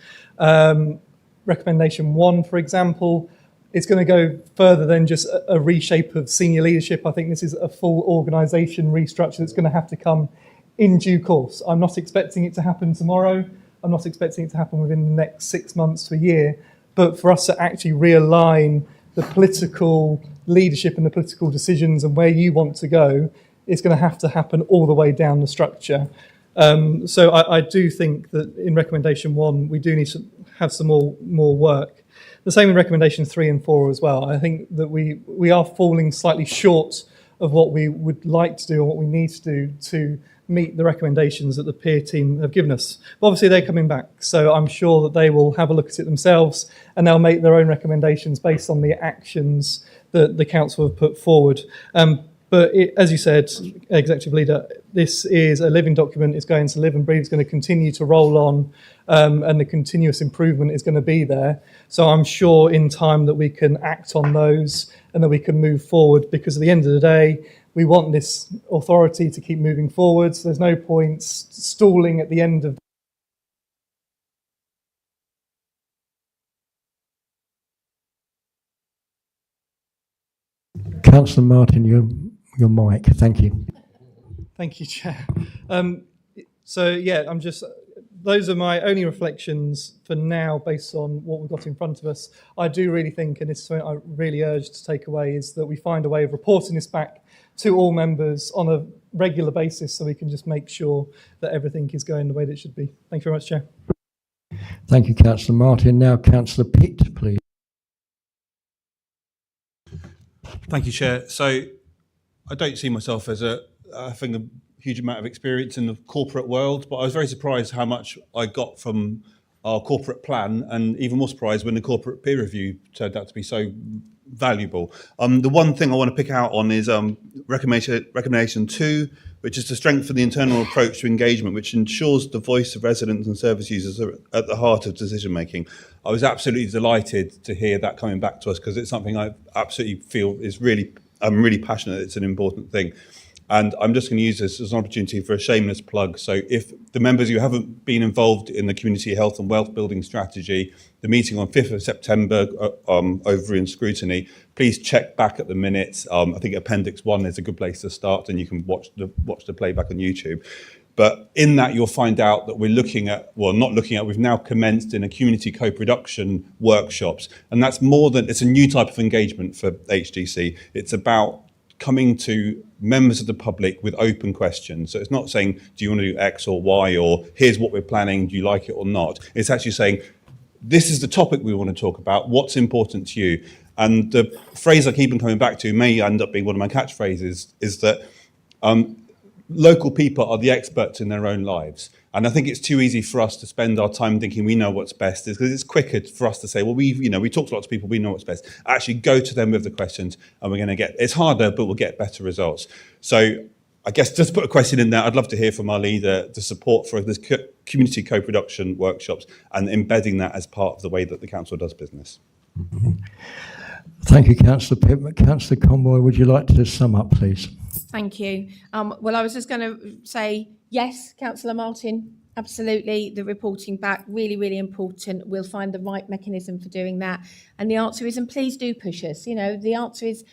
Recommendation 1, for example, it's going to go further than just a reshape of senior leadership. I think this is a full organisation restructure that's going to have to come in due course. I'm not expecting it to happen tomorrow. I'm not expecting it to happen within the next 6 months to a year. But for us to actually realign the political leadership and the political decisions and where you want to go, it's going to have to happen all the way down the structure. So I do think that in recommendation 1, we do need to have some more work. The same in recommendation 3 and 4 as well. I think that we are falling slightly short of what we would like to do and what we need to do to meet the recommendations that the peer team have given us. But obviously they're coming back, so I'm sure that they will have a look at it themselves and they'll make their own recommendations based on the actions that the council have put forward. But as you said, Executive Leader, this is a living document. It's going to live and breathe. It's going to continue to roll on, and the continuous improvement is going to be there. So I'm sure in time that we can act on those and that we can move forward, because at the end of the day, we want this authority to keep moving forwards. There's no point stalling at the end of Councillor Martin, your mic. Thank you. Thank you, Chair. So yeah, those are my only reflections for now based on what we've got in front of us. I do really think, and this is something I really urge to take away, is that we find a way of reporting this back to all members on a regular basis so we can just make sure that everything is going the way that it should be. Thank you very much, Chair. Thank you, Councillor Martin. Now, Councillor Pitt, please. Thank you, Chair. So I don't see myself as having a huge amount of experience in the corporate world, but I was very surprised how much I got from our corporate plan, and even more surprised when the corporate peer review turned out to be so valuable. The one thing I want to pick out on is recommendation 2, which is to strengthen the internal approach to engagement, which ensures the voice of residents and service users are at the heart of decision making. I was absolutely delighted to hear that coming back to us, because it's something I absolutely feel is I'm really passionate. It's an important thing. And I'm just going to use this as an opportunity for a shameless plug. So if the members who haven't been involved in the community health and wealth building strategy, the meeting on 5th of September over in scrutiny, please check back at the minutes. I think Appendix 1 is a good place to start, and you can watch the playback on YouTube. But in that, you'll find out that we're we've now commenced in a community co-production workshops. And that's it's a new type of engagement for HDC. It's about coming to members of the public with open questions. So it's not saying, do you want to do X or Y, or here's what we're planning, do you like it or not? It's actually saying, this is the topic we want to talk about, what's important to you? And the phrase I keep on coming back to, may end up being one of my catchphrases, is that local people are the experts in their own lives. And I think it's too easy for us to spend our time thinking we know what's best, because it's quicker for us to say, well, we talk to lots of people, we know what's best. Actually go to them with the questions, and we're going to it's harder, but we'll get better results. So I guess just put a question in there. I'd love to hear from our leader the support for this community co-production workshops and embedding that as part of the way that the council does business. Thank you, Councillor Pitt. Councillor Conboy, would you like to sum up, please? Thank you. Well, I was just going to say, yes, Councillor Martin, absolutely. The reporting back, really, really important. We'll find the right mechanism for doing that. And the answer is, and please do push us. The answer is,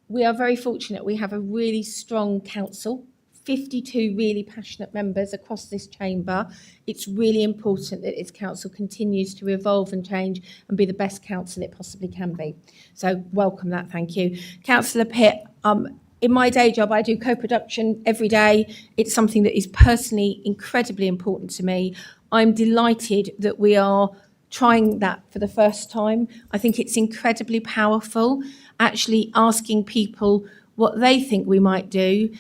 we are very fortunate. We have a really strong council, 52 really passionate members across this chamber. It's really important that this council continues to evolve and change and be the best council it possibly can be. So welcome that, thank you. Councillor Pitt, in my day job, I do co-production every day. It's something that is personally incredibly important to me. I'm delighted that we are trying that for the first time. I think it's incredibly powerful, actually asking people what they think we might do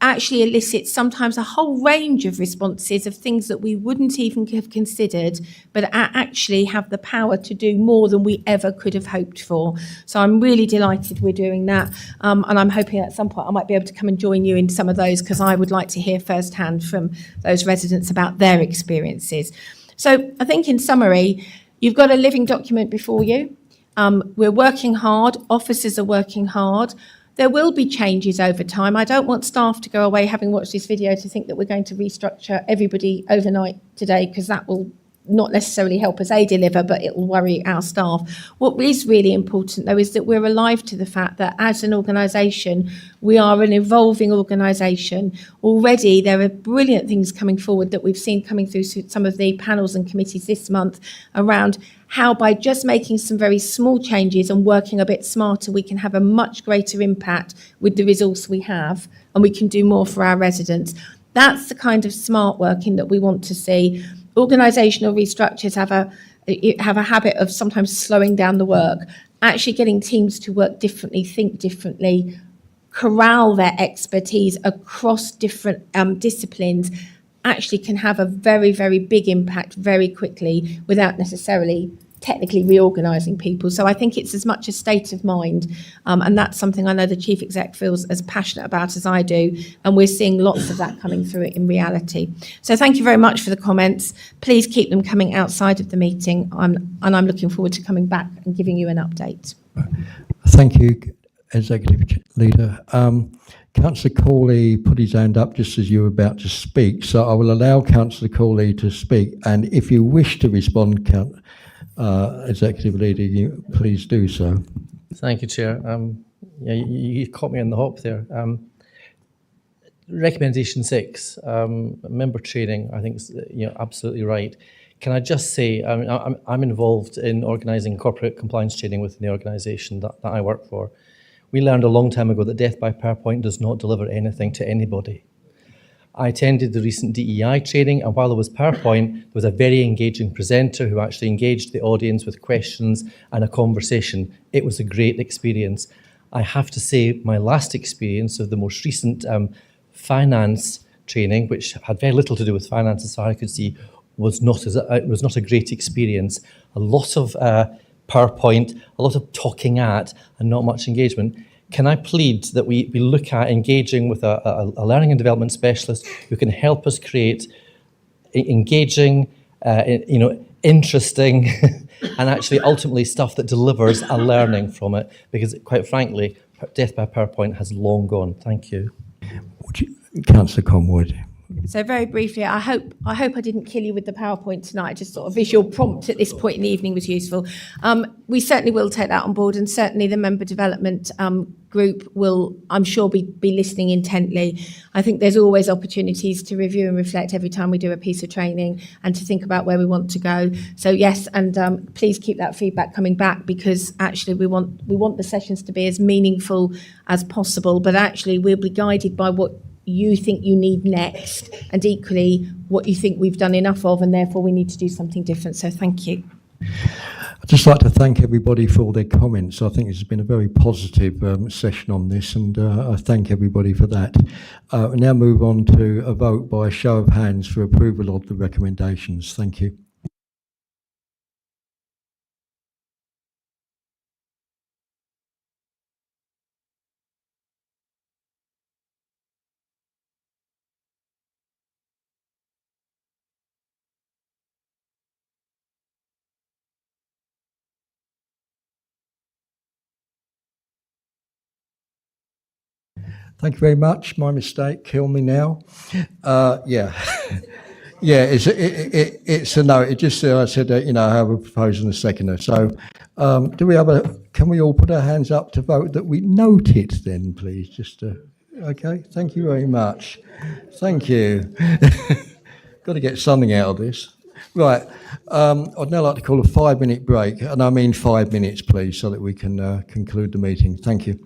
actually elicits sometimes a whole range of responses of things that we wouldn't even have considered, but actually have the power to do more than we ever could have hoped for. So I'm really delighted we're doing that. And I'm hoping at some point I might be able to come and join you in some of those, because I would like to hear firsthand from those residents about their experiences. So I think in summary, you've got a living document before you. We're working hard. Officers are working hard. There will be changes over time. I don't want staff to go away having watched this video to think that we're going to restructure everybody overnight today, because that will not necessarily help us deliver, but it will worry our staff. What is really important, though, is that we're alive to the fact that as an organisation, we are an evolving organisation. Already there are brilliant things coming forward that we've seen coming through some of the panels and committees this month around how by just making some very small changes and working a bit smarter, we can have a much greater impact with the resource we have, and we can do more for our residents. That's the kind of smart working that we want to see. Organisational restructures have a habit of sometimes slowing down the work. Actually getting teams to work differently, think differently, corral their expertise across different disciplines actually can have a very, very big impact very quickly without necessarily technically reorganising people. So I think it's as much a state of mind, and that's something I know the Chief Exec feels as passionate about as I do, and we're seeing lots of that coming through in reality. So thank you very much for the comments. Please keep them coming outside of the meeting, and I'm looking forward to coming back and giving you an update. Thank you, Executive Leader. Councillor Corley put his hand up just as you were about to speak, so I will allow Councillor Corley to speak, and if you wish to respond, Executive Leader, you please do so. Thank you, Chair. Yeah, you caught me on the hop there. Recommendation 6, member training, I think is absolutely right. Can I just say, I'm involved in organising corporate compliance training within the organisation that I work for. We learned a long time ago that death by PowerPoint does not deliver anything to anybody. I attended the recent DEI training, and while there was PowerPoint, there was a very engaging presenter who actually engaged the audience with questions and a conversation. It was a great experience. I have to say, my last experience of the most recent finance training, which had very little to do with finance as far as I could see, was not a great experience. A lot of PowerPoint, a lot of talking at, and not much engagement. Can I plead that we look at engaging with a learning and development specialist who can help us create engaging, interesting, and actually ultimately stuff that delivers a learning from it? Because quite frankly, death by PowerPoint has long gone. Thank you. Councillor Conwood. So very briefly, I hope I didn't kill you with the PowerPoint tonight. Just sort of visual prompt at this point in the evening was useful. We certainly will take that on board, and certainly the member development group will, I'm sure, be listening intently. I think there's always opportunities to review and reflect every time we do a piece of training and to think about where we want to go. So yes, and please keep that feedback coming back, because actually we want the sessions to be as meaningful as possible, but actually we'll be guided by what you think you need next, and equally what you think we've done enough of, and therefore we need to do something different. So thank you. I'd just like to thank everybody for all their comments. I think it's been a very positive session on this, and I thank everybody for that. We now move on to a vote by a show of hands for approval of the recommendations. Thank you. Thank you very much. My mistake. Kill me now. Yeah. Yeah, it's a no. It just I said, I have a proposal and a seconder. So can we all put our hands up to vote that we note it then, please? Okay. Thank you very much. Thank you. Got to get something out of this. Right. I'd now like to call a 5-minute break, and I mean 5 minutes, please, so that we can conclude the meeting. Thank you.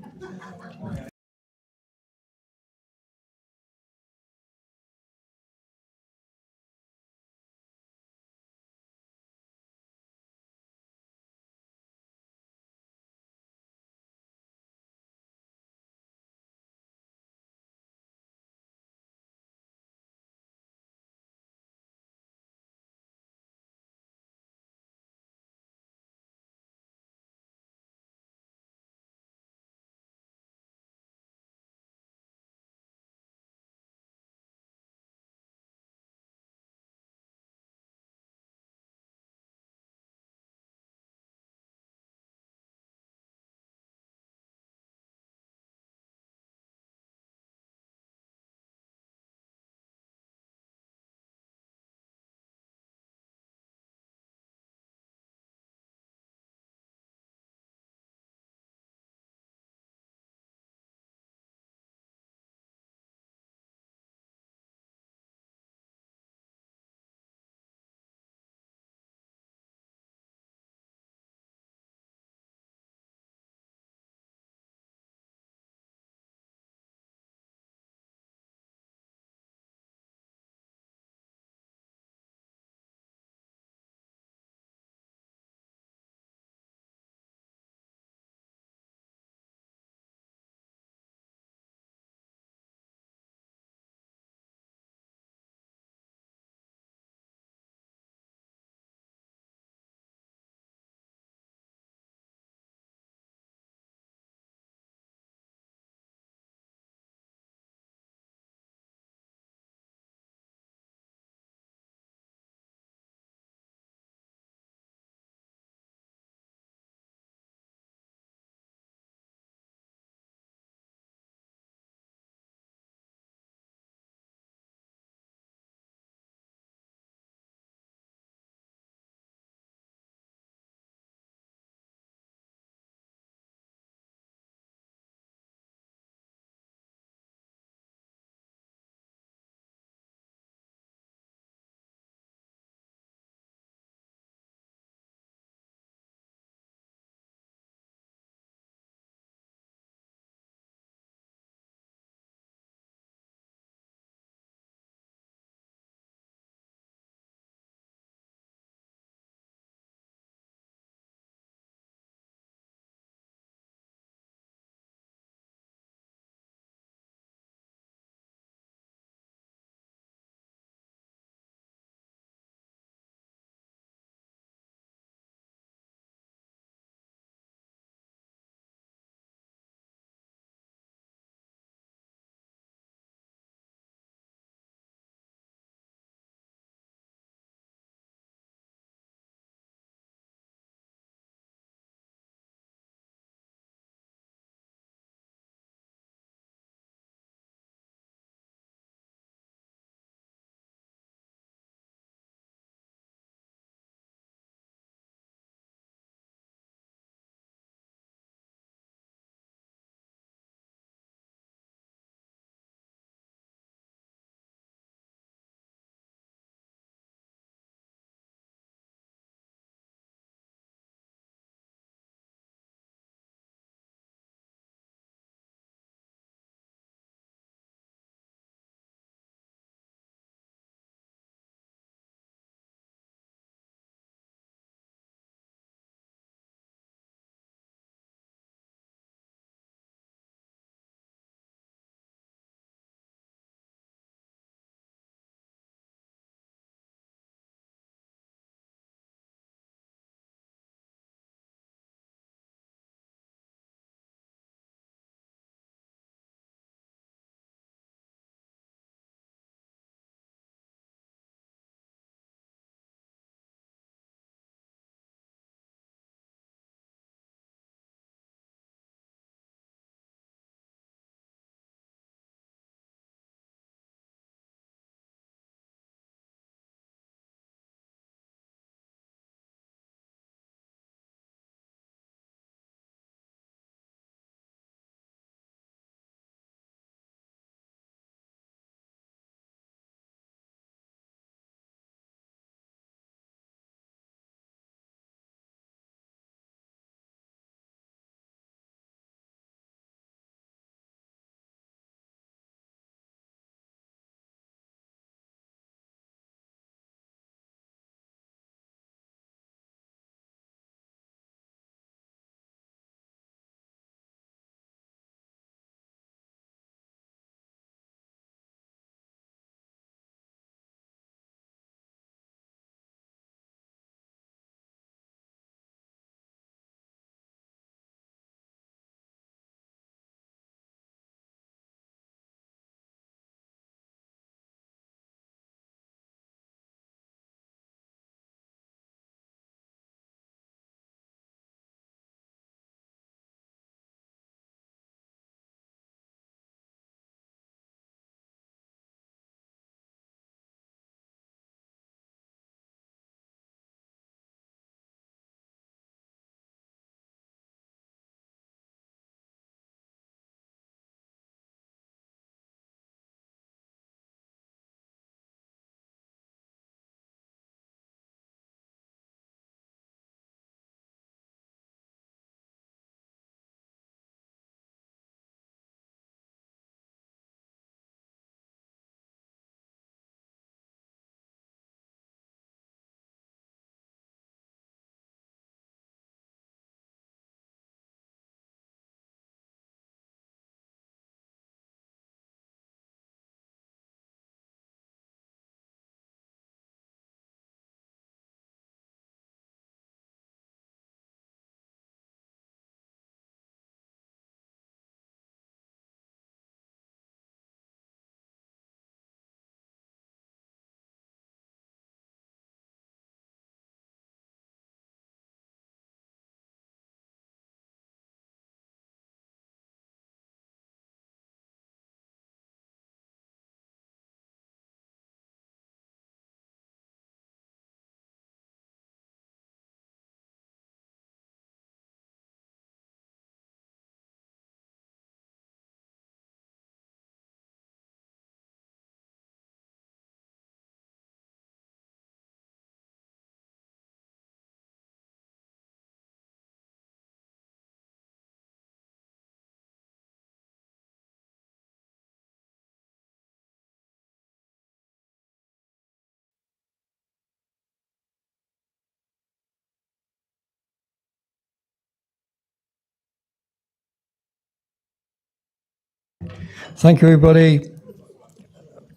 Thank you, everybody.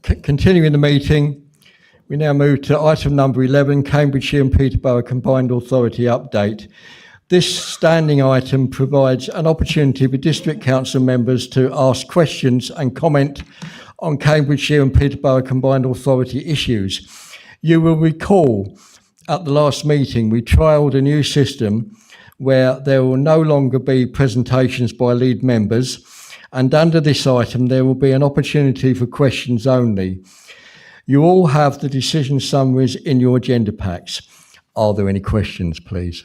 Continuing the meeting, we now move to item number 11, Cambridgeshire and Peterborough Combined Authority update. This standing item provides an opportunity for District Council members to ask questions and comment on Cambridgeshire and Peterborough Combined Authority issues. You will recall at the last meeting we trialled a new system where there will no longer be presentations by lead members, and under this item there will be an opportunity for questions only. You all have the decision summaries in your agenda packs. Are there any questions, please?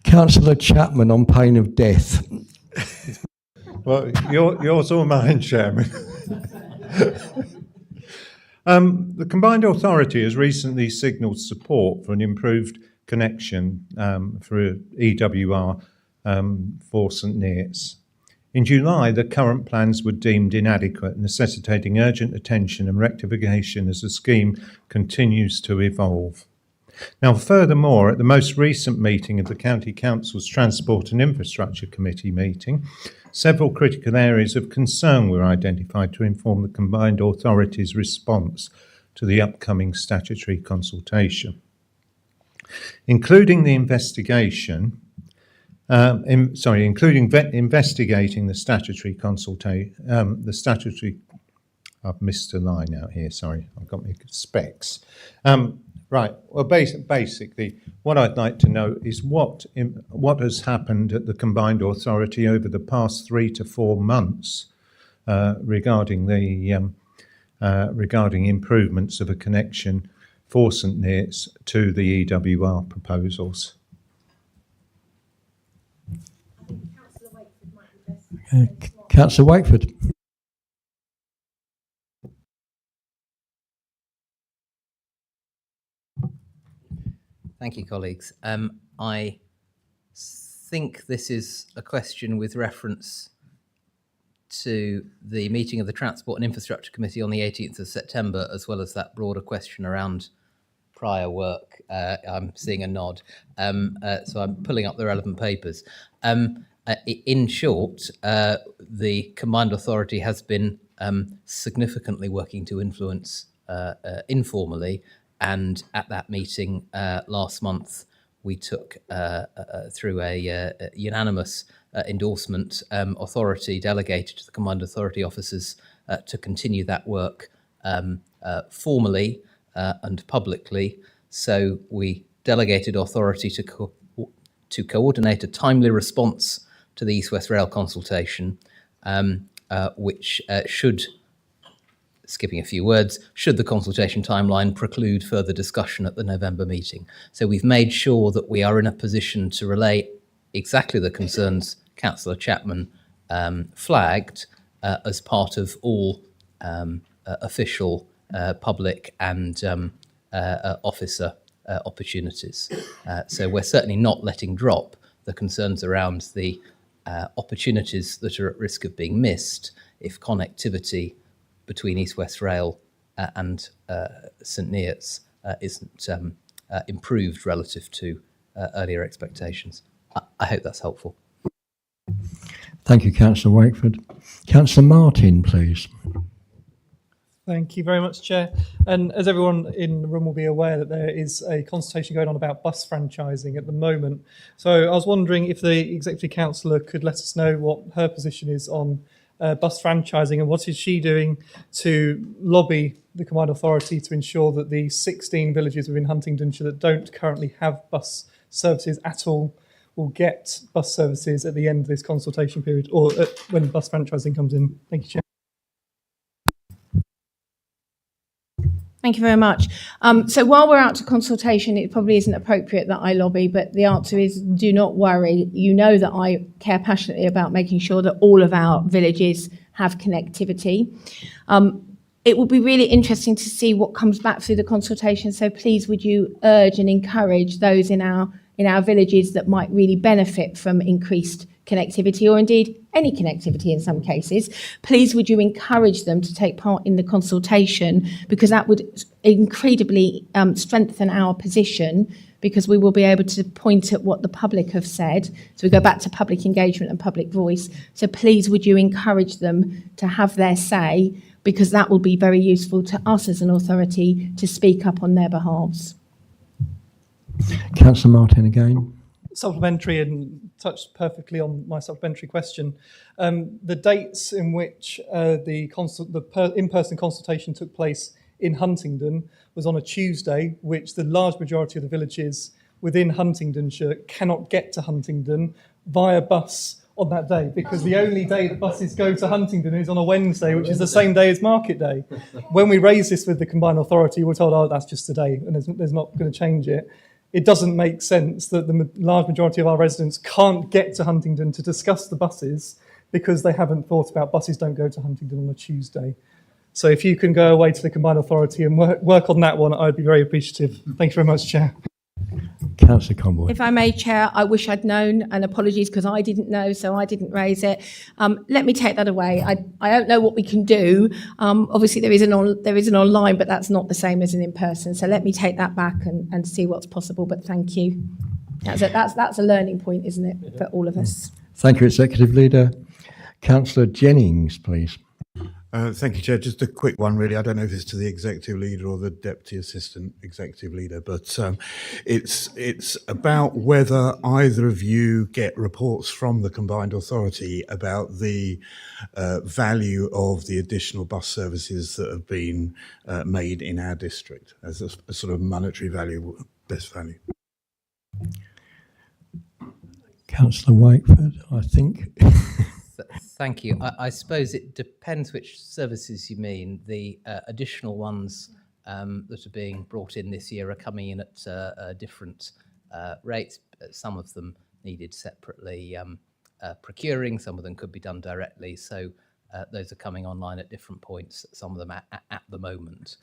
Councillor Chapman, on pain of death. Well, yours or mine, Chairman. The Combined Authority has recently signalled support for an improved connection for EWR for St Neots. In July, the current plans were deemed inadequate, necessitating urgent attention and rectification as the scheme continues to evolve. Now, furthermore, at the most recent meeting of the County Council's Transport and Infrastructure Committee meeting, several critical areas of concern were identified to inform the Combined Authority's response to the upcoming statutory consultation, including the investigation. Investigating the statutory consultation. I've missed a line out here. Sorry, I've got my specs. Right. Well, basically, what I'd like to know is what has happened at the Combined Authority over the past 3 to 4 months regarding improvements of a connection for St Neots to the EWR proposals. Councillor Wakeford. Thank you, colleagues. I think this is a question with reference to the meeting of the Transport and Infrastructure Committee on the 18th of September, as well as that broader question around prior work. I'm seeing a nod. So I'm pulling up the relevant papers. In short, the Combined Authority has been significantly working to influence informally, and at that meeting last month, we took through a unanimous endorsement authority delegated to the Combined Authority officers to continue that work formally and publicly. So we delegated authority to coordinate a timely response to the East West Rail consultation, which should, skipping a few words, should the consultation timeline preclude further discussion at the November meeting. So we've made sure that we are in a position to relay exactly the concerns Councillor Chapman flagged as part of all official, public and officer opportunities. So we're certainly not letting drop the concerns around the opportunities that are at risk of being missed if connectivity between East West Rail and St Neots isn't improved relative to earlier expectations. I hope that's helpful. Thank you, Councillor Wakeford. Councillor Martin, please. Thank you very much, Chair. And as everyone in the room will be aware, that there is a consultation going on about bus franchising at the moment. So I was wondering if the Executive Councillor could let us know what her position is on bus franchising, and what is she doing to lobby the Combined Authority to ensure that the 16 villages within Huntingdonshire that don't currently have bus services at all will get bus services at the end of this consultation period, or when bus franchising comes in. Thank you, Chair. Thank you very much. So while we're out to consultation, it probably isn't appropriate that I lobby, but the answer is do not worry. You know that I care passionately about making sure that all of our villages have connectivity. It will be really interesting to see what comes back through the consultation. So please would you urge and encourage those in our villages that might really benefit from increased connectivity, or indeed any connectivity in some cases, please would you encourage them to take part in the consultation, because that would incredibly strengthen our position because we will be able to point at what the public have said. So we go back to public engagement and public voice. So please, would you encourage them to have their say, because that will be very useful to us as an authority to speak up on their behalves. Councillor Martin again. Supplementary, and touched perfectly on my supplementary question. The dates in which the in-person consultation took place in Huntingdon was on a Tuesday, which the large majority of the villages within Huntingdonshire cannot get to Huntingdon via bus on that day, because the only day the buses go to Huntingdon is on a Wednesday, which is the same day as market day. When we raised this with the combined authority, we're told, oh, that's just today, and there's not going to change it. It doesn't make sense that the large majority of our residents can't get to Huntingdon to discuss the buses because they haven't thought about buses don't go to Huntingdon on a Tuesday. So if you can go away to the combined authority and work on that one, I'd be very appreciative. Thank you very much, Chair. Councillor Conboy. If I may, Chair, I wish I'd known, and apologies because I didn't know, so I didn't raise it. Let me take that away. I don't know what we can do. Obviously, there is an online, but that's not the same as an in-person. So let me take that back and see what's possible. But thank you. That's a learning point, isn't it, for all of us? Thank you, Executive Leader. Councillor Jennings, please. Thank you, Chair. Just a quick one, really. I don't know if it's to the Executive Leader or the Deputy Assistant Executive Leader, but it's about whether either of you get reports from the Combined Authority about the value of the additional bus services that have been made in our district as a sort of monetary value, best value. Councillor Wakeford, I think. Thank you. I suppose it depends which services you mean. The additional ones that are being brought in this year are coming in at different rates. Some of them needed separately procuring, some of them could be done directly. So those are coming online at different points, some of them at the moment.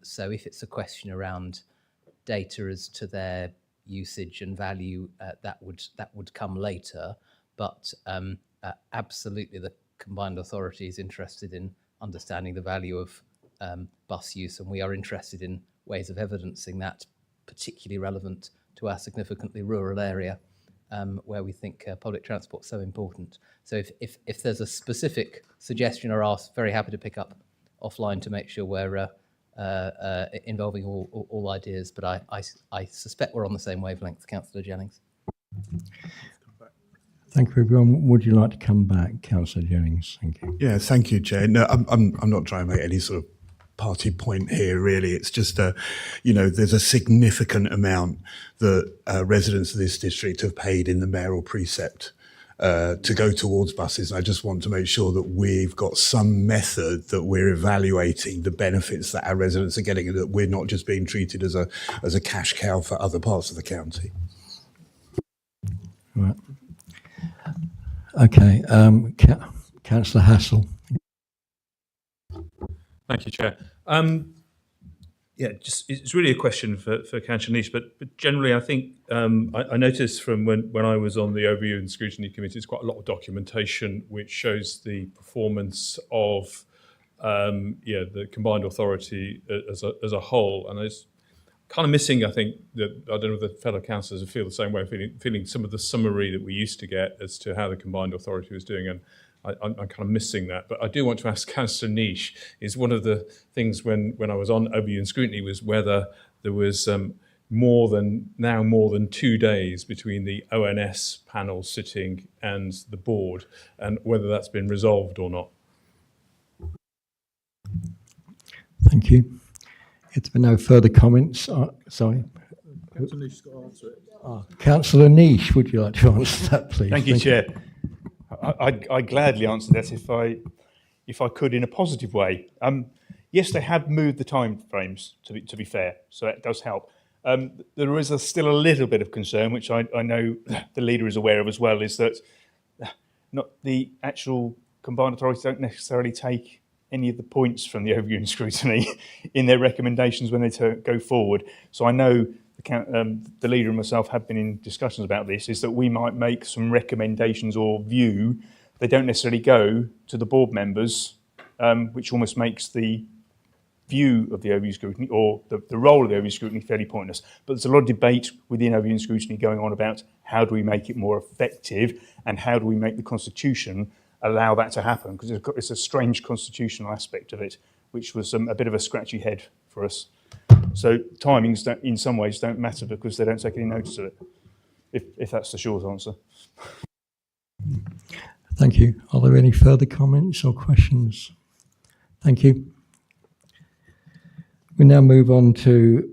So if it's a question around data as to their usage and value, that would come later. But absolutely, the combined authority is interested in understanding the value of bus use, and we are interested in ways of evidencing that, particularly relevant to our significantly rural area, where we think public transport is so important. So if there's a specific suggestion or ask, very happy to pick up offline to make sure we're involving all ideas, but I suspect we're on the same wavelength, Councillor Jennings. Thank you, everyone. Would you like to come back, Councillor Jennings? Thank you. Yeah, thank you, Chair. No, I'm not trying to make any sort of party point here, really. It's just, there's a significant amount that residents of this district have paid in the mayoral precept to go towards buses. And I just want to make sure that we've got some method that we're evaluating the benefits that our residents are getting, and that we're not just being treated as a cash cow for other parts of the county. Right. Okay, Councillor Hassel. Thank you, Chair. It's really a question for Councillor Niche, but generally I think I noticed from when I was on the Overview and Scrutiny Committee, there's quite a lot of documentation which shows the performance of the combined authority as a whole, and there's kind of missing, I think, that I don't know if the fellow councillors feel the same way, feeling some of the summary that we used to get as to how the combined authority was doing, and I'm kind of missing that. But I do want to ask Councillor Niche, is one of the things when I was on Overview and Scrutiny was whether there was more than 2 days between the ONS panel sitting and the board, and whether that's been resolved or not. Thank you. If there are no further comments, sorry. Councillor Niche has got to answer it. Councillor Niche, would you like to answer that, please? Thank you, Chair. I'd gladly answer that if I could in a positive way. Yes, they have moved the time frames, to be fair, so that does help. There is still a little bit of concern, which I know the leader is aware of as well, is that not the actual combined authorities don't necessarily take any of the points from the Overview and Scrutiny in their recommendations when they go forward. So I know the leader and myself have been in discussions about this, is that we might make some recommendations or view. They don't necessarily go to the board members, which almost makes the view of the overview scrutiny, or the role of the overview scrutiny, fairly pointless. But there's a lot of debate within overview scrutiny going on about how do we make it more effective and how do we make the Constitution allow that to happen, because it's a strange constitutional aspect of it, which was a bit of a scratchy head for us. So timings in some ways don't matter because they don't take any notice of it, if that's the short answer. Thank you. Are there any further comments or questions? Thank you. We now move on to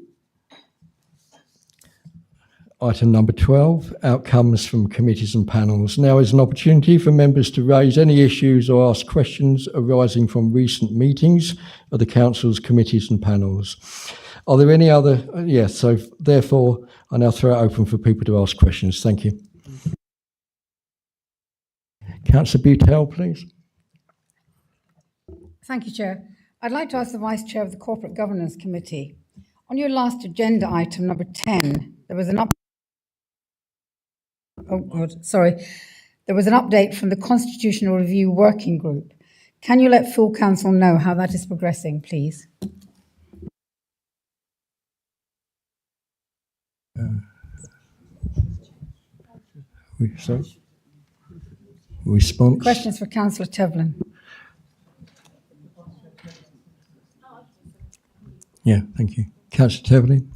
item number 12, outcomes from committees and panels. Now is an opportunity for members to raise any issues or ask questions arising from recent meetings of the Council's committees and panels. Are there any other? Yes, so therefore I now throw it open for people to ask questions. Thank you. Councillor Butel, please. Thank you, Chair. I'd like to ask the Vice Chair of the Corporate Governance Committee. On your last agenda item, number 10, there was an update from the Constitutional Review Working Group. Can you let full council know how that is progressing, please? Response. Questions for Councillor Tevlin. Yeah, thank you. Councillor Tevlin.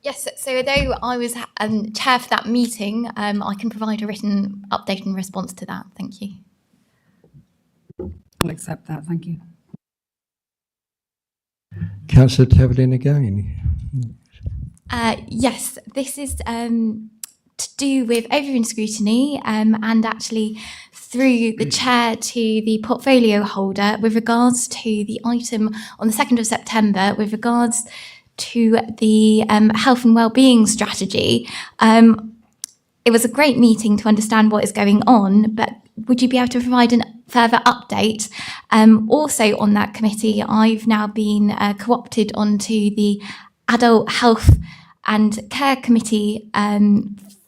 Yes, so although I was chair for that meeting, I can provide a written update in response to that. Thank you. I'll accept that. Thank you. Councillor Tevlin again. Yes, this is to do with overview scrutiny and actually through the chair to the portfolio holder with regards to the item on the 2nd of September with regards to the health and wellbeing strategy. It was a great meeting to understand what is going on, but would you be able to provide a further update? Also on that committee, I've now been co-opted onto the Adult Health and Care Committee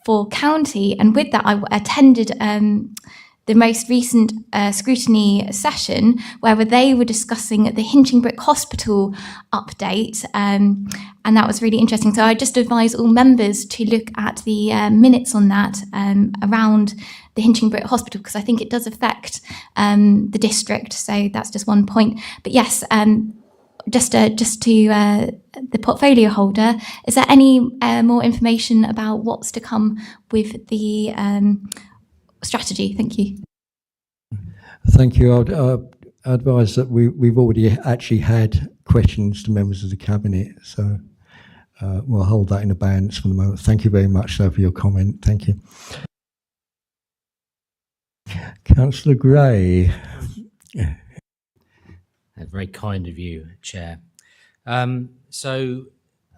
for County, and with that I attended the most recent scrutiny session where they were discussing the Hinchingbrook Hospital update, and that was really interesting. So I just advise all members to look at the minutes on that around the Hinchingbrook Hospital, because I think it does affect the district. So that's just one point. But yes, just to the portfolio holder, is there any more information about what's to come with the strategy? Thank you. Thank you. I'd advise that we've already actually had questions to members of the Cabinet, so we'll hold that in abeyance for the moment. Thank you very much, sir, for your comment. Thank you. Councillor Gray. Very kind of you, Chair. So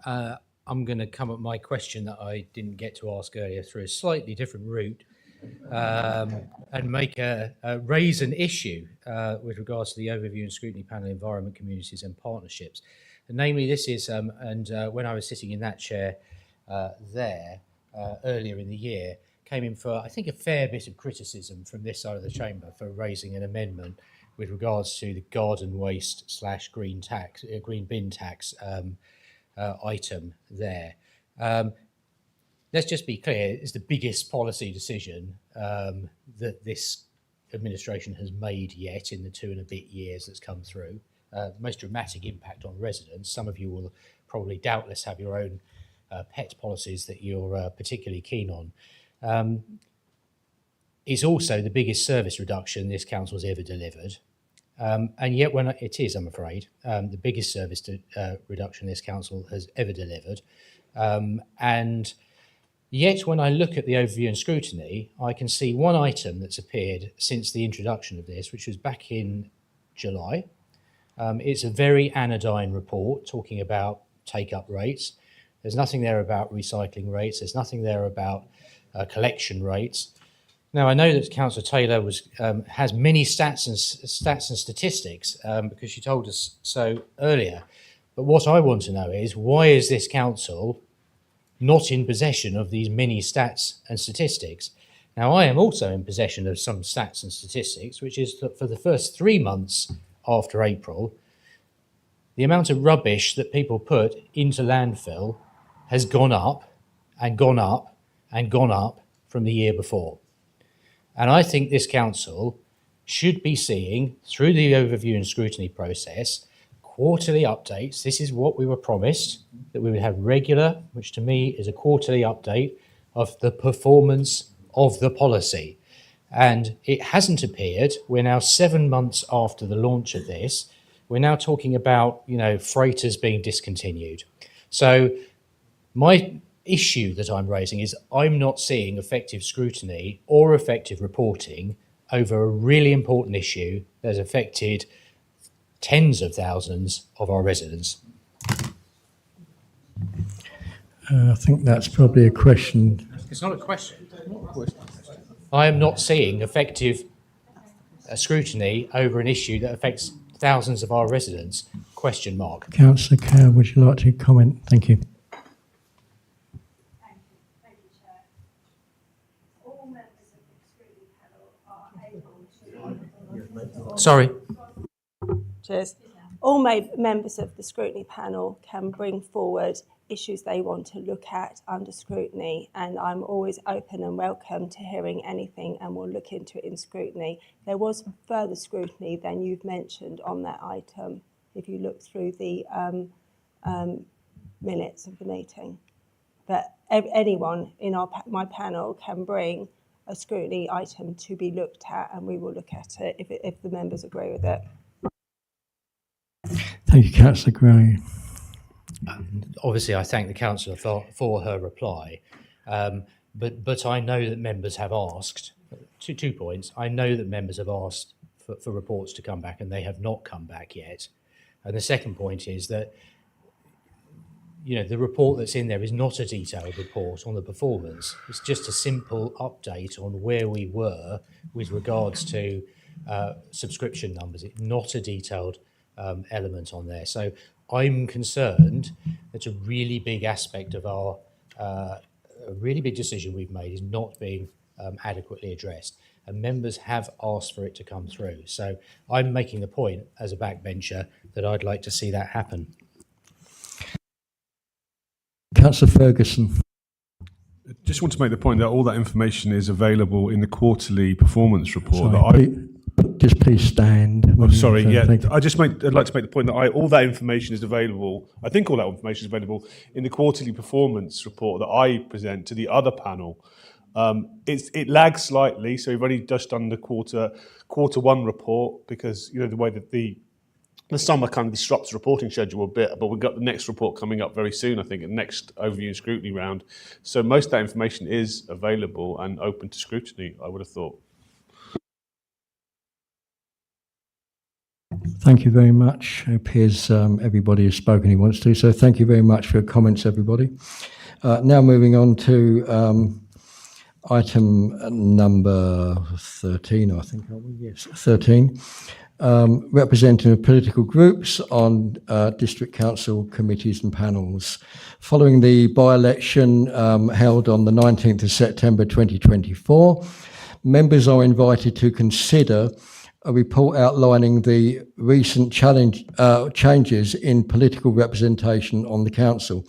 I'm going to come at my question that I didn't get to ask earlier through a slightly different route, and make raise an issue with regards to the overview and scrutiny panel, environment, communities and partnerships. And namely, this is, when I was sitting in that chair earlier in the year, came in for, I think, a fair bit of criticism from this side of the chamber for raising an amendment with regards to the garden waste / green tax, green bin tax item there. Let's just be clear, it's the biggest policy decision that this administration has made yet in the 2 and a bit years that's come through. The most dramatic impact on residents. Some of you will probably doubtless have your own pet policies that you're particularly keen on. It's also the biggest service reduction this council has ever delivered. And yet when it is, I'm afraid, the biggest service reduction this council has ever delivered. And yet when I look at the overview and scrutiny, I can see one item that's appeared since the introduction of this, which was back in July. It's a very anodyne report talking about take-up rates. There's nothing there about recycling rates. There's nothing there about collection rates. Now, I know that Councillor Taylor has many stats and statistics because she told us so earlier. But what I want to know is, why is this council not in possession of these many stats and statistics? Now, I am also in possession of some stats and statistics, which is that for the first 3 months after April, the amount of rubbish that people put into landfill has gone up and gone up and gone up from the year before. And I think this council should be seeing, through the overview and scrutiny process, quarterly updates. This is what we were promised, that we would have regular, which to me is a quarterly update of the performance of the policy. And it hasn't appeared. We're now 7 months after the launch of this. We're now talking about, freighters being discontinued. So my issue that I'm raising is I'm not seeing effective scrutiny or effective reporting over a really important issue that has affected tens of thousands of our residents. I think that's probably a question. It's not a question. I am not seeing effective scrutiny over an issue that affects thousands of our residents. Question mark. Councillor Kerr, would you like to comment? Thank you. Sorry. Cheers. All members of the scrutiny panel can bring forward issues they want to look at under scrutiny, and I'm always open and welcome to hearing anything, and we'll look into it in scrutiny. There was further scrutiny than you've mentioned on that item, if you look through the minutes of the meeting. But anyone in my panel can bring a scrutiny item to be looked at, and we will look at it if the members agree with it. Thank you, Councillor Gray. Obviously, I thank the councillor for her reply, but I know that members have asked, 2 points, I know that members have asked for reports to come back, and they have not come back yet. And the second point is that, the report that's in there is not a detailed report on the performance. It's just a simple update on where we were with regards to subscription numbers. It's not a detailed element on there. So I'm concerned that a really big aspect of our, a really big decision we've made is not being adequately addressed. And members have asked for it to come through. So I'm making the point as a backbencher that I'd like to see that happen. Councillor Ferguson. Just want to make the point that all that information is available in the quarterly performance report. Just please stand. Oh, sorry, yeah. Thank you. I'd like to make the point that all that information is available. I think all that information is available in the quarterly performance report that I present to the other panel. It lags slightly, so we've only just done the quarter one report because the way that the summer kind of disrupts the reporting schedule a bit, but we've got the next report coming up very soon, I think, the next overview and scrutiny round. So most of that information is available and open to scrutiny, I would have thought. Thank you very much. It appears everybody has spoken who wants to, so thank you very much for your comments, everybody. Now moving on to item number 13, I think, are we? Yes, 13. Representative political groups on district council committees and panels. Following the by-election held on the 19th of September 2024, members are invited to consider a report outlining the recent changes in political representation on the council.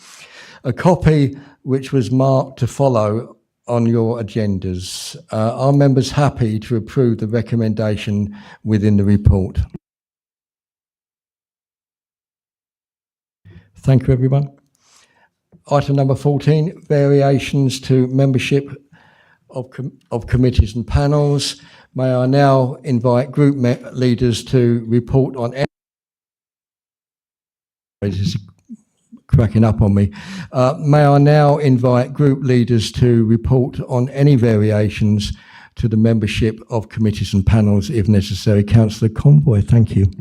A copy which was marked to follow on your agendas. Are members happy to approve the recommendation within the report? Thank you, everyone. Item number 14, variations to membership of committees and panels. May I now invite group leaders to report on any... This is cracking up on me. May I now invite group leaders to report on any variations to the membership of committees and panels, if necessary. Councillor Conboy, thank you.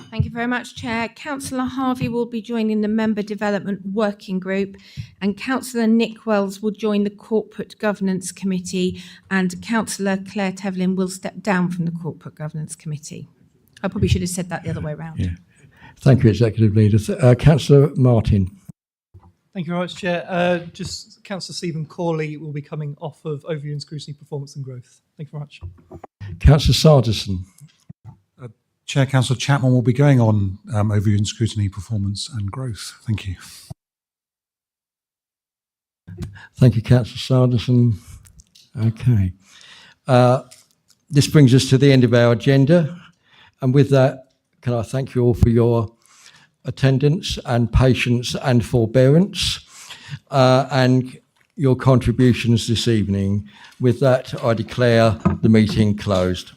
Thank you very much, Chair. Councillor Harvey will be joining the Member Development Working Group, and Councillor Nick Wells will join the Corporate Governance Committee, and Councillor Claire Tevlin will step down from the Corporate Governance Committee. I probably should have said that the other way around. Yeah. Thank you, Executive Leader. Councillor Martin. Thank you very much, Chair. Just Councillor Stephen Corley will be coming off of Overview and Scrutiny, Performance and Growth. Thank you very much. Councillor Sanderson. Chair, Councillor Chapman will be going on Overview and Scrutiny, Performance and Growth. Thank you. Thank you, Councillor Sanderson. Okay. This brings us to the end of our agenda. And with that, can I thank you all for your attendance and patience and forbearance and your contributions this evening. With that, I declare the meeting closed.